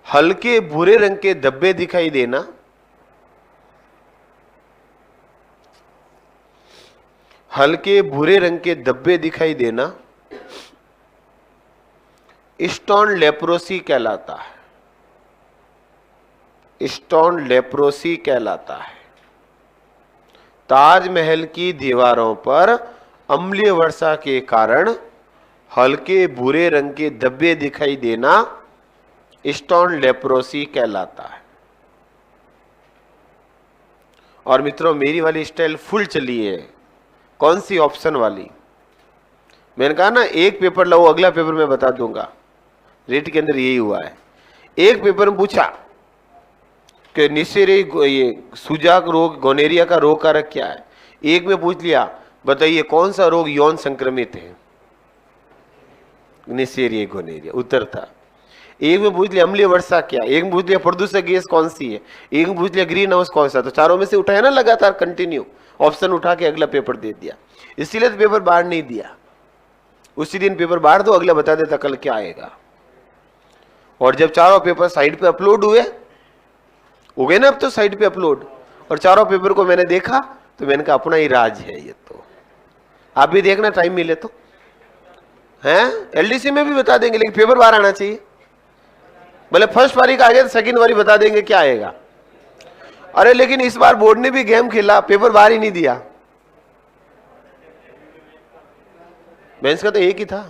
हल्के भूरे रंग के धब्बे दिखाई देना, हल्के भूरे रंग के धब्बे दिखाई देना स्टोन लेप्रोसी कहलाता है। स्टोन लेप्रोसी कहलाता है। ताजमहल की दीवारों पर अम्लीय वर्षा के कारण हल्के भूरे रंग के धब्बे दिखाई देना स्टोन लेप्रोसी कहलाता है। और मित्रों, मेरी वाली स्टाइल फुल चली है। कौन सी? ऑप्शन वाली। मैंने कहा ना, एक पेपर लो, अगला पेपर मैं बता दूंगा। रेट के अंदर यही हुआ है। एक पेपर में पूछा कि नेसेरिया, ये सूजक रोग, गोनेरिया का रोग कारक क्या है। एक में पूछ लिया, बताइए कौन सा रोग यौन संक्रमित है? नेसेरिया गोनेरिया उत्तर था। एक में पूछ लिया अम्लीय वर्षा क्या, एक में पूछ लिया प्रदूषक गैस कौन सी है, एक में पूछ लिया ग्रीन हाउस कौन सा। तो चारों में से उठाया ना लगातार, कंटिन्यू ऑप्शन उठा के अगला पेपर दे दिया। इसीलिए तो पेपर बाहर नहीं दिया। उसी दिन पेपर बाहर दो, अगला बता देता कल क्या आएगा। और जब चारों पेपर साइट पे अपलोड हुए, हो गए ना अब तो साइट पे अपलोड, और चारों पेपर को मैंने देखा तो मैंने कहा अपना ही राज है ये तो। आप भी देखना टाइम मिले तो, हैं एलडीसी में भी बता देंगे, लेकिन पेपर बाहर आना चाहिए। भले फर्स्ट वारी का आ गया तो सेकंड वारी बता देंगे क्या आएगा। अरे लेकिन इस बार बोर्ड ने भी गेम खेला, पेपर बाहर ही नहीं दिया। मेंस का तो एक ही था।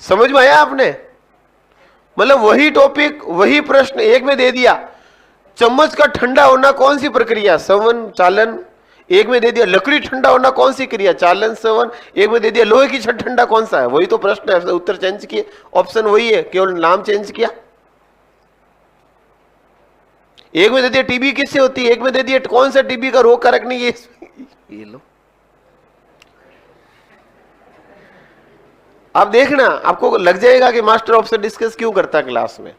समझ में आया आपने? मतलब वही टॉपिक, वही प्रश्न एक में दे दिया। चम्मच का ठंडा होना कौन सी प्रक्रिया? संवन, चालन। एक में दे दिया लकड़ी ठंडा होना कौन सी क्रिया? चालन, संवन। एक में दे दिया लोहे की छड़ ठंडा कौन सा है? वही तो प्रश्न है, उत्तर चेंज किए, ऑप्शन वही है, केवल नाम चेंज किया। एक में दे दिया टीबी किससे होती है, एक में दे दिया कौन सा टीबी का रोग कारक नहीं है। ये लो, आप देखना, आपको लग जाएगा कि मास्टर ऑप्शन डिस्कस क्यों करता है क्लास में।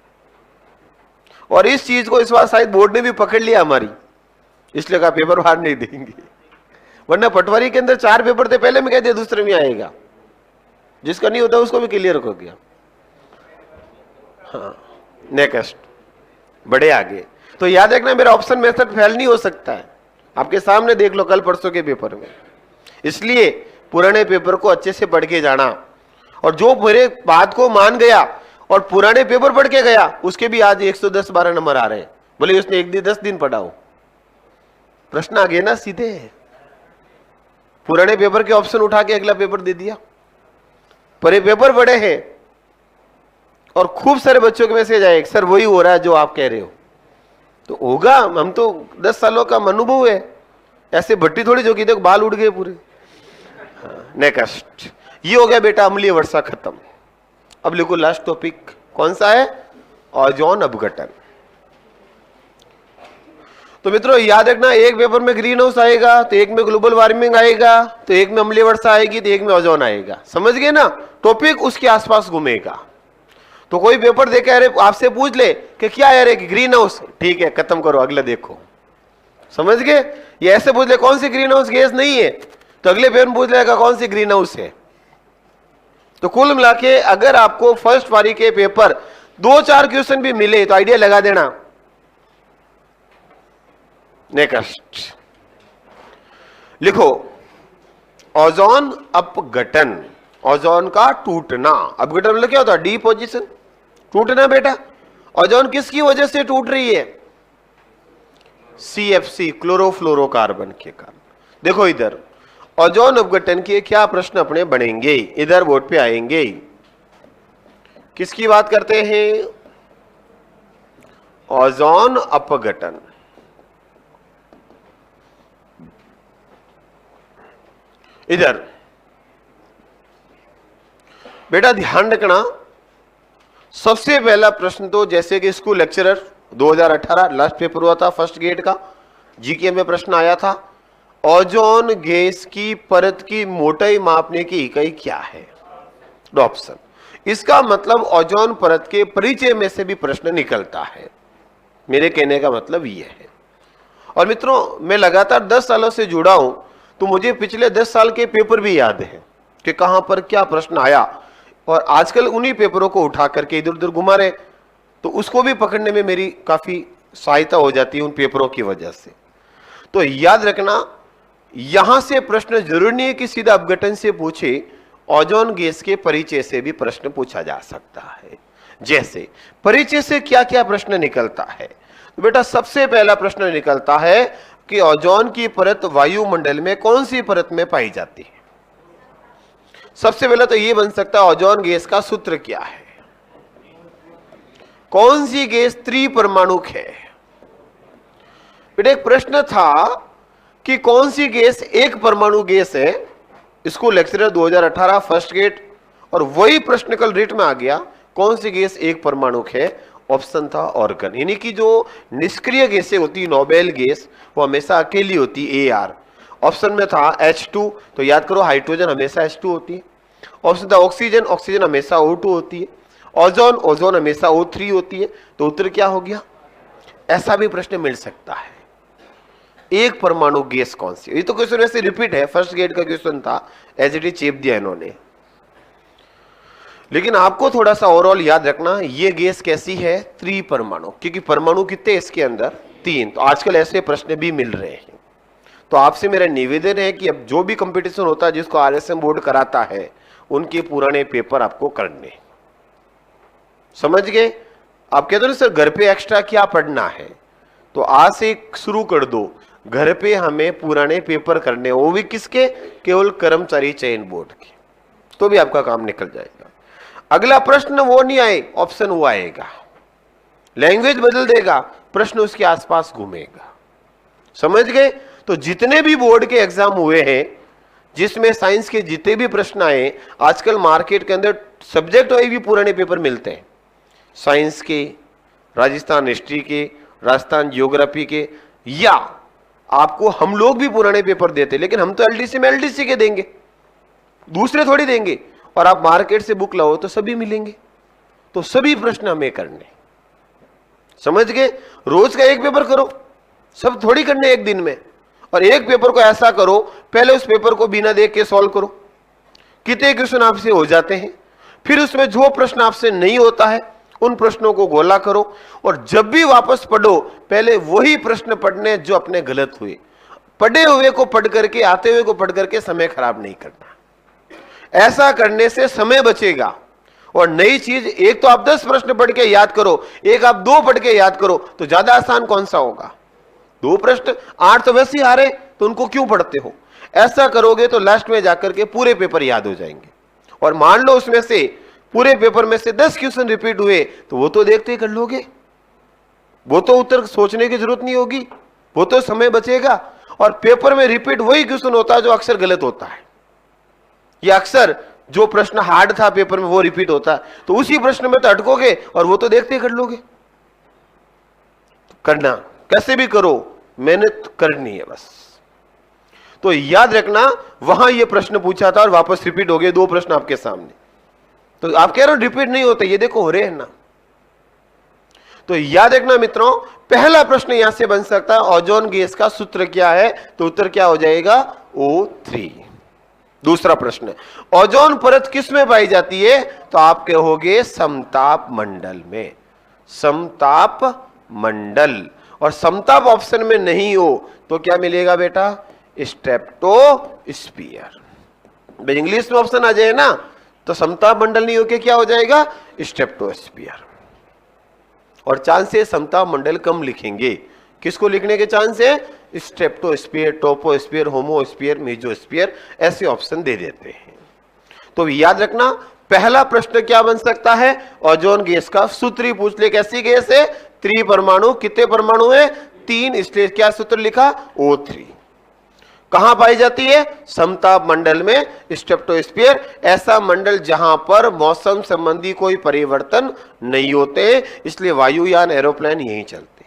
और इस चीज को इस बार शायद बोर्ड ने भी पकड़ लिया हमारी, इसलिए कहा पेपर बाहर नहीं देंगे। वरना पटवारी के अंदर 4 पेपर थे, पहले में कह दिया दूसरे में आएगा। जिसका नहीं होता उसको भी क्लियर हो गया। हाँ, नेक्स्ट बड़े आगे। तो याद रखना, मेरा ऑप्शन मेथड फेल नहीं हो सकता है। आपके सामने देख लो कल परसों के पेपर में। इसलिए पुराने पेपर को अच्छे से पढ़ के जाना, और जो मेरे बात को मान गया और पुराने पेपर पढ़ के गया, उसके भी आज 110-12 नंबर आ रहे हैं। बोले उसने 1 दिन 10 दिन पढ़ा हो। प्रश्न आ गए ना सीधे। पुराने पेपर के ऑप्शन उठा के अगला पेपर दे दिया। पर ये पेपर बड़े हैं और खूब सारे बच्चों के मैसेज आए, सर वही हो रहा है जो आप कह रहे हो। तो होगा, हम तो 10 सालों का अनुभव है। ऐसे भट्टी थोड़ी जो कि देखो बाल उड़ गए पूरे। नेक्स्ट, ये हो गया बेटा अम्लीय वर्षा खत्म। अब लिखो लास्ट टॉपिक कौन सा है? ओजोन अपघटन। तो मित्रों याद रखना, एक पेपर में ग्रीन हाउस आएगा, तो एक में ग्लोबल वार्मिंग आएगा, तो एक में अम्लीय वर्षा आएगी, तो एक में ओजोन आएगा। समझ गए ना? टॉपिक उसके आसपास घूमेगा। तो कोई पेपर देखे अरे आपसे पूछ ले कि क्या है रे ग्रीन हाउस, ठीक है खत्म करो, अगला देखो। समझ गए? ये ऐसे पूछ ले कौन सी ग्रीन हाउस गैस नहीं है, तो अगले पेपर में पूछ लेगा कौन सी ग्रीन हाउस है। तो कुल मिला के अगर आपको फर्स्ट वारी के पेपर 2-4 क्वेश्चन भी मिले तो आइडिया लगा देना। नेक्स्ट लिखो, ओजोन अपघटन, ओजोन का टूटना। अपघटन मतलब क्या होता है? डिपोजिशन, टूटना बेटा। ओजोन किसकी वजह से टूट रही है? CFC, क्लोरोफ्लोरोकार्बन के कारण। देखो इधर, ओजोन अपघटन के क्या प्रश्न अपने बनेंगे, इधर बोर्ड पे आएंगे। किसकी बात करते हैं? ओजोन अपघटन। इधर बेटा ध्यान रखना, सबसे पहला प्रश्न तो जैसे कि स्कूल लेक्चरर 2018 लास्ट पेपर हुआ था फर्स्ट ग्रेड का, जीके में प्रश्न आया था, ओजोन गैस की परत की मोटाई मापने की इकाई क्या है? डॉप्सन। इसका मतलब ओजोन परत के परिचय में से भी प्रश्न निकलता है, मेरे कहने का मतलब यह है। और मित्रों मैं लगातार 10 सालों से जुड़ा हूं, तो मुझे पिछले 10 साल के पेपर भी याद हैं कि कहां पर क्या प्रश्न आया, और आजकल उन्हीं पेपरों को उठा करके इधर उधर घुमा रहे, तो उसको भी पकड़ने में मेरी काफी सहायता हो जाती है उन पेपरों की वजह से। तो याद रखना, यहां से प्रश्न जरूरी नहीं है कि सीधा अपघटन से पूछे, ओजोन गैस के परिचय से भी प्रश्न पूछा जा सकता है। जैसे परिचय से क्या क्या प्रश्न निकलता है? तो बेटा सबसे पहला प्रश्न निकलता है कि ओजोन की परत वायुमंडल में कौन सी परत में पाई जाती है? सबसे पहले तो यह बन सकता है ओजोन गैस का सूत्र क्या है? कौन सी गैस त्रिपरमाणुक है? बेटा एक प्रश्न था कि कौन सी गैस एक परमाणु गैस है, स्कूल लेक्चरर 2018 फर्स्ट ग्रेड, और वही प्रश्न कल रेट में आ गया, कौन सी गैस एक परमाणुक है? ऑप्शन था ऑर्गन। यानी कि जो निष्क्रिय गैसें होती, नोबेल गैस, वो हमेशा अकेली होती, AR। ऑप्शन में था H2, तो याद करो हाइड्रोजन हमेशा H2 होती है। ऑप्शन था ऑक्सीजन, ऑक्सीजन हमेशा O2 होती है। ओजोन, ओजोन हमेशा O3 होती है। तो उत्तर क्या हो गया? ऐसा भी प्रश्न मिल सकता है, एक परमाणु गैस कौन सी? ये तो क्वेश्चन ऐसे रिपीट है, फर्स्ट ग्रेड का क्वेश्चन था, एज इट इज चेप दिया इन्होंने। लेकिन आपको थोड़ा सा ओवरऑल याद रखना, ये गैस कैसी है? त्रिपरमाणु, क्योंकि परमाणु कितने इसके अंदर? 3। तो आजकल ऐसे प्रश्न भी मिल रहे हैं। तो आपसे मेरा निवेदन है कि अब जो भी कंपटीशन होता है जिसको RSM बोर्ड कराता है, उनके पुराने पेपर आपको करने। समझ गए? आप कहते हो ना सर घर पे एक्स्ट्रा क्या पढ़ना है, तो आज से शुरू कर दो, घर पे हमें पुराने पेपर करने, वो भी किसके? केवल कर्मचारी चयन बोर्ड के, तो भी आपका काम निकल जाएगा। अगला प्रश्न वो नहीं आए, ऑप्शन वो आएगा, लैंग्वेज बदल देगा, प्रश्न उसके आसपास घूमेगा। समझ गए? तो जितने भी बोर्ड के एग्जाम हुए हैं, जिसमें साइंस के जितने भी प्रश्न आए, आजकल मार्केट के अंदर सब्जेक्ट वाइज भी पुराने पेपर मिलते हैं, साइंस के, राजस्थान हिस्ट्री के, राजस्थान ज्योग्राफी के, या आपको हम लोग भी पुराने पेपर देते, लेकिन हम तो LDC में LDC के देंगे, दूसरे थोड़ी देंगे। और आप मार्केट से बुक लाओ तो सभी मिलेंगे, तो सभी प्रश्न हमें करने। समझ गए? रोज का एक पेपर करो, सब थोड़ी करने एक दिन में। और एक पेपर को ऐसा करो, पहले उस पेपर को बिना देख के सॉल्व करो, कितने क्वेश्चन आपसे हो जाते हैं, फिर उसमें जो प्रश्न आपसे नहीं होता है उन प्रश्नों को गोला करो, और जब भी वापस पढ़ो पहले वही प्रश्न पढ़ने जो अपने गलत हुए। पढ़े हुए को पढ़ करके, आते हुए को पढ़ करके समय खराब नहीं करना। ऐसा करने से समय बचेगा। और नई चीज, एक तो आप 10 प्रश्न पढ़ के याद करो, एक आप 2 पढ़ के याद करो, तो ज्यादा आसान कौन सा होगा? 2 प्रश्न, 8 तो वैसे ही हारे, तो उनको क्यों पढ़ते हो? ऐसा करोगे तो लास्ट में जाकर के पूरे पेपर याद हो जाएंगे। और मान लो उसमें से पूरे पेपर में से 10 क्वेश्चन रिपीट हुए, तो वो तो देखते ही कर लोगे, वो तो उत्तर सोचने की जरूरत नहीं होगी, वो तो समय बचेगा। और पेपर में रिपीट वही क्वेश्चन होता है जो अक्सर गलत होता है, या अक्सर जो प्रश्न हार्ड था पेपर में वो रिपीट होता है, तो उसी प्रश्न में तो अटकोगे और वो तो देखते ही कर लोगे। करना कैसे भी करो, मेहनत करनी है बस। तो याद रखना, वहां ये प्रश्न पूछा था और वापस रिपीट हो गए 2 प्रश्न आपके सामने, तो आप कह रहे हो रिपीट नहीं होते, ये देखो हो रहे हैं ना। तो याद रखना मित्रों, पहला प्रश्न यहां से बन सकता है, ओजोन गैस का सूत्र क्या है? तो उत्तर क्या हो जाएगा? O3। दूसरा प्रश्न, ओजोन परत किस में पाई जाती है? तो आप कहोगे समताप मंडल में, समताप मंडल। और समताप ऑप्शन में नहीं हो तो क्या मिलेगा बेटा? स्ट्रेप्टोस्फीयर। इंग्लिश में ऑप्शन आ जाए ना, तो समताप मंडल नहीं होके क्या हो जाएगा? स्ट्रेप्टोस्फीयर। और चांस है समताप मंडल कम लिखेंगे, किसको लिखने के चांस है? स्ट्रेप्टोस्फीयर, ट्रोपोस्फीयर, होमोस्फीयर, मेसोस्फीयर, ऐसे ऑप्शन दे देते हैं। तो याद रखना, पहला प्रश्न क्या बन सकता है, ओजोन गैस का सूत्र ही पूछ ले। कैसी गैस है, त्रिपरमाणु। कितने परमाणु है, 3, इसलिए क्या सूत्र लिखा, O3। कहां पाई जाती है, समताप मंडल में, स्ट्रेप्टोस्फीयर, ऐसा मंडल जहां पर मौसम संबंधी कोई परिवर्तन नहीं होते, इसलिए वायुयान एरोप्लेन यहीं चलते।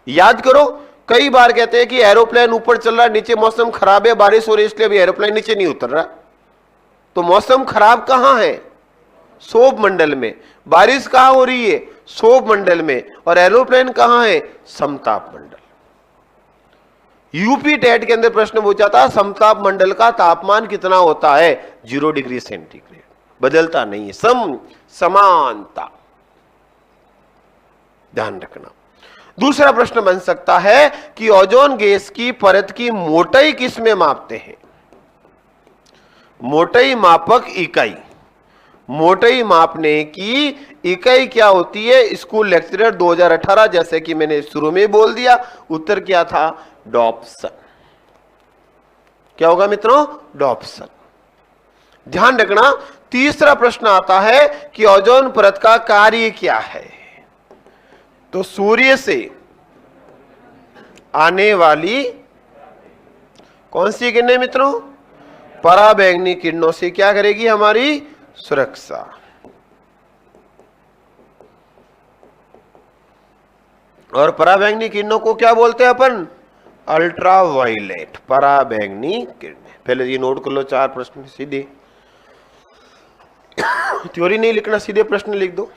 याद करो, कई बार कहते हैं कि एरोप्लेन ऊपर चल रहा है, नीचे मौसम खराब है, बारिश हो रही है, इसलिए अभी एरोप्लेन नीचे नहीं उतर रहा। तो मौसम खराब कहां है, क्षोभ मंडल में। बारिश कहां हो रही है, क्षोभ मंडल में। और एरोप्लेन कहां है, समताप मंडल। यूपी टेट के अंदर प्रश्न पूछा था, समताप मंडल का तापमान कितना होता है, 0 डिग्री सेंटीग्रेड, बदलता नहीं है, समानता, ध्यान रखना। दूसरा प्रश्न बन सकता है कि ओजोन गैस की परत की मोटाई किस में मापते हैं। मोटाई मापक इकाई, मोटाई मापने की इकाई क्या होती है, स्कूल लेक्चरर 2018, जैसे कि मैंने शुरू में बोल दिया, उत्तर क्या था, डॉप्सन। क्या होगा मित्रों, डॉप्सन। ध्यान रखना, तीसरा प्रश्न आता है कि ओजोन परत का कार्य क्या है। तो सूर्य से आने वाली कौन सी किरणें मित्रों, पराबैंगनी किरणों से क्या करेगी, हमारी सुरक्षा। और पराबैंगनी किरणों को क्या बोलते हैं अपन, अल्ट्रावायलेट, पराबैंगनी किरणें। पहले ये नोट कर लो, 4 प्रश्न सीधे, थ्योरी नहीं लिखना, सीधे प्रश्न लिख दो।